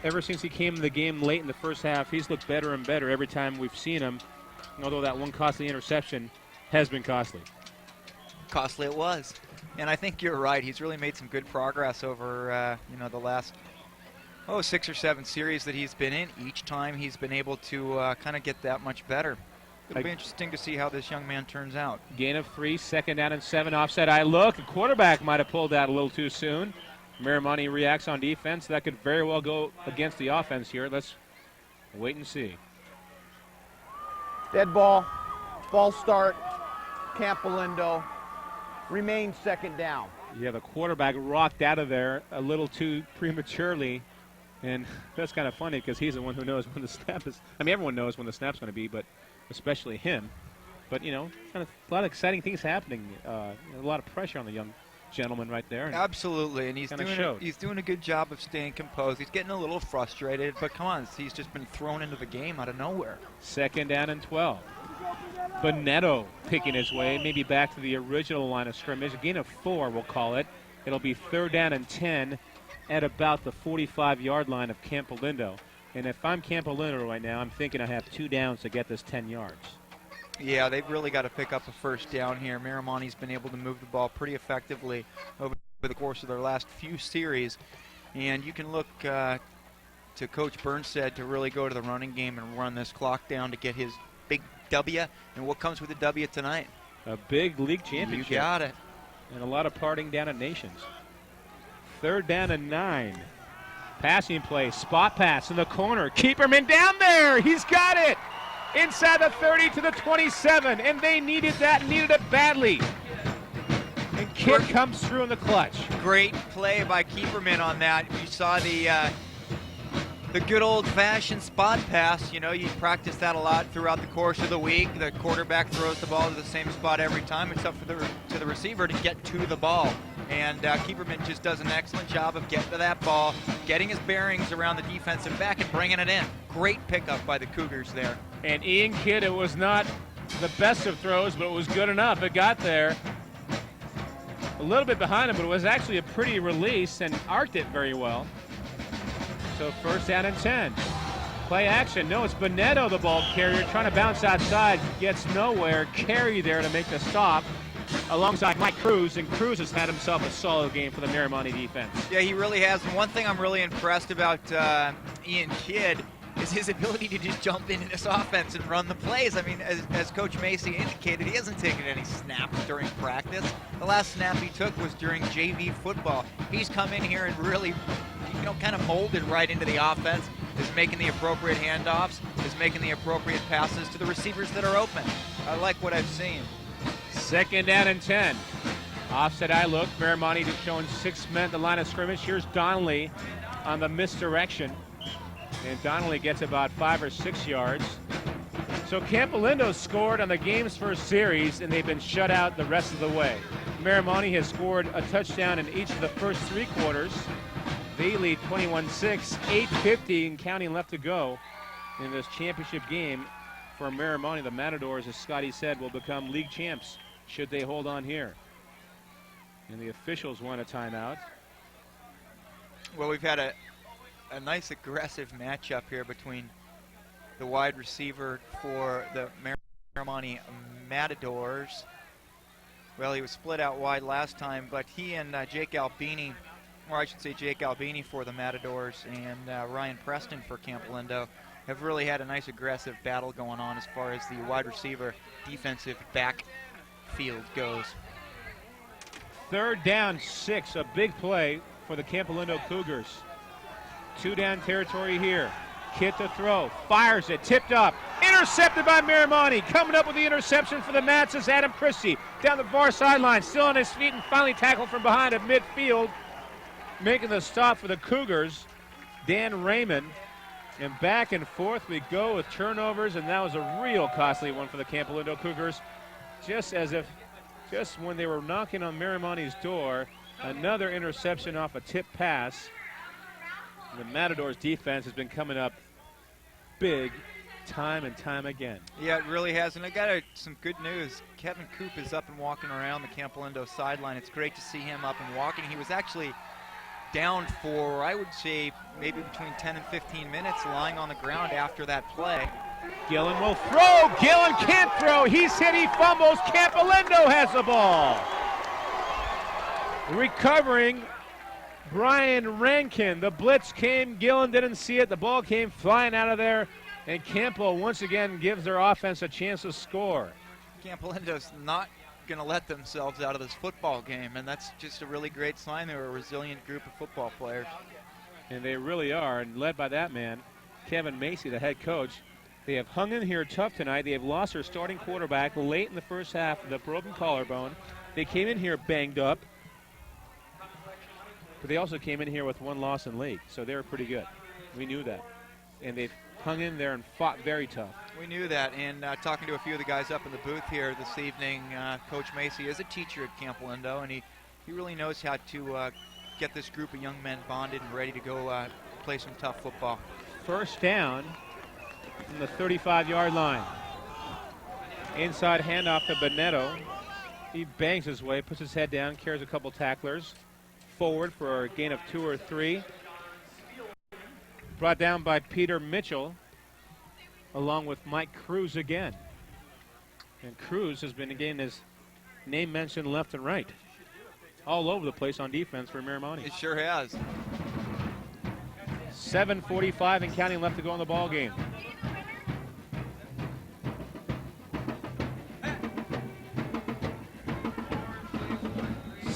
ever since he came in the game late in the first half, he's looked better and better every time we've seen him. Although that one costly interception has been costly. Costly it was. And I think you're right. He's really made some good progress over, the last, 6 or 7 series that he's been in. Each time he's been able to kind of get that much better. It'll be interesting to see how this young man turns out. Gain of 3, second down and 7, offset eye look. The quarterback might have pulled that a little too soon. Miramonte reacts on defense. That could very well go against the offense here. Let's wait and see. Dead ball, false start, Campolindo, remains second down. Yeah, the quarterback rocked out of there a little too prematurely, and that's kind of funny because he's the one who knows when the snap is. I mean, everyone knows when the snap's going to be, but especially him. But, kind of a lot of exciting things happening. A lot of pressure on the young gentleman right there. Absolutely, and he's doing a good job of staying composed. He's getting a little frustrated, but come on, he's just been thrown into the game out of nowhere. Second down and 12. Bonetto picking his way, maybe back to the original line of scrimmage. A gain of 4, we'll call it. It'll be third down and 10 at about the 45-yard line of Campolindo. And if I'm Campolindo right now, I'm thinking I have 2 downs to get this 10 yards. Yeah, they've really got to pick up a first down here. Miramonte's been able to move the ball pretty effectively over the course of their last few series. And you can look to Coach Burnstead to really go to the running game and run this clock down to get his big W. And what comes with the W tonight? A big league championship. You got it. And a lot of parting down at Nations. Third down and 9. Passing play, spot pass in the corner. Keeperman down there. He's got it. Inside the 30 to the 27, and they needed that, needed it badly. And Kidd comes through in the clutch. Great play by Keeperman on that. You saw the good old-fashioned spot pass. You practice that a lot throughout the course of the week. The quarterback throws the ball to the same spot every time. It's up to the receiver to get to the ball. And Keeperman just does an excellent job of getting to that ball, getting his bearings around the defensive back and bringing it in. Great pickup by the Cougars there. And Ian Kidd, it was not the best of throws, but it was good enough. It got there. a little bit behind him, but it was actually a pretty release and arced it very well. So first down and 10. Play action. No, it's Bonetto, the ball carrier, trying to bounce outside. Gets nowhere. Carey there to make the stop alongside Mike Cruz, and Cruz has had himself a solid game for the Miramonte defense. Yeah, he really has. And one thing I'm really impressed about Ian Kidd is his ability to just jump into this offense and run the plays. I mean, as Coach Macy indicated, he hasn't taken any snaps during practice. The last snap he took was during JV football. He's come in here and really, kind of molded right into the offense, is making the appropriate handoffs, is making the appropriate passes to the receivers that are open. I like what I've seen. Second down and 10. Offset eye look. Miramonte just showing 6 men at the line of scrimmage. Here's Donnelly on the misdirection. And Donnelly gets about 5 or 6 yards. So Campolindo scored on the game's first series, and they've been shut out the rest of the way. Miramonte has scored a touchdown in each of the first 3 quarters. They lead 21-6, 8:50 and counting left to go in this championship game for Miramonte. The Matadors, as Scotty said, will become league champs should they hold on here. And the officials want a timeout. Well, we've had a nice aggressive matchup here between the wide receiver for the Miramonte Matadors. Well, he was split out wide last time, but he and Jake Albini, or I should say Jake Albini for the Matadors and Ryan Preston for Campolindo, have really had a nice aggressive battle going on as far as the wide receiver defensive backfield goes. Third down 6, a big play for the Campolindo Cougars. 2 down territory here. Kit to throw, fires it, tipped up, intercepted by Miramonte. Coming up with the interception for the Mats is Adam Christie. Down the far sideline, still on his feet and finally tackled from behind at midfield. Making the stop for the Cougars, Dan Raymond. And back and forth we go with turnovers, and that was a real costly one for the Campolindo Cougars. Just when they were knocking on Miramonte's door, another interception off a tip pass. The Matadors defense has been coming up big time and time again. Yeah, it really has. And I got some good news. Kevin Coop is up and walking around the Campolindo sideline. It's great to see him up and walking. He was actually down for, I would say, maybe between 10 and 15 minutes lying on the ground after that play. Gillen will throw. Gillen can't throw. He's hit. He fumbles. Campolindo has the ball. Recovering, Brian Rankin. The blitz came. Gillen didn't see it. The ball came flying out of there. And Campo once again gives their offense a chance to score. Campolindo's not going to let themselves out of this football game, and that's just a really great sign. They're a resilient group of football players. And they really are, and led by that man, Kevin Macy, the head coach. They have hung in here tough tonight. They have lost their starting quarterback late in the first half with a broken collarbone. They came in here banged up, but they also came in here with 1 loss in league, so they were pretty good. We knew that. And they've hung in there and fought very tough. We knew that, and talking to a few of the guys up in the booth here this evening, Coach Macy is a teacher at Campolindo, and he really knows how to get this group of young men bonded and ready to go play some tough football. First down from the 35-yard line. Inside handoff to Bonetto. He bangs his way, puts his head down, carries a couple tacklers. Forward for a gain of 2 or 3. Brought down by Peter Mitchell, along with Mike Cruz again. And Cruz has been getting his name mentioned left and right. All over the place on defense for Miramonte. It sure has. 7:45 and counting left to go in the ball game.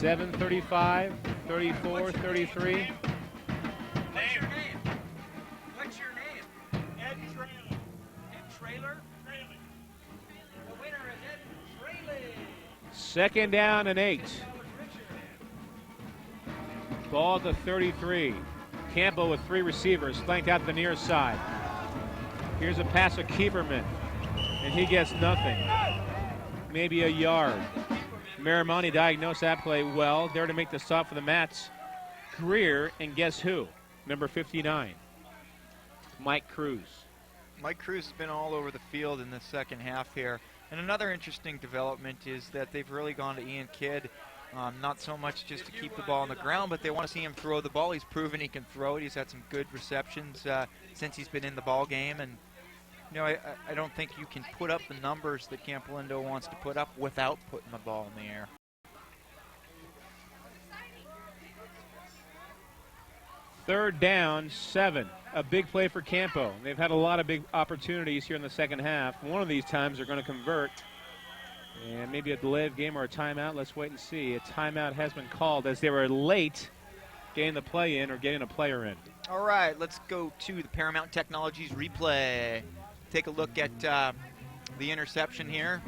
.35, 34, 33. What's your name? Ed Trailer. Ed Trailer? The winner is Ed Trailer. Second down and 8. Ball to 33. Campbell with 3 receivers, flanked out to the near side. Here's a pass to Kieferman, and he gets nothing. Maybe a yard. Miramonte diagnosed that play well. There to make the stop for the Mats. Greer, and guess who? Number 59, Mike Cruz. Mike Cruz has been all over the field in the second half here. And another interesting development is that they've really gone to Ian Kidd Not so much just to keep the ball on the ground, but they want to see him throw the ball. He's proven he can throw it. He's had some good receptions since he's been in the ball game. And, you know, I don't think you can put up the numbers that Campolindo wants to put up without putting the ball in the air. Third down, 7. A big play for Campo. They've had a lot of big opportunities here in the second half. One of these times they're going to convert. And maybe a delay of game or a timeout. Let's wait and see. A timeout has been called as they were late getting the play in or getting a player in. All right, let's go to the Paramount Technologies replay. Take a look at the interception here.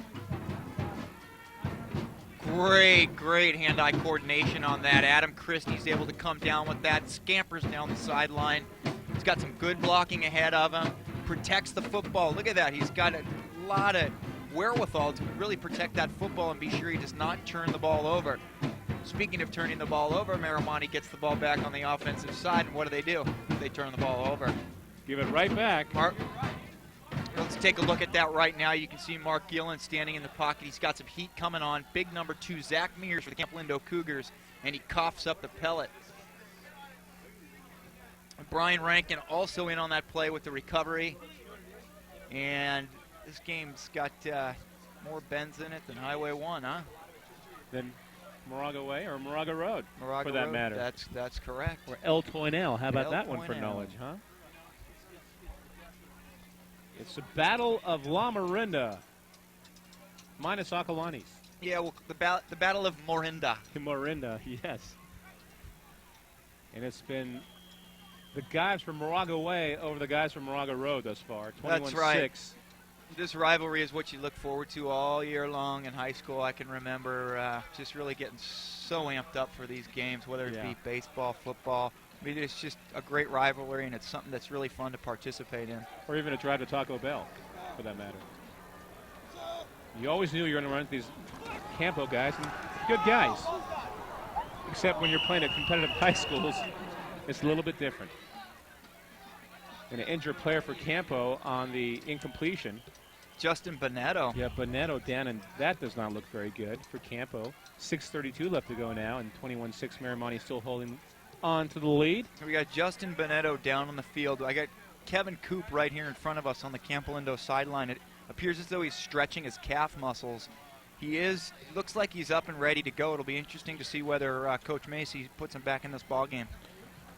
Great hand-eye coordination on that. Adam Christie's able to come down with that, scampers down the sideline. He's got some good blocking ahead of him, protects the football. Look at that. He's got a lot of wherewithal to really protect that football and be sure he does not turn the ball over. Speaking of turning the ball over, Miramonte gets the ball back on the offensive side, and what do? They turn the ball over. Give it right back. Let's take a look at that right now. You can see Mark Gillen standing in the pocket. He's got some heat coming on. Big number 2, Zach Mears for the Campolindo Cougars, and he coughs up the pellet. Brian Rankin also in on that play with the recovery. And this game's got more bends in it than Highway 1, huh? Than Moraga Way or Moraga Road, Moraga for that Road, matter. That's correct. Or El Toinel. How about El that one for Toinel. knowledge, huh? It's the Battle of La Morinda, minus Acalanes. Yeah, well, the Battle of Morinda. Morinda, yes. And it's been the guys from Moraga Way over the guys from Moraga Road thus far, 21-6. That's right. This rivalry is what you look forward to all year long in high school. I can remember just really getting so amped up for these games, whether it be baseball, football. I mean, it's just a great rivalry, and it's something that's really fun to participate in. Or even a drive to Taco Bell, for that matter. You always knew you were going to run into these Campo guys, and good guys. Except when you're playing at competitive high schools, it's a little bit different. And an injured player for Campo on the incompletion. Justin Bonetto. Yeah, Bonetto down, and that does not look very good for Campo. 6:32 left to go now, and 21-6 Miramonte still holding on to the lead. We got Justin Bonetto down on the field. I got Kevin Coop right here in front of us on the Campolindo sideline. It appears as though he's stretching his calf muscles. Looks like he's up and ready to go. It'll be interesting to see whether Coach Macy puts him back in this ball game.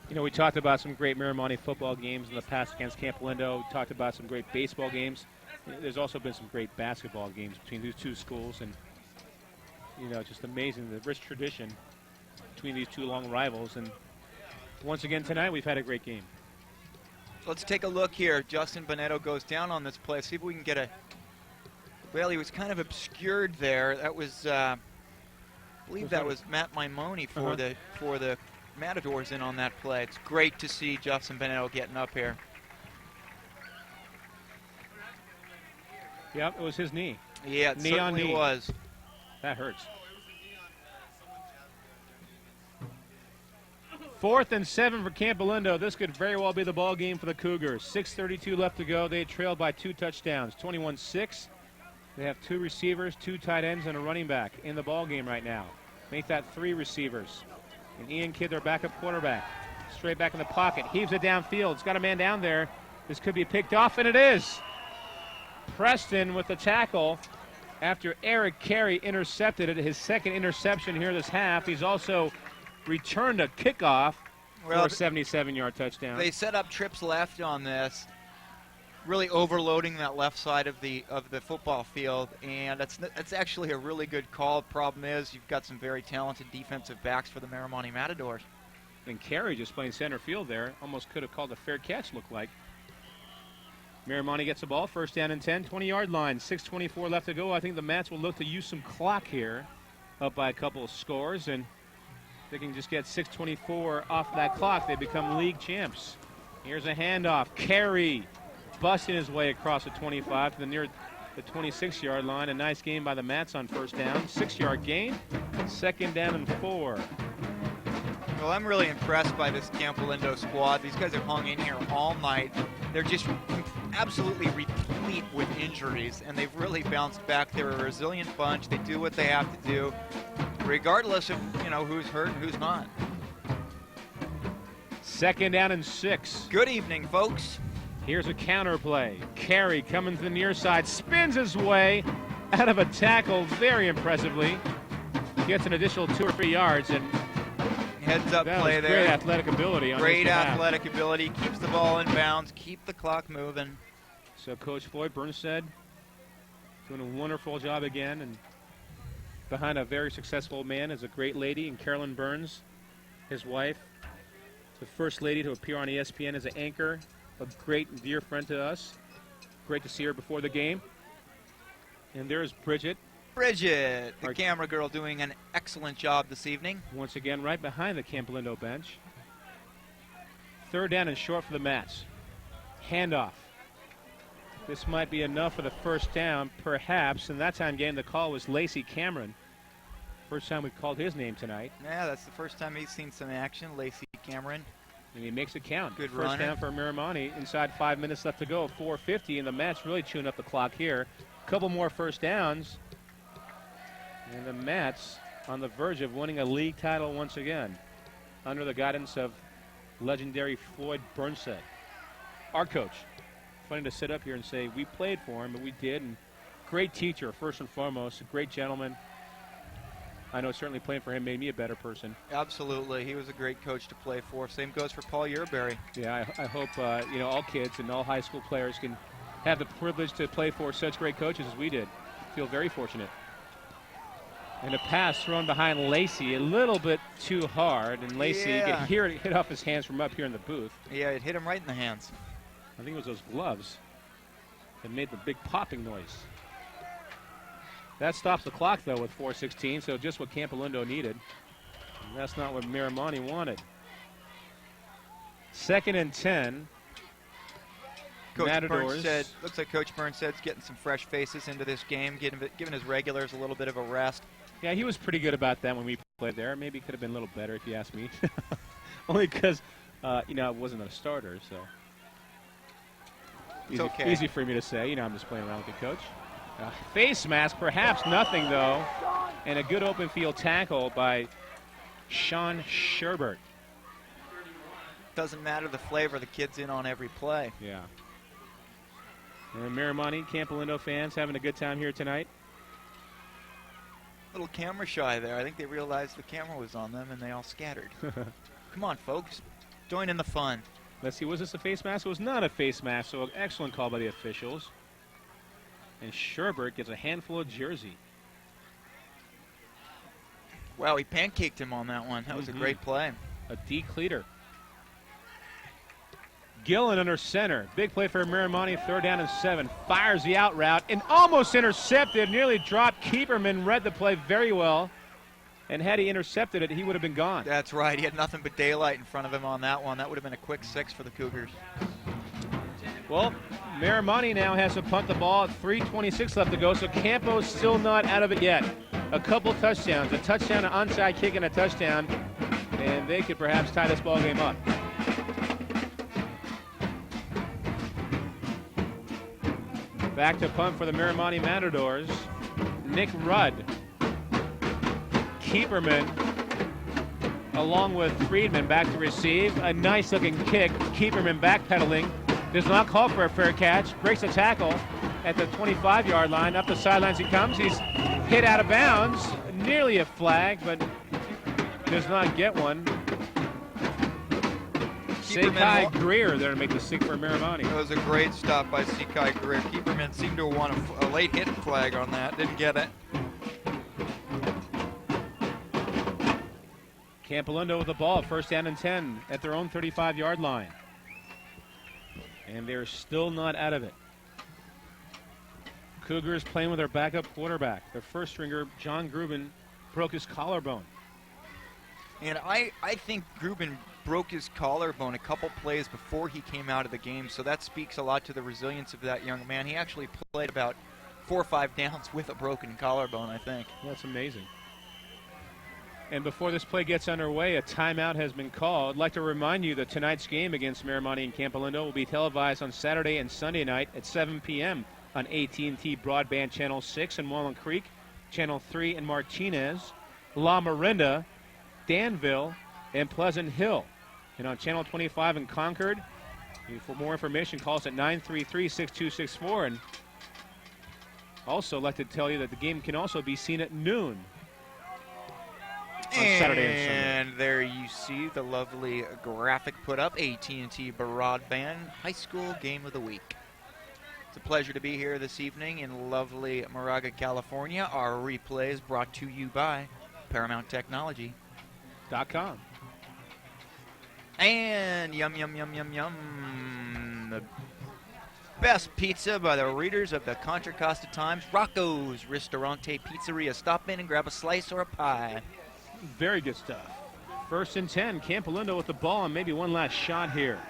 You know, we talked about some great Miramonte football games in the past against Campolindo. We talked about some great baseball games. There's also been some great basketball games between these two schools, and you know, just amazing the rich tradition between these two long rivals. And once again tonight, we've had a great game. Let's take a look here. Justin Bonetto goes down on this play. See if we can get a. Well, he was kind of obscured there. That was, I believe that was Matt Maimone for the Matadors in on that play. It's great to see Justin Bonetto getting up here. Yep, it was his knee. Yeah, it knee on certainly knee. was. That hurts. 4th and 7 for Campolindo. This could very well be the ball game for the Cougars. 6:32 left to go. They trailed by 2 touchdowns, 21-6. They have 2 receivers, 2 tight ends, and a running back in the ball game right now. Make that 3 receivers. And Ian Kidd, their backup quarterback, straight back in the pocket. Heaves it downfield. It's got a man down there. This could be picked off, and it is. Preston with the tackle after Eric Carey intercepted it. His second interception here this half. He's also returned a kickoff for a 77-yard touchdown. They set up trips left on this, really overloading that left side of the football field, and that's actually a really good call. Problem is, you've got some very talented defensive backs for the Miramonte Matadors. And Carey just playing center field there. Almost could have called a fair catch, looked like. Miramonte gets the ball, 1st down and 10, 20-yard line, 6:24 left to go. I think the Mats will look to use some clock here, up by a couple of scores, and they can just get 6:24 off that clock. They become league champs. Here's a handoff. Carey busting his way across the 25 to near the 26-yard line. A nice game by the Mats on 1st down. 6-yard gain, 2nd down and 4. Well, I'm really impressed by this Campolindo squad. These guys have hung in here all night. They're just absolutely replete with injuries, and they've really bounced back. They're a resilient bunch. They do what they have to do. regardless of, who's hurt and who's not. 2nd down and 6. Good evening, folks. Here's a counter play. Carey coming to the near side, spins his way out of a tackle very impressively. Gets an additional 2 or 3 yards, and heads up that play was there. Great athletic ability on Great his behalf. athletic ability. Keeps the ball in bounds. Keep the clock moving. So Coach Floyd Burnstead doing a wonderful job again, and behind a very successful man is a great lady, and Carolyn Burns, his wife, the first lady to appear on ESPN as an anchor, a great and dear friend to us. Great to see her before the game. And there's Bridget. Bridget, the camera girl, doing an excellent job this evening. Once again, right behind the Campolindo bench. 3rd down and short for the Mats. Handoff. This might be enough for the first down, perhaps. In that time game, the call was Lacey Cameron. First time we called his name tonight. Yeah, that's the first time he's seen some action, Lacey Cameron. And he makes it count. Good First runner. down for Miramonte. Inside 5 minutes left to go, 4:50, and the Mats really chewing up the clock here. Couple more first downs. And the Mats on the verge of winning a league title once again, under the guidance of legendary Floyd Burnstead, our coach. Funny to sit up here and say we played for him, but we did. And great teacher, first and foremost, a great gentleman. I know certainly playing for him made me a better person. Absolutely. He was a great coach to play for. Same goes for Paul Yerberry. Yeah, I hope all kids and all high school players can have the privilege to play for such great coaches as we did. Feel very fortunate. And a pass thrown behind Lacey a little bit too hard, and Lacey, you could hear it hit off his hands from up here in the booth. Yeah, it hit him right in the hands. I think it was those gloves that made the big popping noise. That stops the clock, though, with 4:16, so just what Campolindo needed. And that's not what Miramonte wanted. 2nd and 10. Coach Matadors. Burnstead, looks like Coach Burnstead's getting some fresh faces into this game, giving his regulars a little bit of a rest. Yeah, he was pretty good about that when we played there. Maybe could have been a little better if you ask me. Only because, I wasn't a starter, so. It's okay. Easy for me to say. I'm just playing around with the coach. Face mask, perhaps nothing, though. And a good open field tackle by Sean Sherbert. Doesn't matter the flavor, the kid's in on every play. Yeah. And Miramonte, Campolindo fans having a good time here tonight. Little camera shy there. I think they realized the camera was on them and they all scattered. Come on, folks. Join in the fun. Let's see, was this a face mask? It was not a face mask, so an excellent call by the officials. And Sherbert gets a handful of jersey. Wow, he pancaked him on that one. That was a great play. A decleater. Gillen under center. Big play for Miramonte, 3rd down and 7. Fires the out route and almost intercepted. Nearly dropped. Keeperman read the play very well. And had he intercepted it, he would have been gone. That's right. He had nothing but daylight in front of him on that one. That would have been a quick 6 for the Cougars. Well, Miramonte now has to punt the ball at 3:26 left to go, so Campo's still not out of it yet. A couple touchdowns, a touchdown, an onside kick, and a touchdown, and they could perhaps tie this ball game up. Back to punt for the Miramonte Matadors. Nick Rudd. Keeperman, along with Friedman, back to receive. A nice-looking kick. Keeperman backpedaling. Does not call for a fair catch. Breaks a tackle at the 25-yard line. Up the sidelines he comes. He's hit out of bounds. Nearly a flag, but does not get one. Sekai Greer there to make the stick for Miramonte. That was a great stop by Sekai Greer. Keeperman seemed to have won a late hit flag on that. Didn't get it. Campolindo with the ball. 1st down and 10 at their own 35-yard line. And they're still not out of it. Cougars playing with their backup quarterback. Their first stringer, John Grubin, broke his collarbone. And I think Grubin broke his collarbone a couple plays before he came out of the game, so that speaks a lot to the resilience of that young man. He actually played about 4 or 5 downs with a broken collarbone, I think. That's amazing. And before this play gets underway, a timeout has been called. I'd like to remind you that tonight's game against Miramonte and Campolindo will be televised on Saturday and Sunday night at 7 p.m. on AT&T Broadband Channel 6 in Walnut Creek, Channel 3 in Martinez, La Miranda, Danville, and Pleasant Hill. And on Channel 25 in Concord, for more information, call us at 933-6264. And also like to tell you that the game can also be seen at noon on Saturday and Sunday. And there you see the lovely graphic put up, AT&T Broadband High School Game of the Week. It's a pleasure to be here this evening in lovely Moraga, California. Our replay is brought to you by ParamountTechnology.com. And yum, yum, yum, yum, yum. The best pizza by the readers of the Contra Costa Times, Rocco's Ristorante Pizzeria. Stop in and grab a slice or a pie. Very good stuff. 1st and 10. Campolindo with the ball and maybe one last shot here.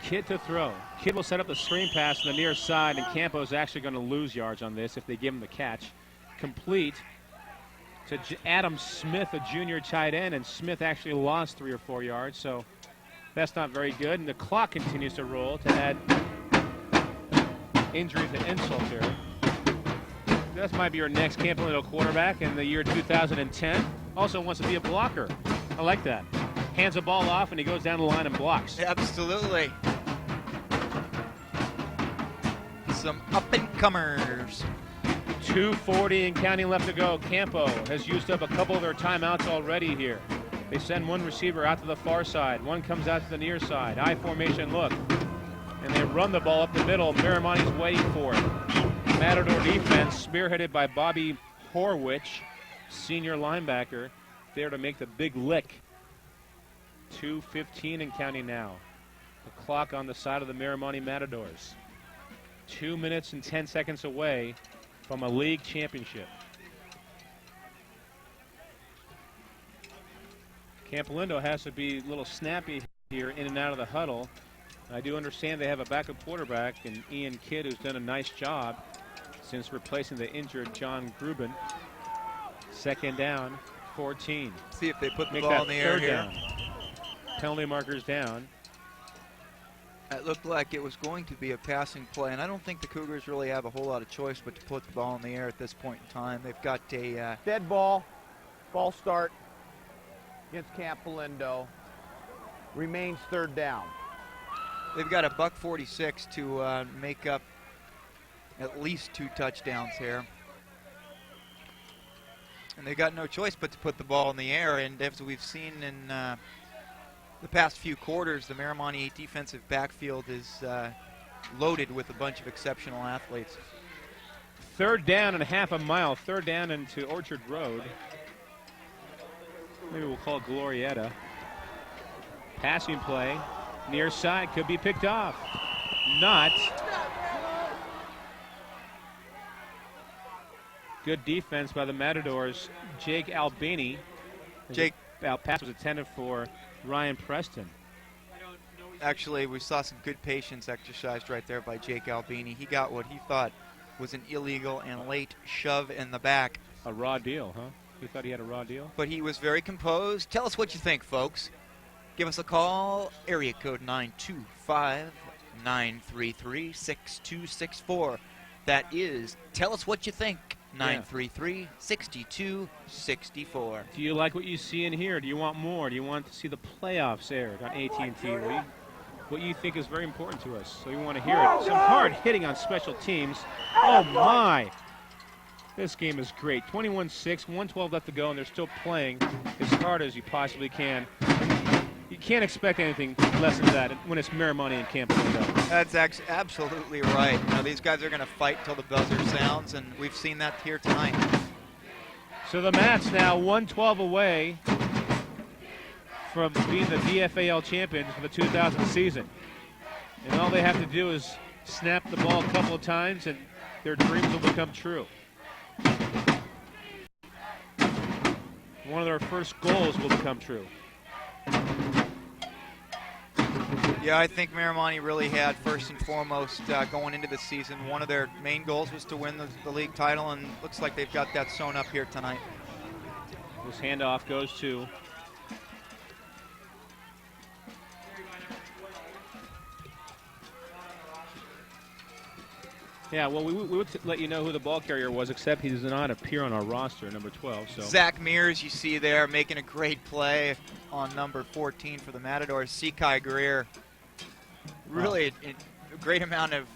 Kidd to throw. Kidd will set up the screen pass on the near side, and Campo's actually going to lose yards on this if they give him the catch. Complete to Adam Smith, a junior tight end, and Smith actually lost 3 or 4 yards, so that's not very good. And the clock continues to roll to add injury to insult here. This might be your next Campolindo quarterback in the year 2010. Also wants to be a blocker. I like that. Hands the ball off and he goes down the line and blocks. Absolutely. Some up-and-comers. 2:40 and counting left to go. Campo has used up a couple of their timeouts already here. They send one receiver out to the far side. One comes out to the near side. I formation look. And they run the ball up the middle. Miramonte's waiting for it. Matador defense spearheaded by Bobby Horwich, senior linebacker, there to make the big lick. 2:15 and counting now. The clock on the side of the Miramonte Matadors. 2 minutes and 10 seconds away from a league championship. Campolindo has to be a little snappy here in and out of the huddle. I do understand they have a backup quarterback in Ian Kidd, who's done a nice job since replacing the injured John Gruben. 2nd down, 14. See if they put the ball in the air here. Down. Penalty markers down. It looked like it was going to be a passing play, and I don't think the Cougars really have a whole lot of choice but to put the ball in the air at this point in time. They've got a dead ball. Ball start against Campolindo. Remains 3rd down. They've got a $146 to make up at least 2 touchdowns here. And they've got no choice but to put the ball in the air. And as we've seen in the past few quarters, the Miramonte defensive backfield is loaded with a bunch of exceptional athletes. 3rd down and half a mile. 3rd down into Orchard Road. Maybe we'll call it Glorietta. Passing play. Near side could be picked off. Not. Good defense by the Matadors. Jake Albini. Jake. Pass was intended for Ryan Preston. Actually, we saw some good patience exercised right there by Jake Albini. He got what he thought was an illegal and late shove in the back. A raw deal, huh? He thought he had a raw deal? But he was very composed. Tell us what you think, folks. Give us a call, area code 925-933-6264. That is, tell us what you think, 933-6264. Do you like what you see in here? Do you want more? Do you want to see the playoffs aired on AT&T? What you think is very important to us, so you want to hear it. Some hard hitting on special teams. Oh, my. This game is great. 21-6, 112 left to go, and they're still playing as hard as you possibly can. You can't expect anything less than that when it's Miramonte and Campolindo. That's absolutely right. You know, these guys are going to fight till the buzzer sounds, and we've seen that here tonight. So the Mats now 112 away from being the VFAL champions for the 2000 season. And all they have to do is snap the ball a couple of times, and their dreams will become true. One of their first goals will become true. Yeah, I think Miramonte really had, first and foremost, going into the season, one of their main goals was to win the league title, and looks like they've got that sewn up here tonight. This handoff goes to Yeah, well, we would let you know who the ball carrier was, except he does not appear on our roster, number 12. So Zach Mears, you see there, making a great play on number 14 for the Matadors. Sekai Greer, really a great amount of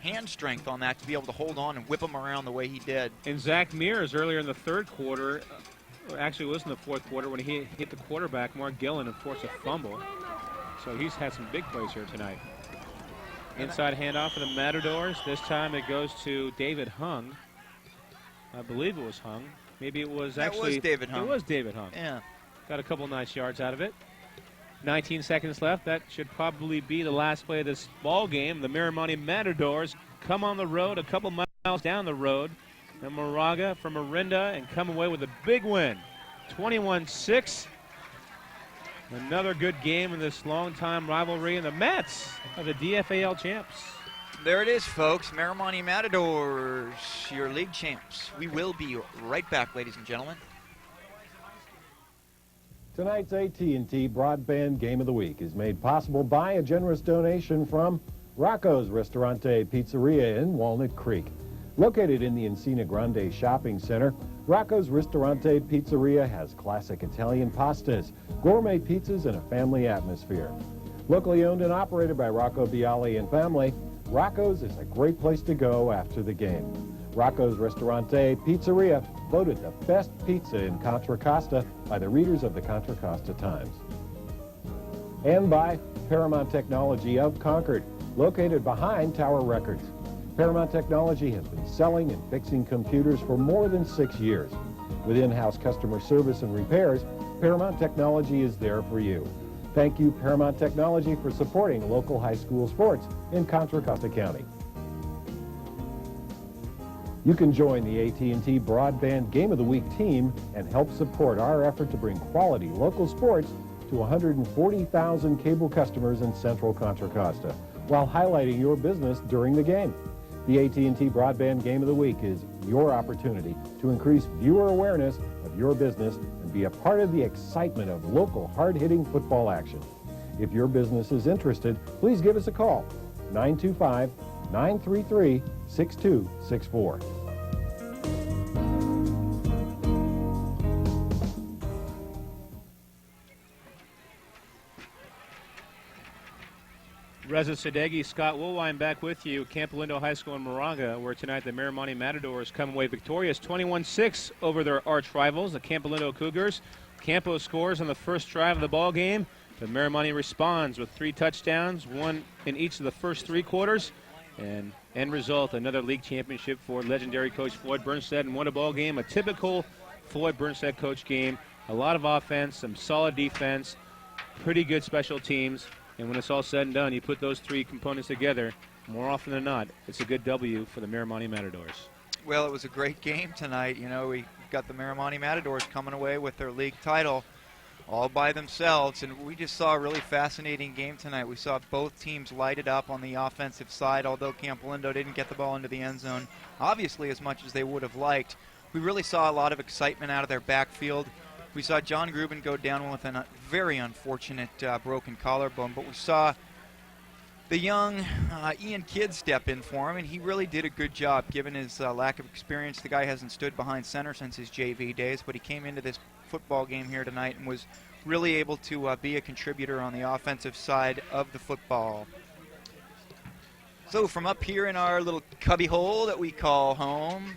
hand strength on that to be able to hold on and whip him around the way he did. And Zach Mears earlier in the third quarter, actually it was in the fourth quarter when he hit the quarterback, Mark Gillen, and forced a fumble. So he's had some big plays here tonight. Inside handoff for the Matadors. This time it goes to David Hung. I believe it was Hung. Maybe it was actually David Hung. It was David Hung. Yeah. Got a couple nice yards out of it. 19 seconds left. That should probably be the last play of this ball game. The Miramonte Matadors come on the road, a couple miles down the road. And Moraga from Orinda and come away with a big win. 21-6. Another good game in this long-time rivalry, and the Mets are the DFAL champs. There it is, folks. Miramonte Matadors, your league champs. We will be right back, ladies and gentlemen. Tonight's AT&T Broadband Game of the Week is made possible by a generous donation from Rocco's Ristorante Pizzeria in Walnut Creek. Located in the Encina Grande Shopping Center, Rocco's Ristorante Pizzeria has classic Italian pastas, gourmet pizzas, and a family atmosphere. Locally owned and operated by Rocco Bialy and family, Rocco's is a great place to go after the game. Rocco's Ristorante Pizzeria, voted the best pizza in Contra Costa by the readers of the Contra Costa Times. And by Paramount Technology of Concord, located behind Tower Records. Paramount Technology has been selling and fixing computers for more than 6 years. With in-house customer service and repairs, Paramount Technology is there for you. Thank you, Paramount Technology, for supporting local high school sports in Contra Costa County. You can join the AT&T Broadband Game of the Week team and help support our effort to bring quality local sports to 140,000 cable customers in Central Contra Costa, while highlighting your business during the game. The AT&T Broadband Game of the Week is your opportunity to increase viewer awareness of your business and be a part of the excitement of local hard-hitting football action. If your business is interested, please give us a call, 925-933-6264. Reza Sadeghi, Scott Woolwine back with you. Campolindo High School in Moraga, where tonight the Miramonte Matadors come away victorious 21-6 over their arch rivals, the Campolindo Cougars. Campo scores on the first drive of the ball game. The Miramonte responds with 3 touchdowns, 1 in each of the first 3 quarters. And end result, another league championship for legendary coach Floyd Burnstead, and won a ball game, a typical Floyd Burnstead coach game. A lot of offense, some solid defense, pretty good special teams. And when it's all said and done, you put those 3 components together, more often than not, it's a good W for the Miramonte Matadors. Well, it was a great game tonight. You know, we got the Miramonte Matadors coming away with their league title all by themselves, and we just saw a really fascinating game tonight. We saw both teams lighted up on the offensive side, although Campolindo didn't get the ball into the end zone, obviously as much as they would have liked. We really saw a lot of excitement out of their backfield. We saw John Gruben go down with a very unfortunate broken collarbone, but we saw the young Ian Kidd step in for him, and he really did a good job given his lack of experience. The guy hasn't stood behind center since his JV days, but he came into this football game here tonight and was really able to be a contributor on the offensive side of the football. So from up here in our little cubby hole that we call home,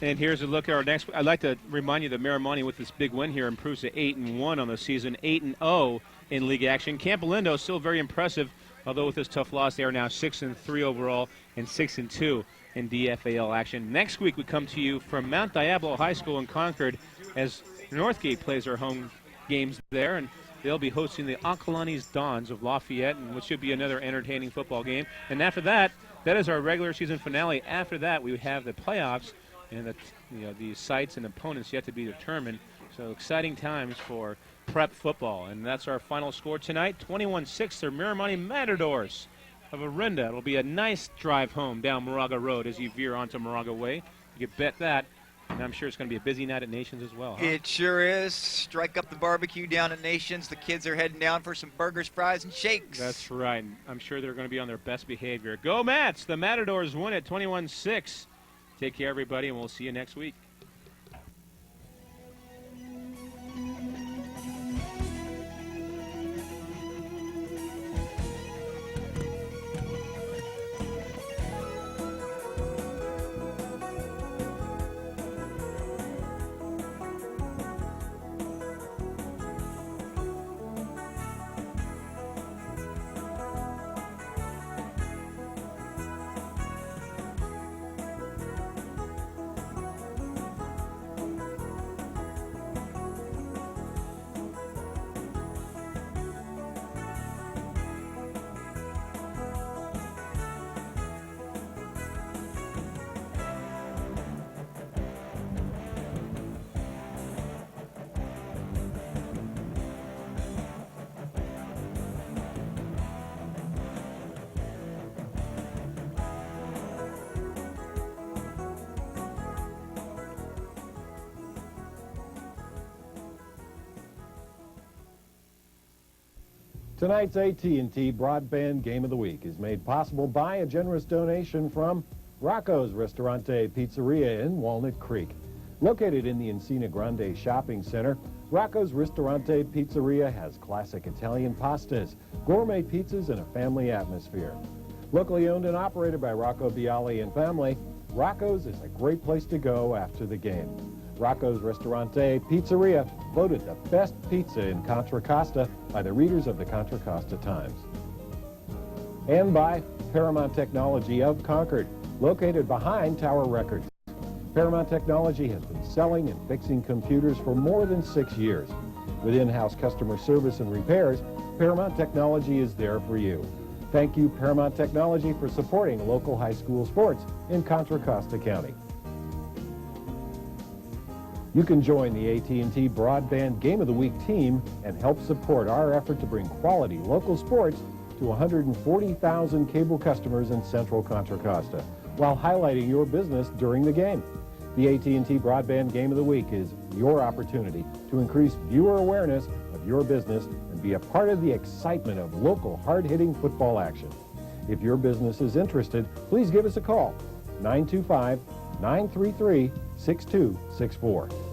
and here's a look at our next. I'd like to remind you that Miramonte, with this big win here, improves to 8-1 on the season, 8-0 in league action. Campolindo still very impressive, although with this tough loss, they are now 6-3 overall and 6-2 in DFAL action. Next week, we come to you from Mount Diablo High School in Concord as Northgate plays their home games there, and they'll be hosting the Acalanes Dons of Lafayette, and which should be another entertaining football game. And after that, that is our regular season finale. After that, we have the playoffs. And the sites and opponents yet to be determined. So exciting times for prep football. And that's our final score tonight. 21-6, they're Miramonte Matadors of Orinda. It'll be a nice drive home down Moraga Road as you veer onto Moraga Way. You can bet that And I'm sure it's going to be a busy night at Nations as well. Huh? It sure is. Strike up the barbecue down at Nations. The kids are heading down for some burgers, fries, and shakes. That's right. I'm sure they're going to be on their best behavior. Go Mats! The Matadors win at 21-6. Take care, everybody, and we'll see you next week. Tonight's AT&T Broadband Game of the Week is made possible by a generous donation from Rocco's Ristorante Pizzeria in Walnut Creek. Located in the Encina Grande Shopping Center, Rocco's Ristorante Pizzeria has classic Italian pastas, gourmet pizzas, and a family atmosphere. Locally owned and operated by Rocco Bialy and family, Rocco's is a great place to go after the game. Rocco's Ristorante Pizzeria, voted the best pizza in Contra Costa by the readers of the Contra Costa Times. And by Paramount Technology of Concord, located behind Tower Records. Paramount Technology has been selling and fixing computers for more than 6 years. With in-house customer service and repairs, Paramount Technology is there for you. Thank you, Paramount Technology, for supporting local high school sports in Contra Costa County. You can join the AT&T Broadband Game of the Week team and help support our effort to bring quality local sports to 140,000 cable customers in Central Contra Costa, while highlighting your business during the game. The AT&T Broadband Game of the Week is your opportunity to increase viewer awareness of your business and be a part of the excitement of local hard-hitting football action. If your business is interested, please give us a call, 925-933-6264.